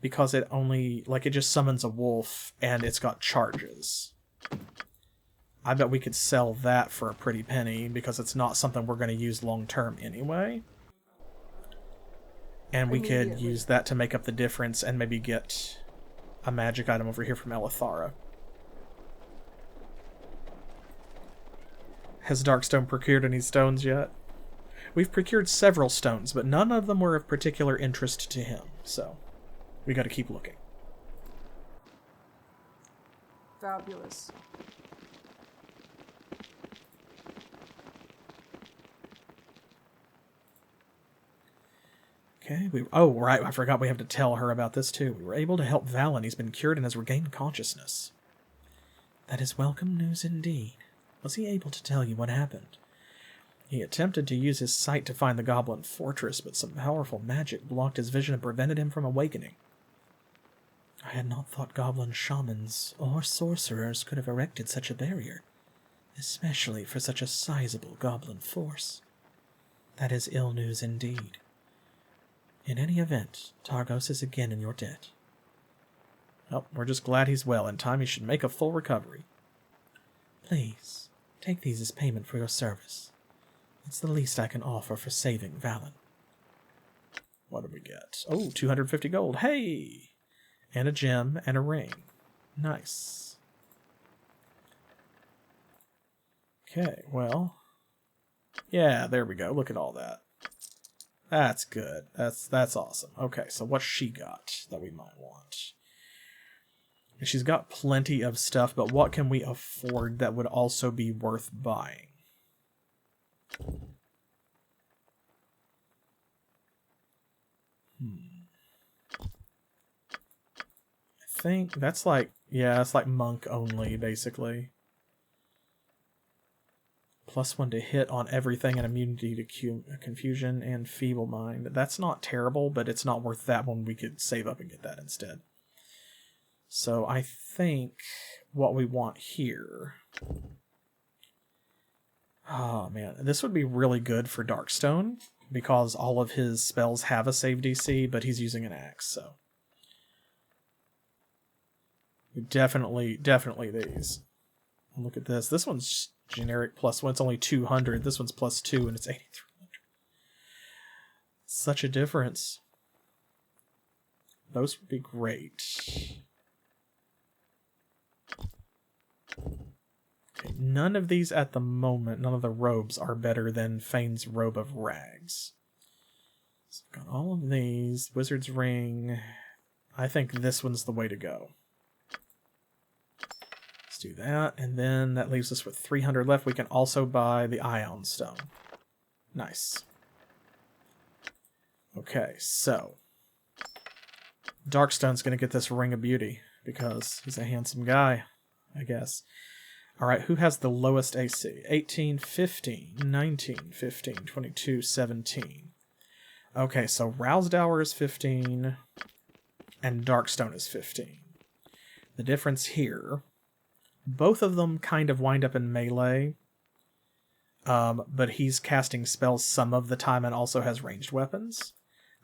because it only, like, it just summons a wolf and it's got charges. I bet we could sell that for a pretty penny, because it's not something we're going to use long term anyway. And we could use that to make up the difference and maybe get a magic item over here from Elithara. Has Darkstone procured any stones yet? We've procured several stones, but none of them were of particular interest to him, so we got to keep looking. Fabulous. Okay, oh, right, I forgot we have to tell her about this, too. We were able to help Valen. He's been cured and has regained consciousness. That is welcome news indeed. Was he able to tell you what happened? He attempted to use his sight to find the goblin fortress, but some powerful magic blocked his vision and prevented him from awakening. I had not thought goblin shamans or sorcerers could have erected such a barrier, especially for such a sizable goblin force. That is ill news indeed. In any event, Targos is again in your debt. Well, we're just glad he's well. In time, he should make a full recovery. Please, take these as payment for your service. It's the least I can offer for saving Valen. What do we get? Oh, 250 gold. Hey! And a gem and a ring. Nice. Okay, well... Yeah, there we go. Look at all that. That's good. That's awesome. Okay, so what's she got that we might want? She's got plenty of stuff, but what can we afford that would also be worth buying? I think that's like, yeah, it's like monk only, basically. +1 to hit on everything and immunity to confusion and feeble mind. That's not terrible, but it's not worth that one. We could save up and get that instead. So I think what we want here... Oh man, this would be really good for Darkstone, because all of his spells have a save DC, but he's using an axe, so. Definitely these. Look at this. This one's generic +1. It's only 200. This one's +2, and it's 8,300. Such a difference. Those would be great. Okay, none of these at the moment, none of the robes are better than Fane's Robe of Rags. So I've got all of these. Wizard's Ring. I think this one's the way to go. Let's do that, and then that leaves us with 300 left. We can also buy the Ion Stone. Nice. Okay, so Darkstone's going to get this Ring of Beauty because he's a handsome guy, I guess. Alright, who has the lowest AC? 18, 15, 19, 15, 22, 17. Okay, so Rowsdower is 15, and Darkstone is 15. The difference here, both of them kind of wind up in melee, but he's casting spells some of the time and also has ranged weapons.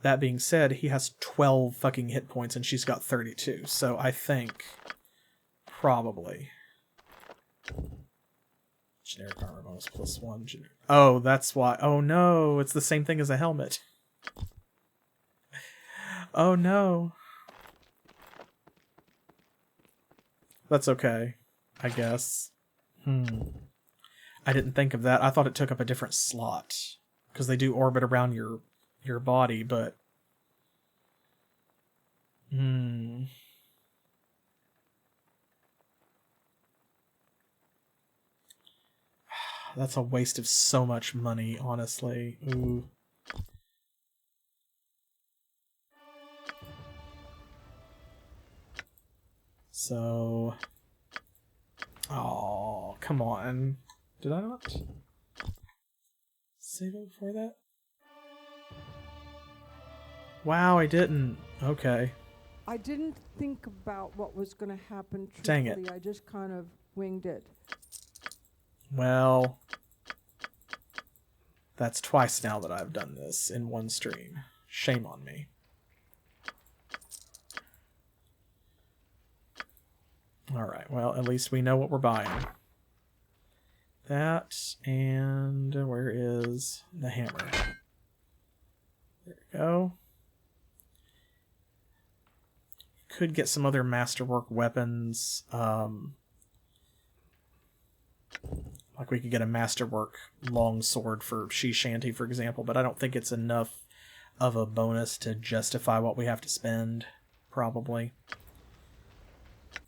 That being said, he has 12 fucking hit points and she's got 32, so I think probably generic armor bonus +1. Oh, that's why. Oh no, it's the same thing as a helmet. Oh no. That's okay, I guess. I didn't think of that. I thought it took up a different slot because they do orbit around your body, but that's a waste of so much money, honestly. Ooh. So, oh, come on. Did I not save it before that? Wow, I didn't. Okay. I didn't think about what was going to happen Dang truthfully. it. I just kind of winged it. Well, that's twice now that I've done this in one stream. Shame on me. Alright, well, at least we know what we're buying. That, and where is the hammer? There we go. Could get some other masterwork weapons. Like we could get a masterwork longsword for She-Shanty, for example, but I don't think it's enough of a bonus to justify what we have to spend, probably.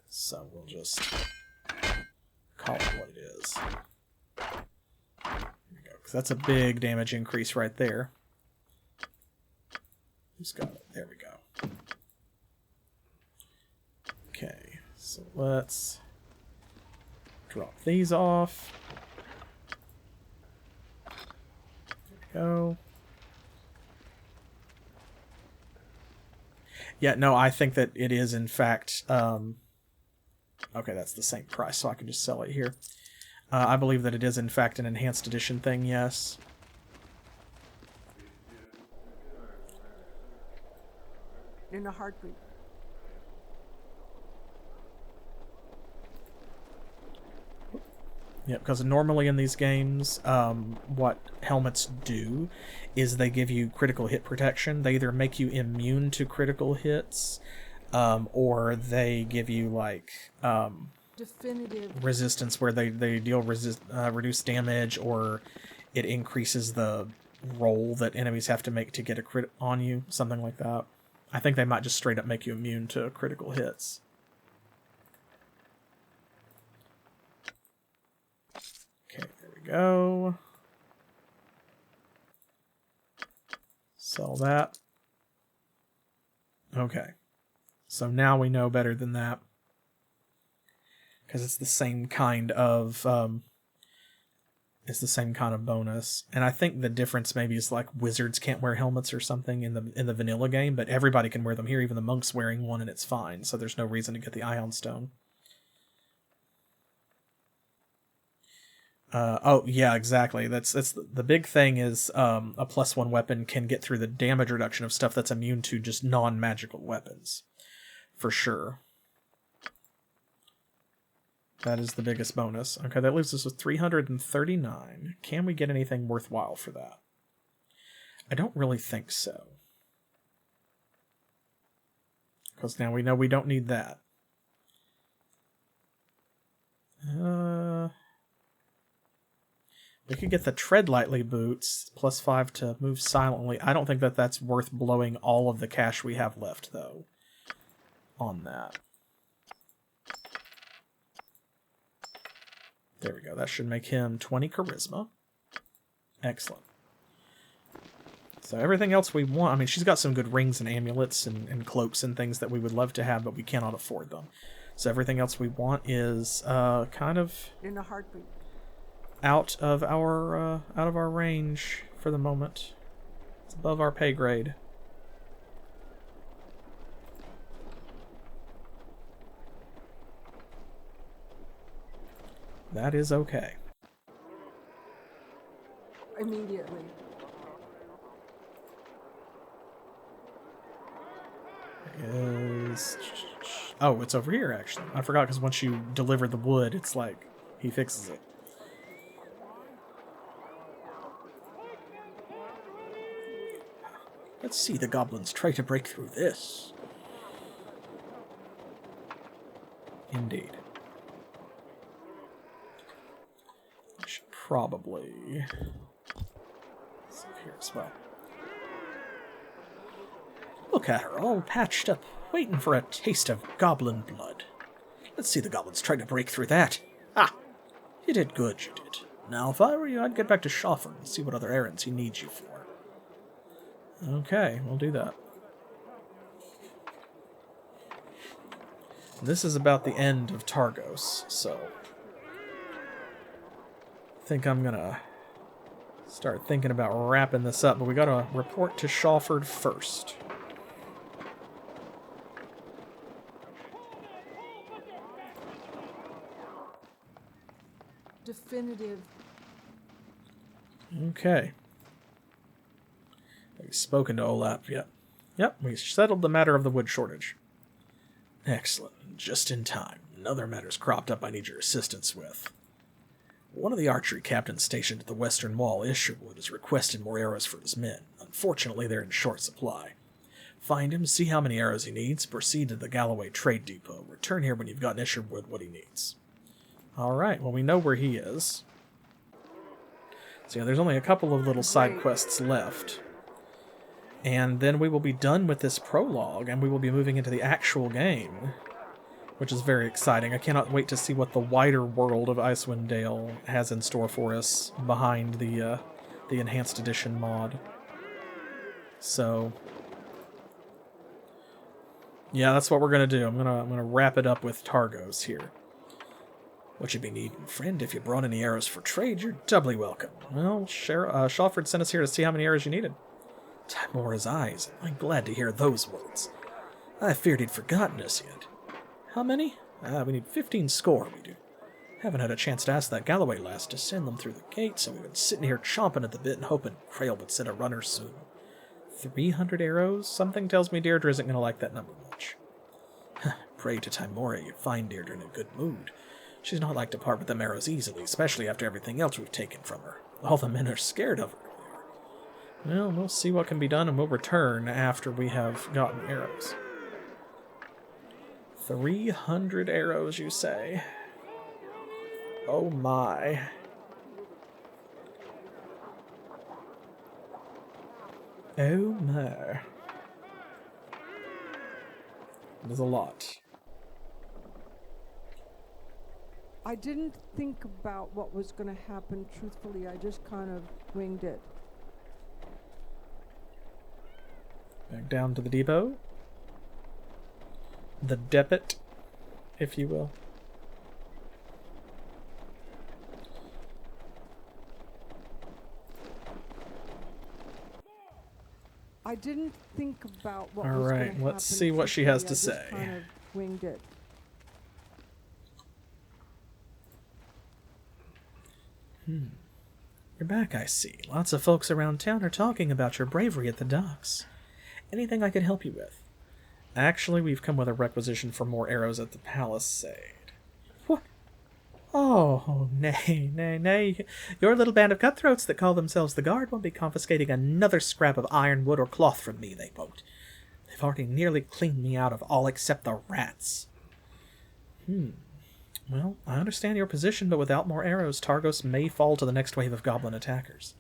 So we'll just call it what it is. There we go, because that's a big damage increase right there. Who's got it? There we go. Okay, so let's drop these off. There we go. Yeah, no, I think that it is in fact... okay, that's the same price, so I can just sell it here. I believe that it is in fact an enhanced edition thing, yes. In a heartbeat. Yeah, because normally in these games, what helmets do is they give you critical hit protection. They either make you immune to critical hits, or they give you, like, Definitive resistance where they deal reduced damage, or it increases the roll that enemies have to make to get a crit on you, something like that. I think they might just straight up make you immune to critical hits. Okay, there we go. Sell that. Okay. So now we know better than that. Because it's the same kind of bonus. And I think the difference maybe is like wizards can't wear helmets or something in the vanilla game, but everybody can wear them here, even the monk's wearing one and it's fine. So there's no reason to get the Ion Stone. Oh, yeah, exactly. That's the big thing is a +1 weapon can get through the damage reduction of stuff that's immune to just non-magical weapons. For sure. That is the biggest bonus. Okay, that leaves us with 339. Can we get anything worthwhile for that? I don't really think so. Because now we know we don't need that. We could get the Tread Lightly boots, +5 to move silently. I don't think that that's worth blowing all of the cash we have left, though, on that. There we go. That should make him 20 charisma. Excellent. So everything else we want... I mean, she's got some good rings and amulets and cloaks and things that we would love to have, but we cannot afford them. So everything else we want is kind of... In a heartbeat. Out of our range for the moment. It's above our pay grade. That is okay. Immediately. Oh, it's over here, actually. I forgot, because once you deliver the wood, it's like, he fixes it. Let's see the goblins try to break through this. Indeed. I should probably... see here as well. Look at her, all patched up, waiting for a taste of goblin blood. Let's see the goblins try to break through that. Ah! You did good, you did. Now, if I were you, I'd get back to Schoffer and see what other errands he needs you for. Okay, we'll do that. This is about the end of Targos, so... I think I'm gonna start thinking about wrapping this up, but we gotta report to Schoffer first. Definitive. Okay. We've spoken to Olap yet. Yep, we settled the matter of the wood shortage. Excellent. Just in time. Another matter's cropped up I need your assistance with. One of the archery captains stationed at the western wall, Isherwood, has requested more arrows for his men. Unfortunately, they're in short supply. Find him, see how many arrows he needs, proceed to the Galloway Trade Depot. Return here when you've gotten Isherwood what he needs. Alright, well we know where he is. So yeah, there's only a couple of little side quests left. And then we will be done with this prologue, and we will be moving into the actual game, which is very exciting. I cannot wait to see what the wider world of Icewind Dale has in store for us behind the Enhanced Edition mod. So, yeah, that's what we're gonna do. I'm gonna wrap it up with Targos here. What you be needing, friend? If you brought any arrows for trade, you're doubly welcome. Well, Shalford sent us here to see how many arrows you needed. Timora's eyes. I'm glad to hear those words. I feared he'd forgotten us yet. How many? We need 15 score, we do. Haven't had a chance to ask that Galloway lass to send them through the gate, so we've been sitting here chomping at the bit and hoping Crail would send a runner soon. 300 arrows? Something tells me Deirdre isn't going to like that number much. Pray to Timora you find Deirdre in a good mood. She's not like to part with them arrows easily, especially after everything else we've taken from her. All the men are scared of her. Well, we'll see what can be done, and we'll return after we have gotten arrows. 300 arrows, you say? Oh my. Oh my. There's a lot. I didn't think about what was going to happen, truthfully. I just kind of winged it. Back down to the depot. The depot, if you will. I didn't think about what All was going right, to happen. let's see what she has to say. I just kind of winged it. You're back, I see. Lots of folks around town are talking about your bravery at the docks. Anything I could help you with? Actually, we've come with a requisition for more arrows at the palisade. What? Oh, nay, nay, nay. Your little band of cutthroats that call themselves the Guard won't be confiscating another scrap of iron, wood, or cloth from me, they won't. They've already nearly cleaned me out of all except the rats. Well, I understand your position, but without more arrows, Targos may fall to the next wave of goblin attackers.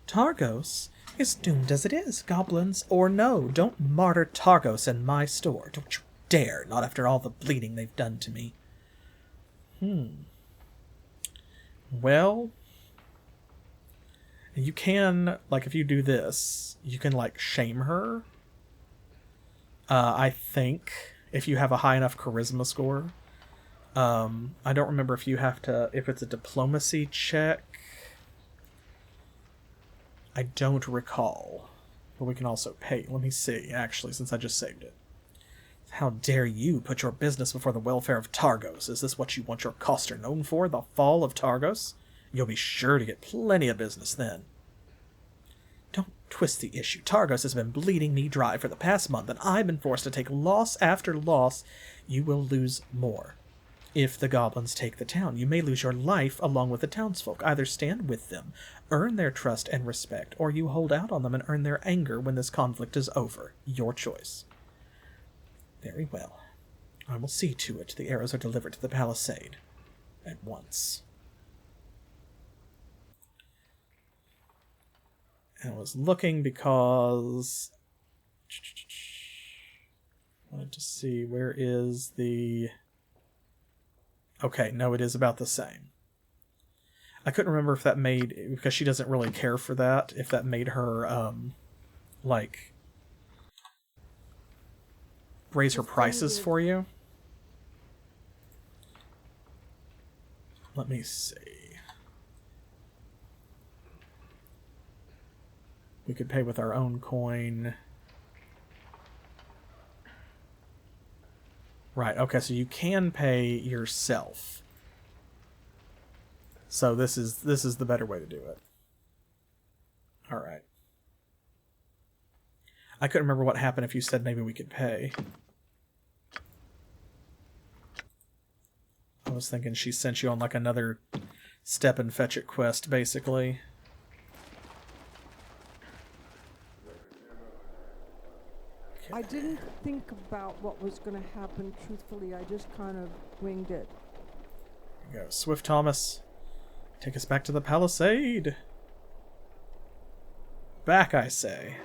Targos is doomed as it is, goblins or no. Don't martyr Targos in my store. Don't you dare, not after all the bleeding they've done to me. Well, you can, like, if you do this, you can, like, shame her. I think, if you have a high enough charisma score. I don't remember if you have to, if it's a diplomacy check. I don't recall. But we can also pay. Let me see, actually, since I just saved it. How dare you put your business before the welfare of Targos? Is this what you want your coster known for, the fall of Targos? You'll be sure to get plenty of business then. Don't twist the issue. Targos has been bleeding me dry for the past month, and I've been forced to take loss after loss. You will lose more. If the goblins take the town, you may lose your life along with the townsfolk. Either stand with them, earn their trust and respect, or you hold out on them and earn their anger when this conflict is over. Your choice. Very well. I will see to it the arrows are delivered to the palisade. At once. I was looking because... I wanted to see, where is the... Okay, no, it is about the same. I couldn't remember if that made... Because she doesn't really care for that. If that made her, like... raise her prices for you. Let me see. We could pay with our own coin. Right, okay, so you can pay yourself. So this is the better way to do it. Alright. I couldn't remember what happened if you said maybe we could pay. I was thinking she sent you on like another step and fetch it quest, basically. I didn't think about what was going to happen, truthfully. I just kind of winged it. There you go. Swift Thomas, take us back to the palisade. Back, I say.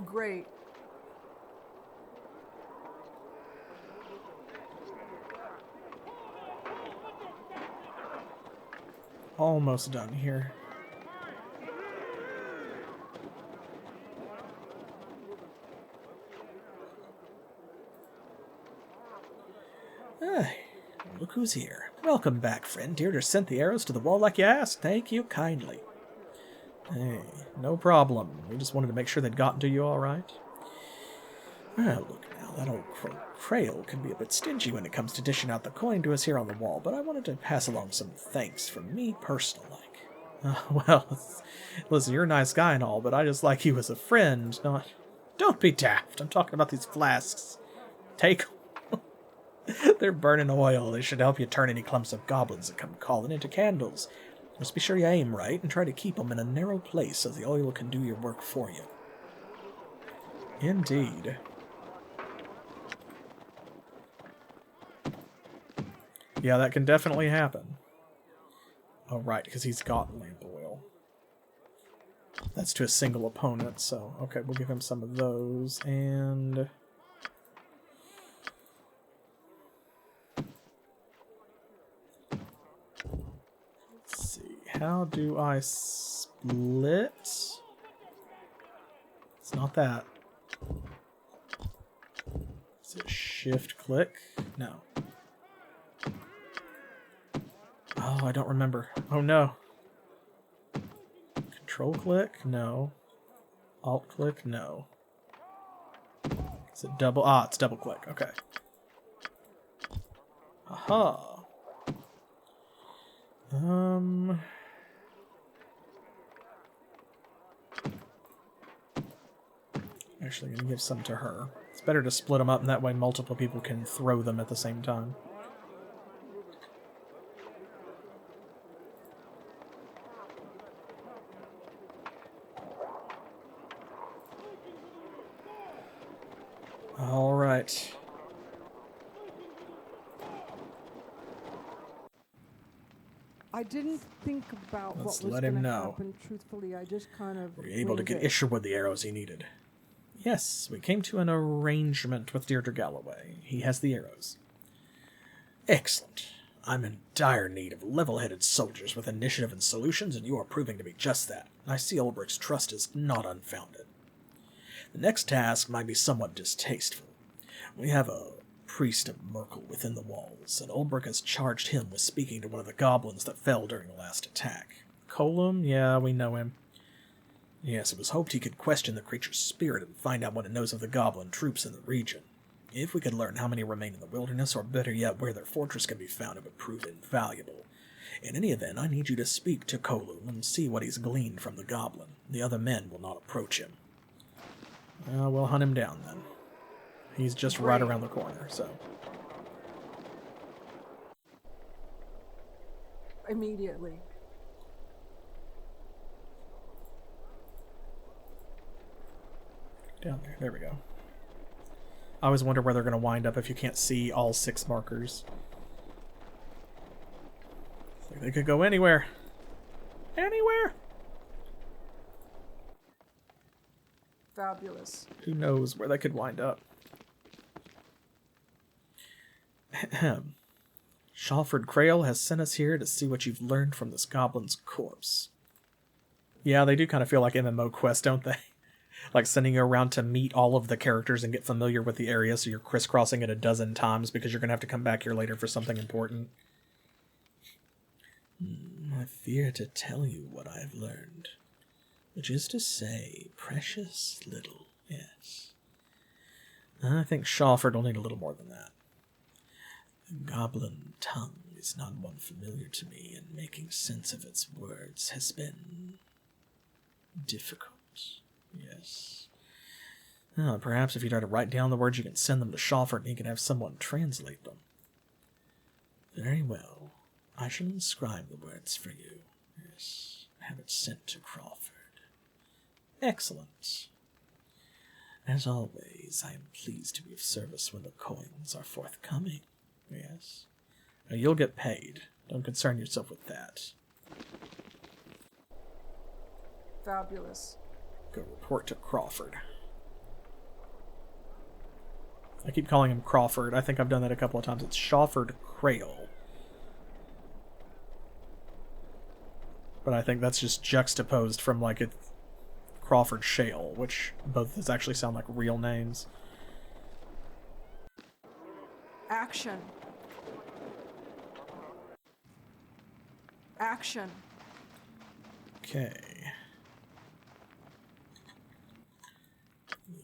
Great. Almost done here. Look who's here. Welcome back, friend. Deirdre sent the arrows to the wall like you asked. Thank you kindly. Hey, no problem. We just wanted to make sure they'd gotten to you all right. Well, look now, that old Crail can be a bit stingy when it comes to dishing out the coin to us here on the wall, but I wanted to pass along some thanks from me personal-like. Well, listen, you're a nice guy and all, but I just like you as a friend, not... Don't be daft. I'm talking about these flasks. Take them. They're burning oil. They should help you turn any clumps of goblins that come calling into candles. Just be sure you aim right and try to keep them in a narrow place so the oil can do your work for you. Indeed. Yeah, that can definitely happen. Oh, right, because he's got lamp oil. That's to a single opponent, so... Okay, we'll give him some of those, and... Let's see, how do I split? It's not that. Is it shift click? No. Oh, I don't remember. Oh no. Control click? No. Alt click? No. Is it double? Ah, it's double click. Okay. Aha. Actually, I'm gonna give some to her. It's better to split them up, and that way multiple people can throw them at the same time. All right. I didn't think about Let's what was let going him to know. happen. Truthfully, I just kind of Were you able to winged get it. Isherwood the arrows he needed? Yes, we came to an arrangement with Deirdre Galloway. He has the arrows. Excellent. I'm in dire need of level-headed soldiers with initiative and solutions, and you are proving to be just that. I see Ulbrich's trust is not unfounded. The next task might be somewhat distasteful. We have a priest of Merkel within the walls, and Ulbrich has charged him with speaking to one of the goblins that fell during the last attack. Colum? Yeah, we know him. Yes, it was hoped he could question the creature's spirit and find out what it knows of the goblin troops in the region. If we could learn how many remain in the wilderness, or better yet, where their fortress can be found, it would prove invaluable. In any event, I need you to speak to Colum and see what he's gleaned from the goblin. The other men will not approach him. We'll hunt him down, then. He's just right around the corner, so... Immediately. Down there. There we go. I always wonder where they're going to wind up if you can't see all 6 markers. Like they could go anywhere. Anywhere! Fabulous. Who knows where they could wind up. Shalford Crail has sent us here to see what you've learned from this goblin's corpse. Yeah, they do kind of feel like MMO quests, don't they? Like sending you around to meet all of the characters and get familiar with the area, so you're crisscrossing it a dozen times because you're going to have to come back here later for something important. I fear to tell you what I've learned, which is to say, precious little, yes. I think Shalford will need a little more than that. The goblin tongue is not one familiar to me, and making sense of its words has been difficult. Yes. Perhaps if you try to write down the words, you can send them to Shalford and he can have someone translate them. Very well. I shall inscribe the words for you. Yes. Have it sent to Crawford. Excellent. As always, I am pleased to be of service when the coins are forthcoming. Yes. Now, you'll get paid. Don't concern yourself with that. Fabulous. Go report to Crawford. I keep calling him Crawford. I think I've done that a couple of times. It's Shalford Crail. But I think that's just juxtaposed from like it's Crawford Shale, which both those actually sound like real names. Action. Action. Okay.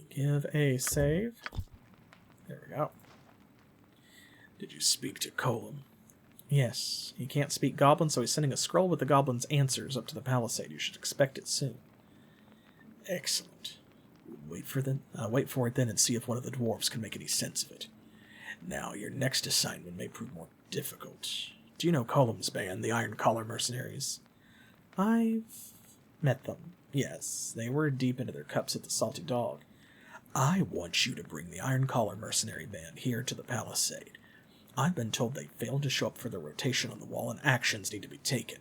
Give a save. There we go. Did you speak to Colum? Yes. He can't speak Goblin, so he's sending a scroll with the Goblin's answers up to the palisade. You should expect it soon. Excellent. Wait for it then and see if one of the dwarves can make any sense of it. Now, your next assignment may prove more difficult. Do you know Colum's band, the Iron Collar Mercenaries? I've met them. Yes, they were deep into their cups at the Salty Dog. I want you to bring the Iron Collar Mercenary Band here to the palisade. I've been told they failed to show up for their rotation on the wall and actions need to be taken.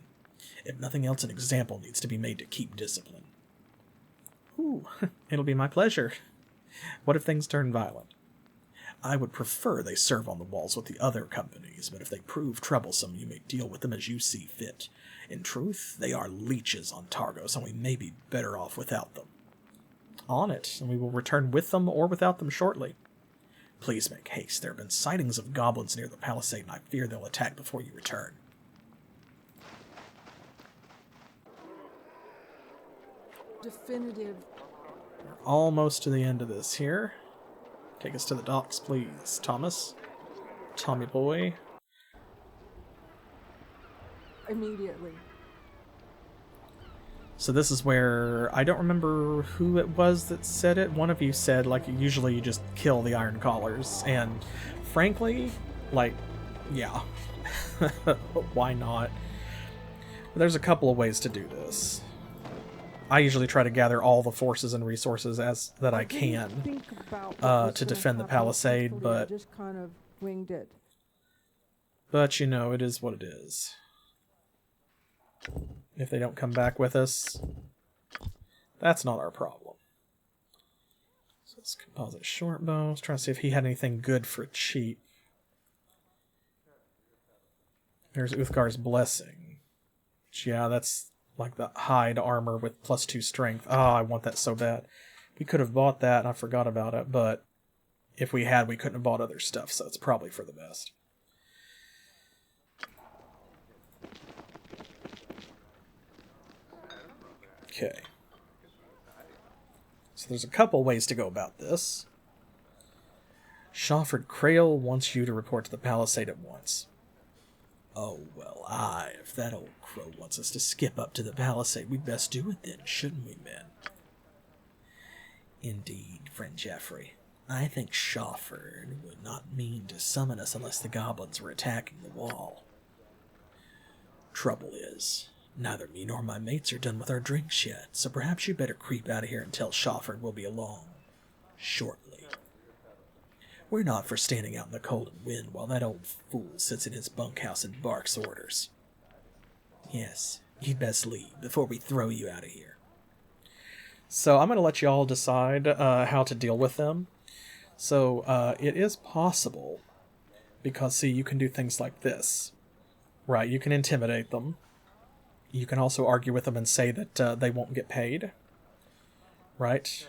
If nothing else, an example needs to be made to keep discipline. Ooh, it'll be my pleasure. What if things turn violent? I would prefer they serve on the walls with the other companies, but if they prove troublesome, you may deal with them as you see fit. In truth, they are leeches on Targos, and we may be better off without them. On it, and we will return with them or without them shortly. Please make haste. There have been sightings of goblins near the palisade, and I fear they'll attack before you return. Definitive. We're almost to the end of this here. Take us to the docks, please, Thomas. Tommy boy. immediately. So this is where, I don't remember who it was that said it. One of you said, like, usually you just kill the iron collars. And frankly, like, yeah. Why not? There's a couple of ways to do this. I usually try to gather all the forces and resources that I can to defend the palisade, but I just kind of winged it. But, you know, it is what it is. If they don't come back with us, that's not our problem. So let's composite short bow. Let's try to see if he had anything good for cheap. There's Uthgar's Blessing. Which, yeah, that's like the hide armor with +2 strength. Oh, I want that so bad. We could have bought that, and I forgot about it, but if we had, we couldn't have bought other stuff, so it's probably for the best. Okay. So there's a couple ways to go about this. Shawford Crail wants you to report to the palisade at once. Oh, well, aye, if that old crow wants us to skip up to the palisade, we'd best do it then, shouldn't we, men? Indeed, friend Geoffrey. I think Shawford would not mean to summon us unless the goblins were attacking the wall. Trouble is, neither me nor my mates are done with our drinks yet, so perhaps you better creep out of here and tell Shawford we'll be along shortly. We're not for standing out in the cold and wind while that old fool sits in his bunkhouse and barks orders. Yes, you'd best leave before we throw you out of here. So I'm going to let you all decide how to deal with them. So it is possible, because see, you can do things like this, right? You can intimidate them. You can also argue with them and say that they won't get paid, right?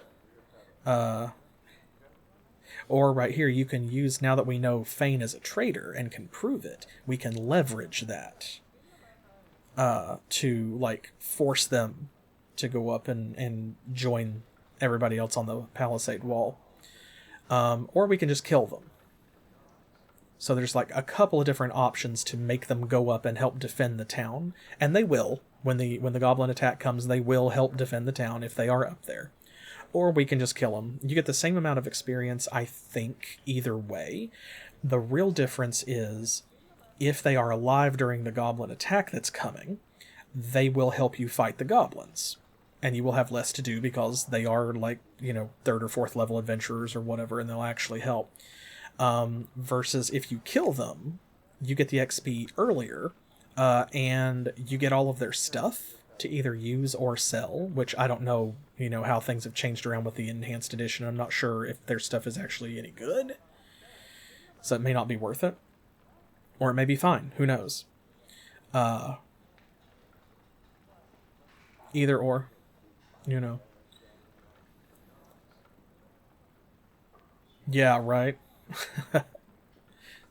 Or right here, you can use, now that we know Fane is a traitor and can prove it, we can leverage that to, like, force them to go up and join everybody else on the palisade wall. Or we can just kill them. So there's, like, a couple of different options to make them go up and help defend the town. And they will. When the goblin attack comes, they will help defend the town if they are up there. Or we can just kill them. You get the same amount of experience, I think, either way. The real difference is, if they are alive during the goblin attack that's coming, they will help you fight the goblins. And you will have less to do because they are, like, you know, 3rd or 4th level adventurers or whatever, and they'll actually help. Versus if you kill them, you get the XP earlier, and you get all of their stuff to either use or sell, which I don't know, you know, how things have changed around with the enhanced edition. I'm not sure if their stuff is actually any good. So it may not be worth it. Or it may be fine. Who knows? Either or, you know. Yeah, right.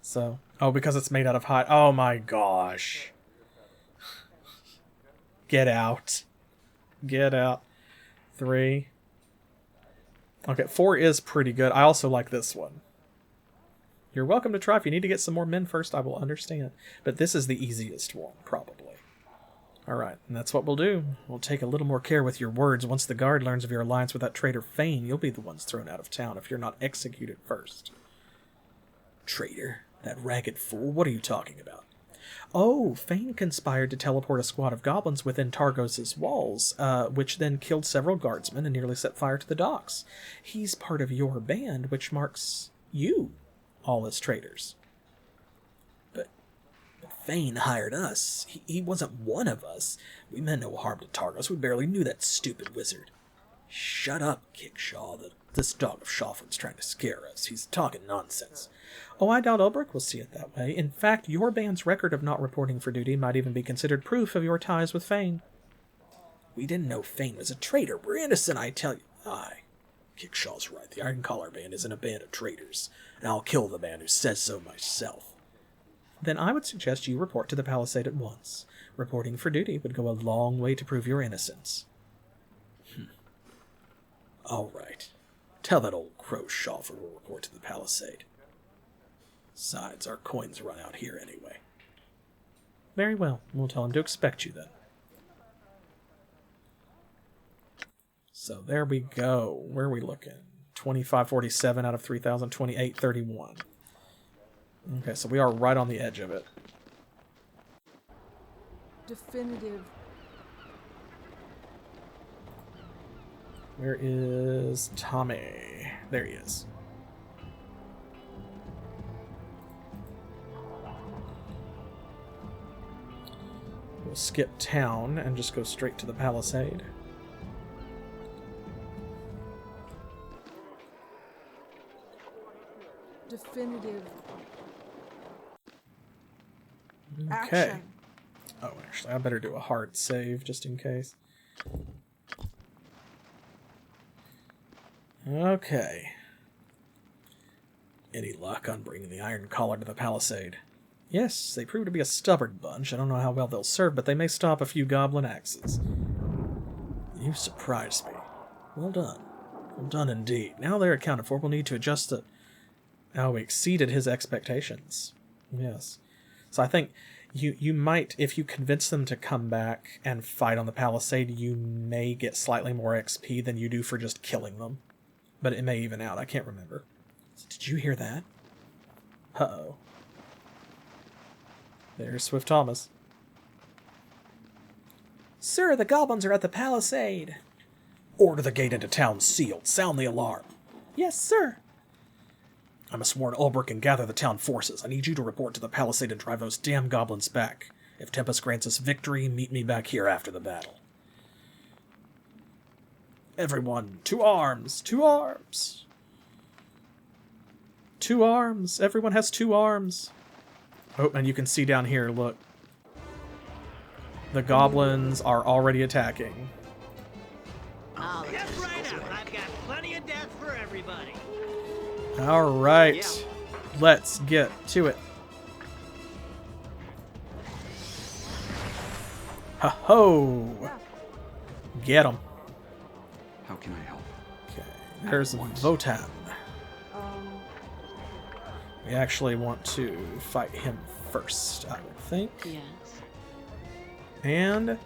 So, oh, because it's made out of hide. Oh my gosh. Get out. Get out. 3. Okay, 4 is pretty good. I also like this one. You're welcome to try. If you need to get some more men first, I will understand. But this is the easiest one, probably. Alright, and that's what we'll do. We'll take a little more care with your words. Once the guard learns of your alliance with that traitor Fane, you'll be the ones thrown out of town if you're not executed first. Traitor? That ragged fool? What are you talking about? Oh, Fane conspired to teleport a squad of goblins within Targos' walls, which then killed several guardsmen and nearly set fire to the docks. He's part of your band, which marks you all as traitors. But Fane hired us. He wasn't one of us. We meant no harm to Targos. We barely knew that stupid wizard. Shut up, Kickshaw. This dog of Shawford's trying to scare us. He's talking nonsense. Oh, I doubt Ulbrich will see it that way. In fact, your band's record of not reporting for duty might even be considered proof of your ties with Fane. We didn't know Fane was a traitor. We're innocent, I tell you. Aye, Kickshaw's right. The Iron Collar Band isn't a band of traitors, and I'll kill the man who says so myself. Then I would suggest you report to the palisade at once. Reporting for duty would go a long way to prove your innocence. All right. Tell that old crow Shawford will report to the palisade. Besides, our coins run out here anyway. Very well. We'll tell him to expect you then. So there we go. Where are we looking? 2547 out of 3,000, 2831. Okay, so we are right on the edge of it. Definitive. Where is Tommy? There he is. We'll skip town and just go straight to the palisade. Definitive. Okay. Action. Oh, actually, I better do a hard save just in case. Okay. Any luck on bringing the Iron Collar to the palisade? Yes, they prove to be a stubborn bunch. I don't know how well they'll serve, but they may stop a few goblin axes. You surprised me. Well done. Well done indeed. Now they're accounted for, we'll need to adjust the... Oh, we exceeded his expectations. Yes. So I think you might, if you convince them to come back and fight on the palisade, you may get slightly more XP than you do for just killing them. But it may even out. I can't remember. Did you hear that? Uh-oh. There's Swift Thomas. Sir, the goblins are at the palisade. Order the gate into town sealed. Sound the alarm. Yes, sir. I must warn Ulbrich and gather the town forces. I need you to report to the palisade and drive those damn goblins back. If Tempest grants us victory, meet me back here after the battle. Everyone, to arms! To arms! 2 arms! Everyone has 2 arms! Oh, and you can see down here, look. The goblins are already attacking. Just right up. I've got plenty of death for everybody. Alright. Yeah. Let's get to it. Ho-ho! Get him. How can I help? Okay, there's Votan. We actually want to fight him first, I would think. Yes. And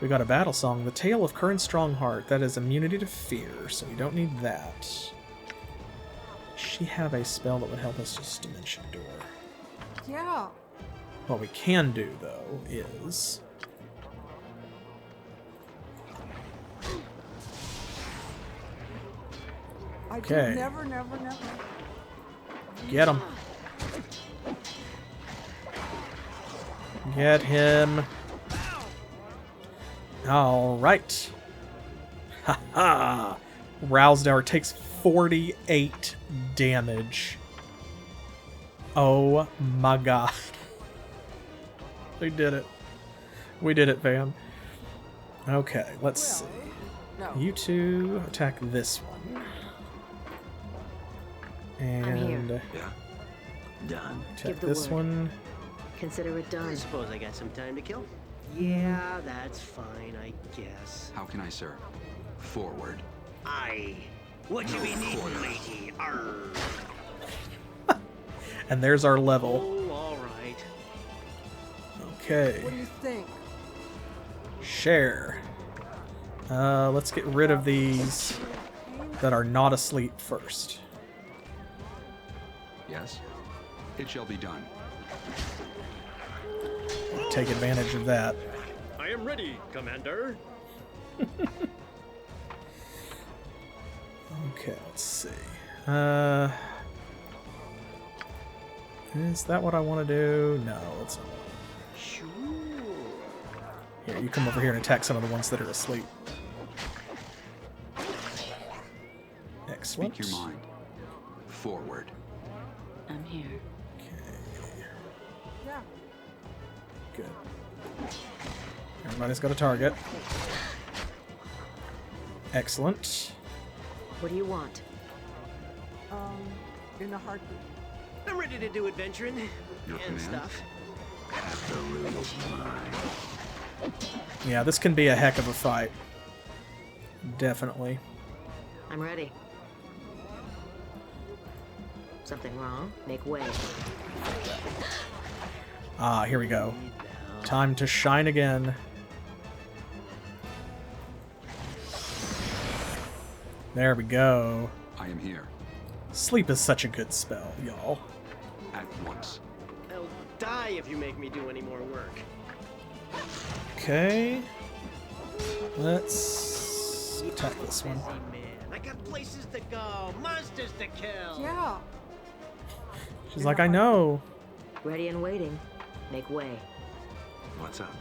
we got a battle song, The Tale of Current Strongheart. That is immunity to fear, so we don't need that. Does she have a spell that would help us just Dimension Door? Yeah. What we can do, though, is... I Okay. did never. Get him. Get him. Alright. Ha-ha! Rowsdower takes 48 damage. Oh my god. We did it. We did it, fam. Okay, let's see. No. You two attack this one. And Yeah? Done. attack Give the this word. one. Consider it I done. suppose I got some time to kill. Yeah, that's fine, I guess. How can I serve? Forward. Aye. What you be needin', matey? Arr. And there's our level. Oh, all right. Okay. What do you think? Cher. Let's get rid of these that are not asleep first. Yes? It shall be done. Take advantage of that. I am ready, Commander. Okay, let's see. Is that what I want to do? No, it's not. Sure. Here, you come over here and attack some of the ones that are asleep. Excellent. Speak your mind. Forward. I'm here. Okay, Yeah. good. Everybody's got a target. Excellent. What do you want? In a heartbeat. I'm ready to do adventuring Your and command? stuff. Yeah, this can be a heck of a fight. Definitely. I'm ready. Something wrong? Make way. Ah, here we go. Need that. Time to shine again. There we go. I am here. Sleep is such a good spell, y'all. At once. I'll die if you make me do any more work. Okay. Let's attack this one. Busy man. I got places to go, monsters to kill. Yeah. She's like, I know. Ready and waiting. Make way. What's up?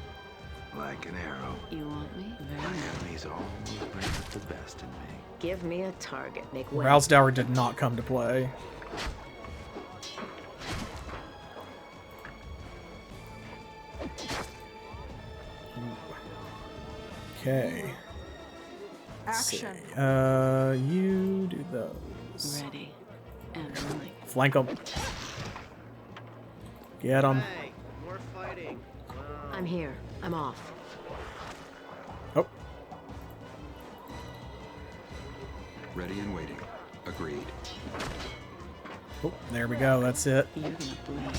Like an arrow. You want me? My enemies all bring out the best in me. Give me a target. Make way. Rowsdower did not come to play. Okay. Action. You do those. Ready and willing. Flank them. Get them. Hey, more fighting. Wow. I'm here. I'm off. Oh, Ready and waiting. Agreed. oh, there we go. That's it. You're gonna bleed.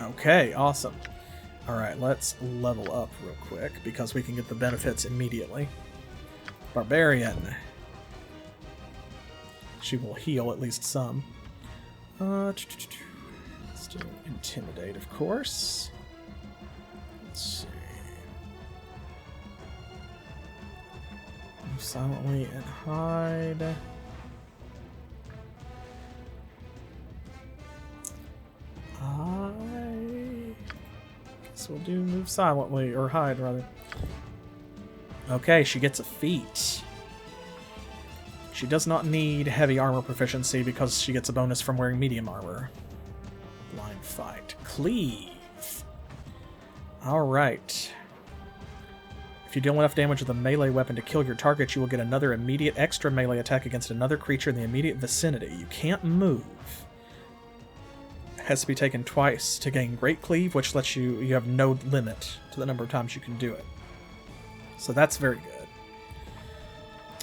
Okay, awesome. All right, let's level up real quick because we can get the benefits immediately. Barbarian. She will heal at least some. Let's do Intimidate, of course. Let's see. Move silently and hide. We'll do move silently, or hide rather. Okay, she gets a feat. She does not need heavy armor proficiency because she gets a bonus from wearing medium armor. Blind fight. Cleave. Alright. If you deal enough damage with a melee weapon to kill your target, you will get another immediate extra melee attack against another creature in the immediate vicinity. You can't move. Has to be taken twice to gain Great Cleave, which lets you have no limit to the number of times you can do it. So that's very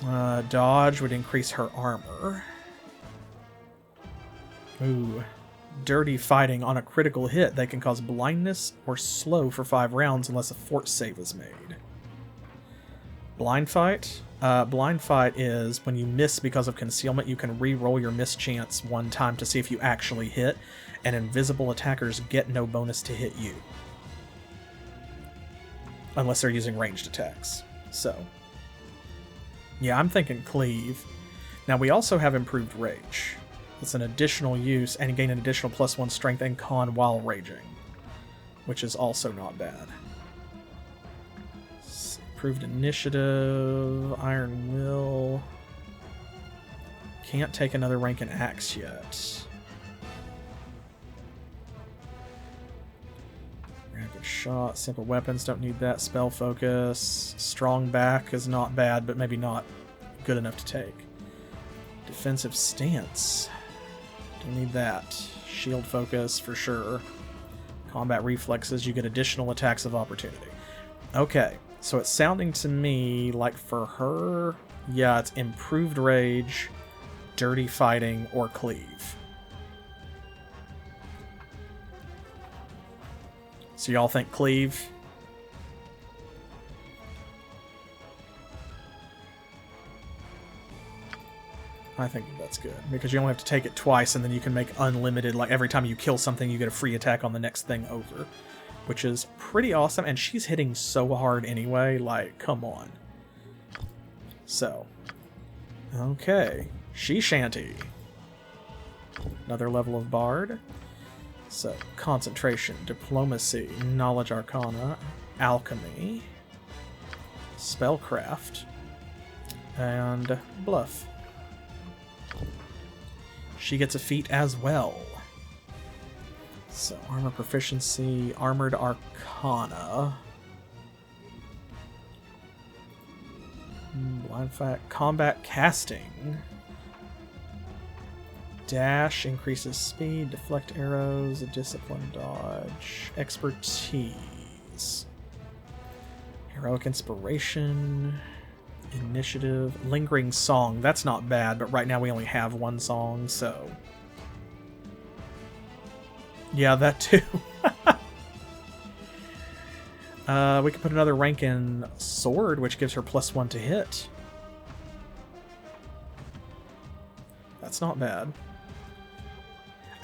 good. Dodge would increase her armor. Ooh. Dirty fighting. On a critical hit, they can cause blindness or slow for 5 rounds unless a fort save is made. Blind fight. Blind fight is when you miss because of concealment, you can re-roll your mischance 1 time to see if you actually hit, and invisible attackers get no bonus to hit you. Unless they're using ranged attacks. So, yeah, I'm thinking Cleave. Now, we also have Improved Rage. It's an additional use, and you gain an additional +1 strength and con while raging, which is also not bad. Improved Initiative, Iron Will. Can't take another rank in Axe yet. Rapid Shot, Simple Weapons, don't need that. Spell Focus. Strong Back is not bad, but maybe not good enough to take. Defensive Stance. Don't need that. Shield Focus for sure. Combat Reflexes, you get additional attacks of opportunity. Okay, so it's sounding to me like for her, yeah, it's Improved Rage, Dirty Fighting, or Cleave. So y'all think Cleave? I think that's good, because you only have to take it twice, and then you can make unlimited, like every time you kill something, you get a free attack on the next thing over, which is pretty awesome, and she's hitting so hard anyway, like, come on. So, okay, She-Shanty. Another level of Bard. So, Concentration, Diplomacy, Knowledge Arcana, Alchemy, Spellcraft, and Bluff. She gets a feat as well. So, Armor Proficiency, Armored Arcana, Blind Fight, Combat Casting, Dash increases speed, deflect arrows, discipline dodge, expertise, heroic inspiration, initiative, lingering song. That's not bad, but right now we only have 1 song, so yeah, that too. We could put another rank in sword, which gives her +1 to hit. That's not bad.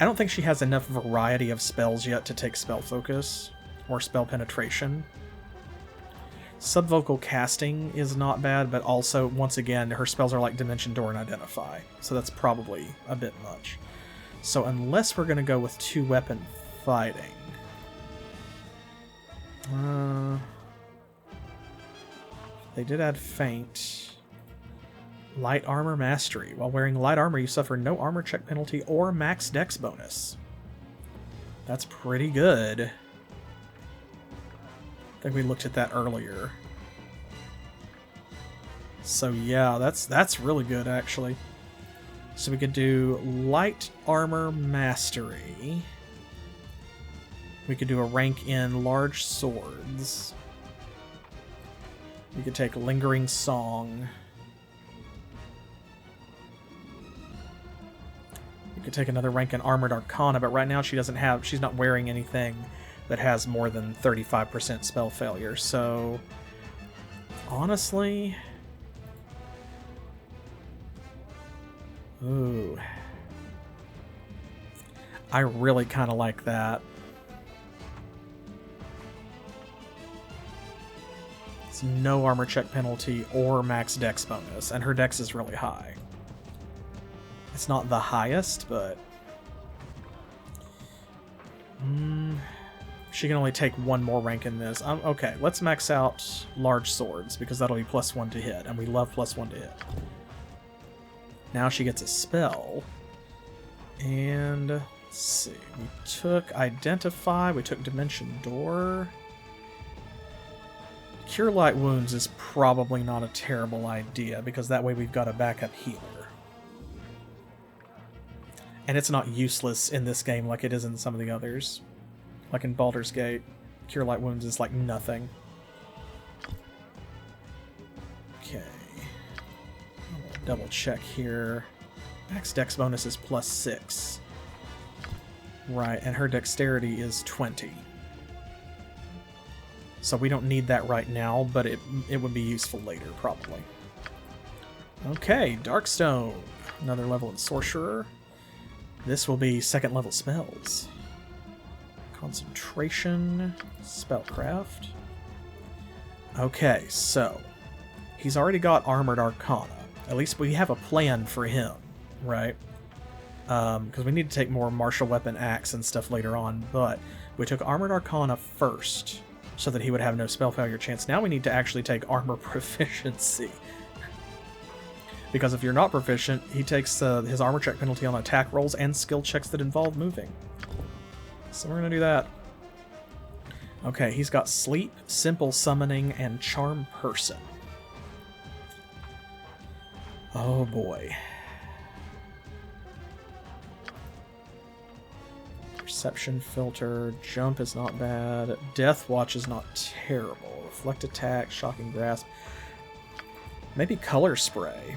I don't think she has enough variety of spells yet to take spell focus or spell penetration. Subvocal casting is not bad, but also, once again, her spells are like Dimension Door and Identify, so that's probably a bit much. So unless we're going to go with 2-weapon fighting... they did add Feint. Light Armor Mastery. While wearing light armor, you suffer no armor check penalty or max dex bonus. That's pretty good. I think we looked at that earlier. So yeah, that's really good, actually. So we could do Light Armor Mastery. We could do a rank in Large Swords. We could take Lingering Song. We could take another rank in Armored Arcana, but right now she's not wearing anything that has more than 35% spell failure, so honestly... Ooh. I really kind of like that. It's no armor check penalty or max dex bonus, and her dex is really high. It's not the highest, but... she can only take one more rank in this. Okay, let's max out Large Swords, because that'll be +1 to hit, and we love +1 to hit. Now she gets a spell. And... let's see. We took Identify, we took Dimension Door. Cure Light Wounds is probably not a terrible idea, because that way we've got a backup healer. And it's not useless in this game like it is in some of the others. Like in Baldur's Gate, Cure Light Wounds is like nothing. Okay. I'll double check here. Max dex bonus is +6. Right, and her dexterity is 20. So we don't need that right now, but it would be useful later, probably. Okay, Darkstone. Another level in Sorcerer. This will be 2nd level spells. Concentration, Spellcraft. Okay, so he's already got Armored Arcana. At least we have a plan for him, right? Because we need to take more martial weapon axe and stuff later on, but we took Armored Arcana first so that he would have no spell failure chance. Now we need to actually take Armor Proficiency. Because if you're not proficient, he takes his armor check penalty on attack rolls and skill checks that involve moving. So we're going to do that. Okay, he's got Sleep, Simple Summoning, and Charm Person. Oh boy. Perception Filter, Jump is not bad. Death Watch is not terrible. Reflect Attack, Shocking Grasp. Maybe Color Spray.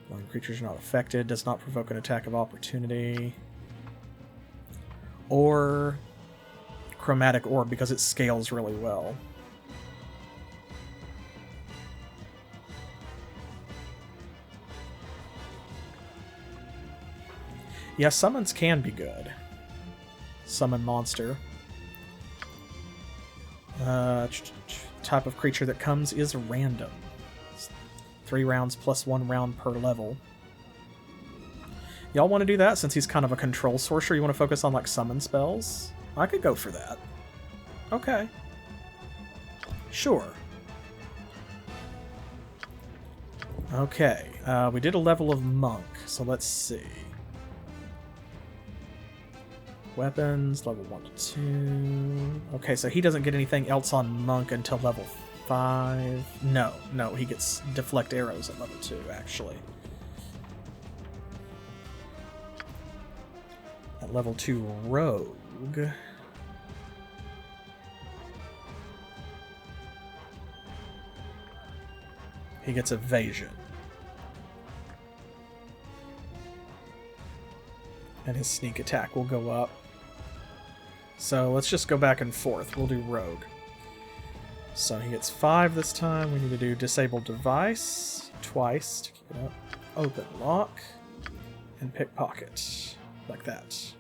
When creatures are not affected, does not provoke an attack of opportunity. Or Chromatic Orb, because it scales really well. Yeah, summons can be good. Summon monster. Type of creature that comes is random. 3 rounds plus 1 round per level. Y'all want to do that since he's kind of a control sorcerer? You want to focus on like summon spells? I could go for that. Okay. Sure. Okay, we did a level of monk, so let's see. Weapons, level 1 to 2. Okay, so he doesn't get anything else on monk until level 5. No, he gets deflect arrows at level 2, actually. At level 2 rogue. He gets evasion. And his sneak attack will go up. So let's just go back and forth. We'll do rogue. So he gets 5 this time. We need to do disable device twice to keep it up. Open lock. And pickpocket. Like that.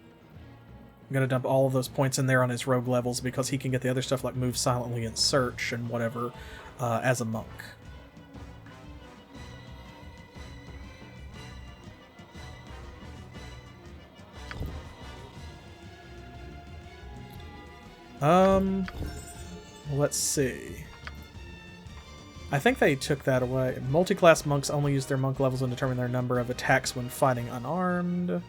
I'm going to dump all of those points in there on his rogue levels because he can get the other stuff like move silently and search and whatever as a monk. Let's see. I think they took that away. Multi-class monks only use their monk levels and determine their number of attacks when fighting unarmed.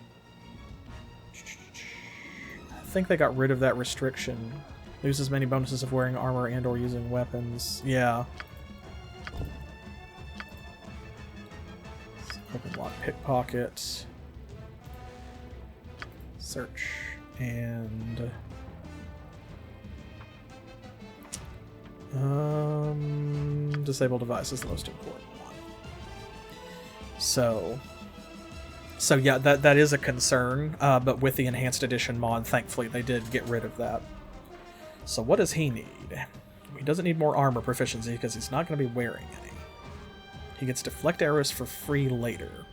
I think they got rid of that restriction. Lose as many bonuses of wearing armor and or using weapons. Yeah. Open lock, pickpocket. Search. And... disable device is the most important one. So yeah, that is a concern, but with the Enhanced Edition mod, thankfully they did get rid of that. So what does he need? He doesn't need more armor proficiency because he's not going to be wearing any. He gets deflect arrows for free later.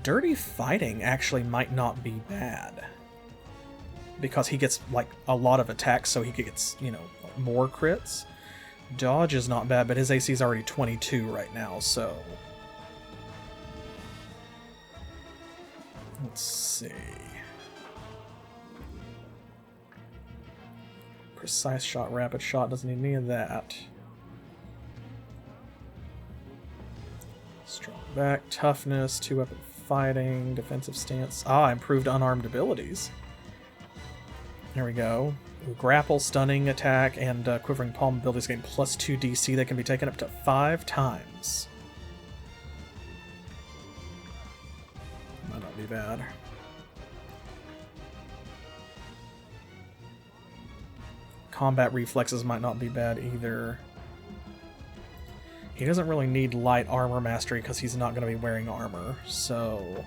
Dirty Fighting actually might not be bad. Because he gets, like, a lot of attacks, so he gets, you know, more crits. Dodge is not bad, but his AC is already 22 right now, so... Let's see... Precise shot, rapid shot, doesn't need any of that. Strong back, toughness, 2-weapon fighting, defensive stance. Ah, improved unarmed abilities. There we go. Grapple, stunning attack, and quivering palm abilities gain +2 DC that can be taken up to 5 times. Might not be bad. Combat reflexes might not be bad either. He doesn't really need light armor mastery because he's not going to be wearing armor, so...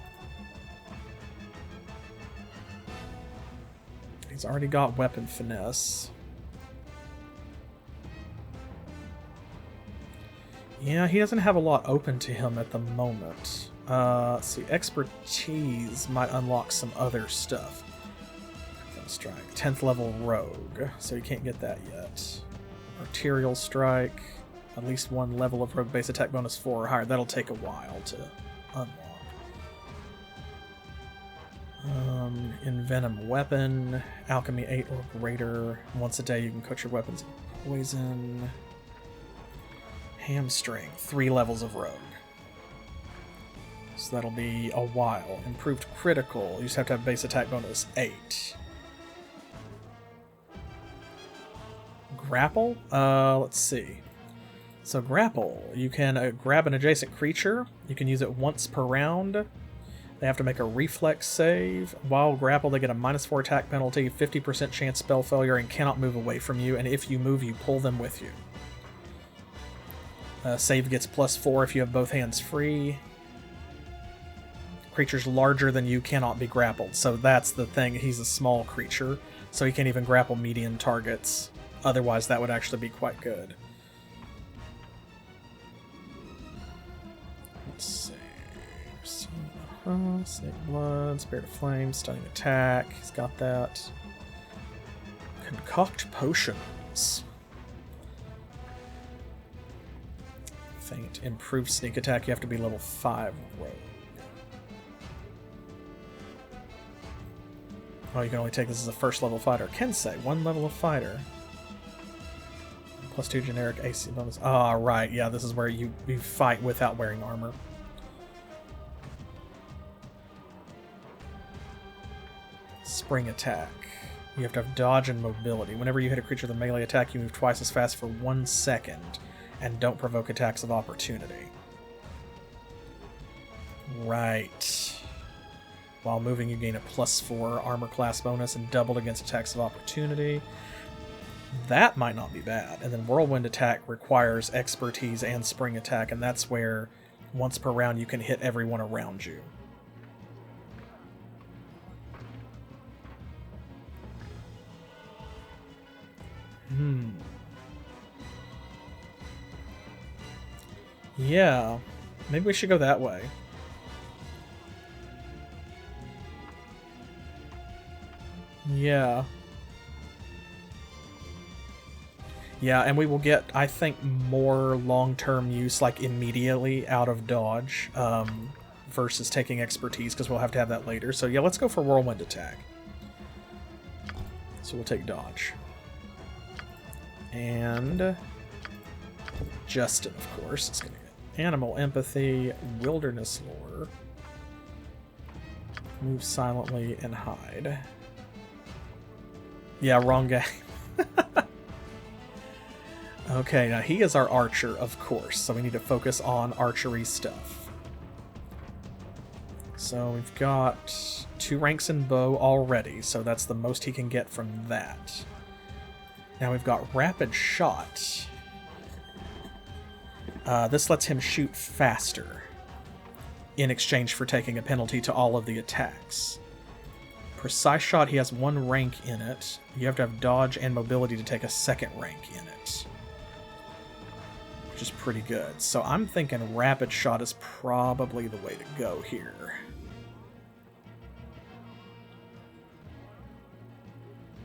He's already got weapon finesse. Yeah, he doesn't have a lot open to him at the moment. Let's see, expertise might unlock some other stuff. Strike, 10th level rogue, so you can't get that yet. Arterial strike, at least 1 level of rogue base attack bonus 4 or higher. That'll take a while to unlock. Envenom weapon, alchemy 8 or greater. Once a day you can coat your weapons in poison. Hamstring, 3 levels of rogue. So that'll be a while. Improved critical, you just have to have base attack bonus 8. Grapple? Let's see. So grapple, you can grab an adjacent creature. You can use it once per round. They have to make a reflex save. While grapple, they get a -4 attack penalty, 50% chance spell failure, and cannot move away from you. And if you move, you pull them with you. Save gets +4 if you have both hands free. Creatures larger than you cannot be grappled. So that's the thing. He's a small creature, so he can't even grapple medium targets. Otherwise, that would actually be quite good. Let's see. Snake Blood, Spirit of Flame, Stunning Attack. He's got that. Concoct Potions. Faint. Improved Sneak Attack. You have to be level 5 rogue. Oh, you can only take this as a first level fighter. Kensei, 1 level of fighter. +2 generic AC bonus. Ah, right. Yeah, this is where you fight without wearing armor. Spring attack. You have to have dodge and mobility. Whenever you hit a creature with a melee attack, you move twice as fast for 1 second and don't provoke attacks of opportunity. Right. While moving, you gain a +4 armor class bonus and doubled against attacks of opportunity. That might not be bad. And then Whirlwind Attack requires expertise and Spring Attack, and that's where once per round you can hit everyone around you. Yeah. Maybe we should go that way. Yeah. Yeah, and we will get, I think, more long-term use, like, immediately out of dodge, versus taking expertise, because we'll have to have that later. So yeah, let's go for whirlwind attack. So we'll take dodge. And Justin, of course, is going to get animal empathy, wilderness lore, move silently, and hide. Yeah, wrong guy. Okay, now he is our archer, of course, so we need to focus on archery stuff. So we've got 2 ranks in bow already, so that's the most he can get from that. Now we've got rapid shot. This lets him shoot faster in exchange for taking a penalty to all of the attacks. Precise shot, he has 1 rank in it. You have to have dodge and mobility to take a 2nd rank in it, which is pretty good. So I'm thinking rapid shot is probably the way to go here.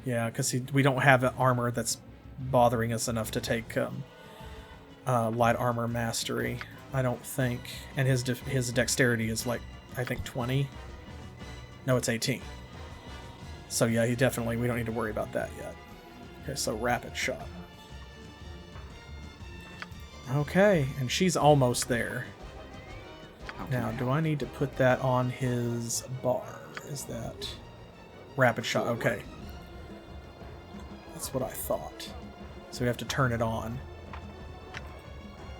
Yeah, because we don't have an armor that's bothering us enough to take light armor mastery, I don't think. And his dexterity is like, I think 20? No, it's 18. So yeah, we don't need to worry about that yet. Okay, so rapid shot. Okay, and she's almost there. Now, do I need to put that on his bar? Is that rapid shot? Okay. That's what I thought. So we have to turn it on.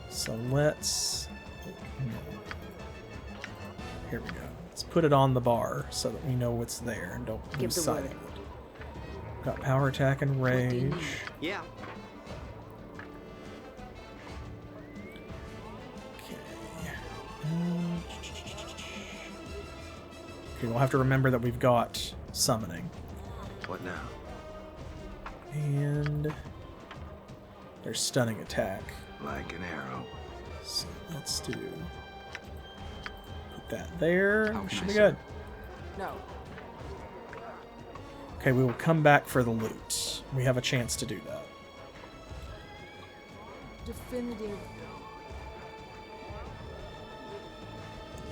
So let's... Here we go. Let's put it on the bar so that we know what's there and don't lose sight of it. Got power attack and rage. Yeah. Okay, we'll have to remember that we've got summoning. What now? And there's stunning attack. Like an arrow. So let's do... Put that there. How can Should I be serve? good. No. Okay, we will come back for the loot. We have a chance to do that. Defending.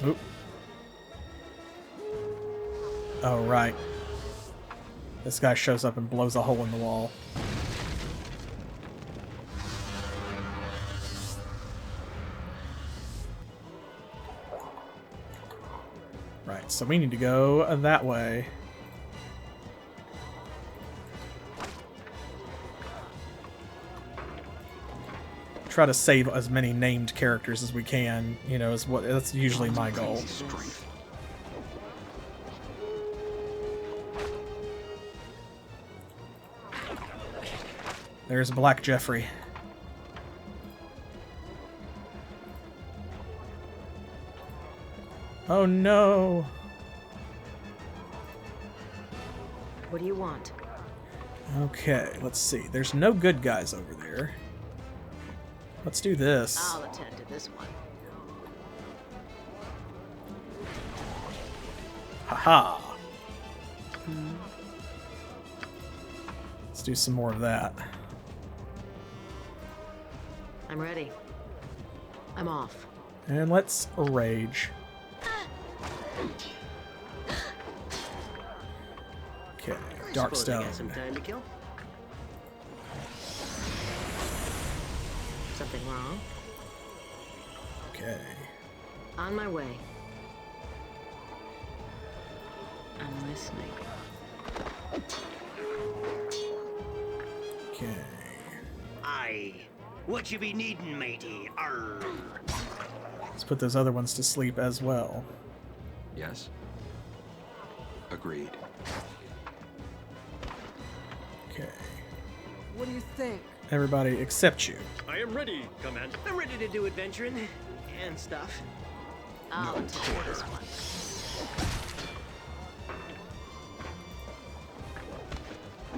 Oop. Oh, right. This guy shows up and blows a hole in the wall. Right, so we need to go that way. Try to save as many named characters as we can, you know, that's usually my goal. Strength. There's Black Jeffrey. Oh no! What do you want? Okay, let's see. There's no good guys over there. Let's do this. I'll attend to this one. Haha! Let's do some more of that. I'm ready. I'm off. And let's rage. Okay, Suppose I got Darkstone. some time to kill. Something wrong? Okay. On my way. I'm listening. Okay. Aye. What you be needin', matey? Arr. Let's put those other ones to sleep as well. Yes. Agreed. Okay. What do you think? Everybody except you. I am ready, Commander. I'm ready to do adventuring and stuff. I'll attend to this one.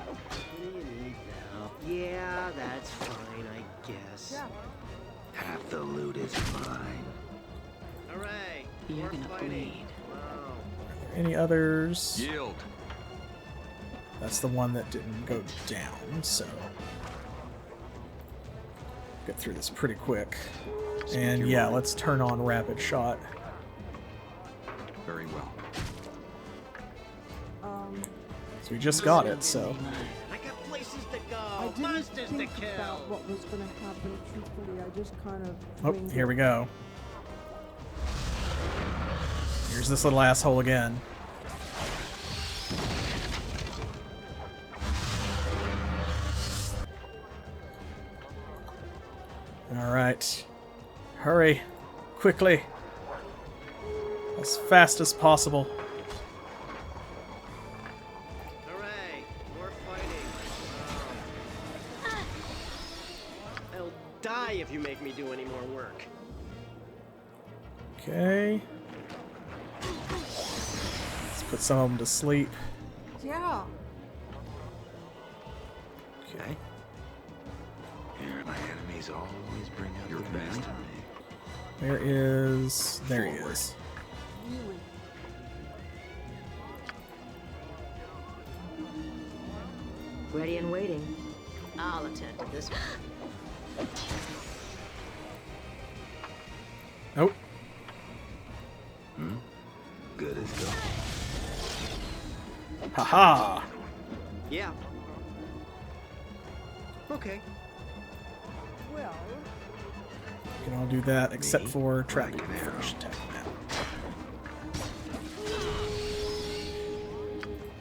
What do you need now? Yeah, was mine. Hooray! You're More gonna fighting. bleed. Wow. Any others? Yield. That's the one that didn't go down, so get through this pretty quick. And yeah, let's turn on rapid shot. Very well. So we just got it, so I got places to go. I didn't Monsters to think kill. about what was going to happen, truthfully. I just kind of oh, winged here it. we go. Here's this little asshole again. All right, hurry, quickly, as fast as possible. Hooray! More fighting. Wow. I'll die if you make me do any more work. Okay. Let's put some of them to sleep. Yeah. Okay. Here, my enemies always bring out Your the best in command. me. There is. There he Forward. is. Really. Ready and waiting. I'll attend to this one. Oh, Good as gold. haha. Yeah. Okay. Well, You can all do that except for Trappy. Finish attacking that.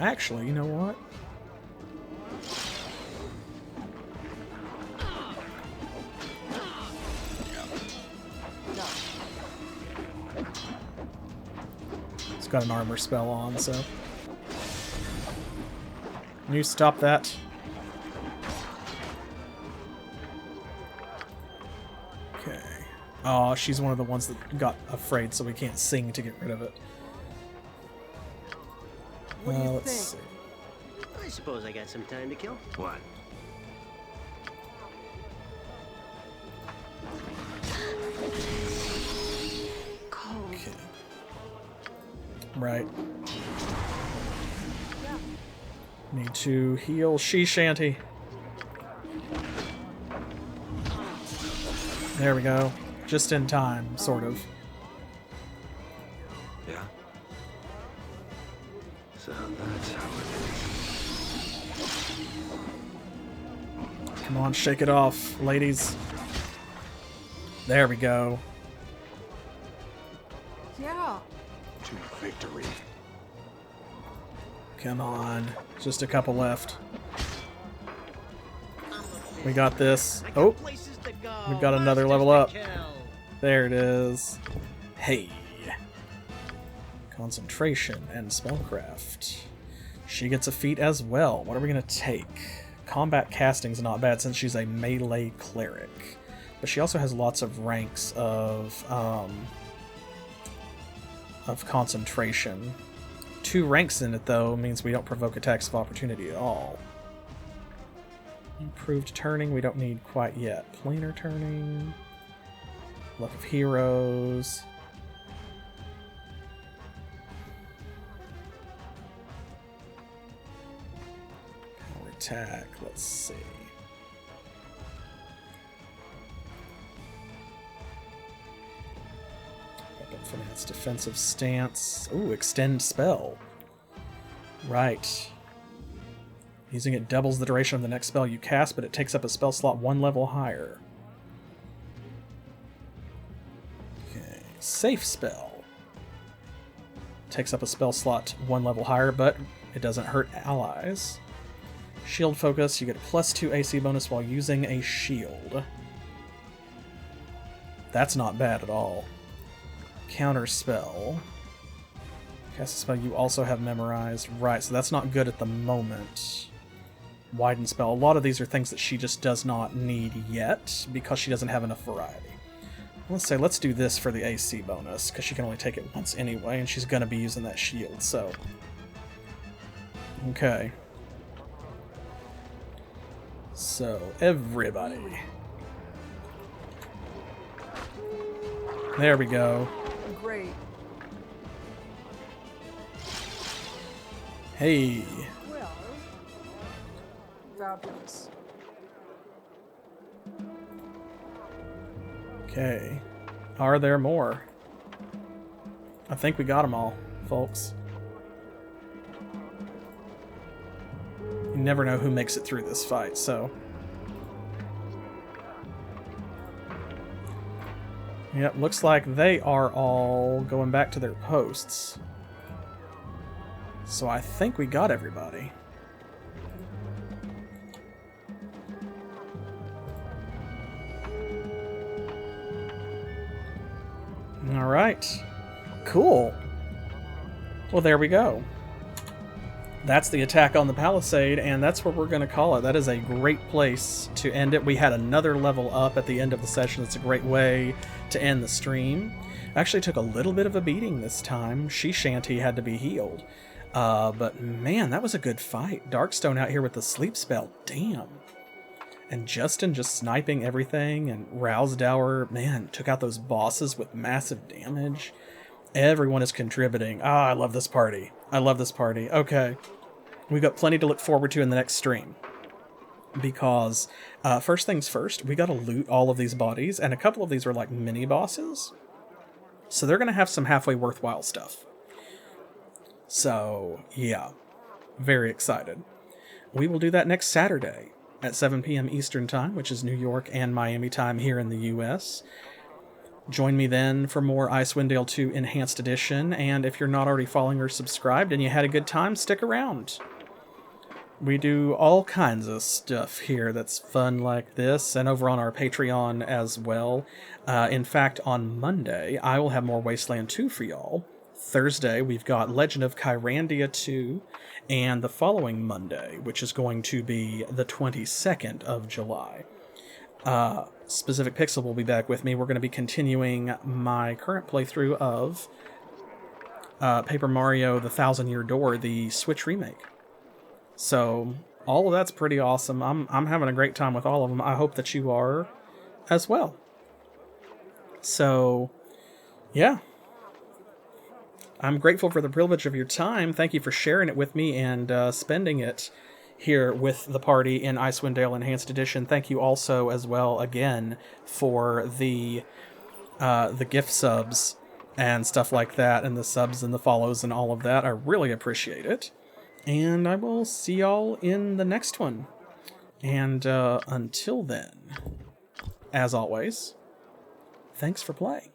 Actually, you know what? It's got an armor spell on, so. Can you stop that? Okay. Oh, she's one of the ones that got afraid, so we can't sing to get rid of it. what do you Let's think? see. I suppose I got some time to kill. What? Cold. Okay. Right. Need to heal She-Shanty. There we go. Just in time, sort of. Yeah? So that's how it is. Come on, shake it off, ladies. There we go. Yeah. To victory. Come on. Just a couple left. We got this. I got Oh, places to go. we've got another Monsters level to up. kill. there it is. Hey. Concentration and spellcraft. She gets a feat as well. What are we going to take? Combat casting's not bad since she's a melee cleric. But she also has lots of ranks of concentration. 2 ranks in it, though, means we don't provoke attacks of opportunity at all. Improved turning, we don't need quite yet. Planar turning. Luck of heroes. Power attack, let's see. Weapon finance, defensive stance. Ooh, extend spell. Right. Using it doubles the duration of the next spell you cast, but it takes up a spell slot 1 level higher. Okay. Safe spell. Takes up a spell slot 1 level higher, but it doesn't hurt allies. Shield focus, you get a +2 AC bonus while using a shield. That's not bad at all. Counter spell. Cast a spell you also have memorized. Right, so that's not good at the moment. Widen spell. A lot of these are things that she just does not need yet because she doesn't have enough variety. Let's do this for the AC bonus because she can only take it once anyway, and she's going to be using that shield, so. Okay. So, everybody. There we go. Great. Hey. Well, fabulous. Okay. Are there more? I think we got them all, folks. You never know who makes it through this fight, so... Yep, looks like they are all going back to their posts. So I think we got everybody. Alright. Cool. Well, there we go. That's the attack on the palisade, and that's what we're going to call it. That is a great place to end it. We had another level up at the end of the session. It's a great way to end the stream. Actually took a little bit of a beating this time. She-Shanty had to be healed. But man, that was a good fight. Darkstone out here with the sleep spell. Damn. And Justin just sniping everything, and Rowsdower, man, took out those bosses with massive damage. Everyone is contributing. Ah, I love this party. I love this party. Okay. We've got plenty to look forward to in the next stream. Because, first things first, we gotta loot all of these bodies, and a couple of these are like mini-bosses. So they're gonna have some halfway worthwhile stuff. So, yeah. Very excited. We will do that next Saturday at 7 p.m. Eastern Time, which is New York and Miami time here in the U.S., Join me then for more Icewind Dale 2 Enhanced Edition, and if you're not already following or subscribed and you had a good time, stick around. We do all kinds of stuff here that's fun like this, and over on our Patreon as well. In fact, on Monday, I will have more Wasteland 2 for y'all. Thursday, we've got Legend of Kyrandia 2, and the following Monday, which is going to be the 22nd of July. Specific Pixel will be back with me. We're going to be continuing my current playthrough of Paper Mario The Thousand Year Door, the Switch remake. So, all of that's pretty awesome. I'm having a great time with all of them. I hope that you are as well. So, yeah. I'm grateful for the privilege of your time. Thank you for sharing it with me and spending it here with the party in Icewind Dale Enhanced Edition. Thank you also as well again for the gift subs and stuff like that, and the subs and the follows and all of that. I really appreciate it. And I will see y'all in the next one. And until then, as always, thanks for playing.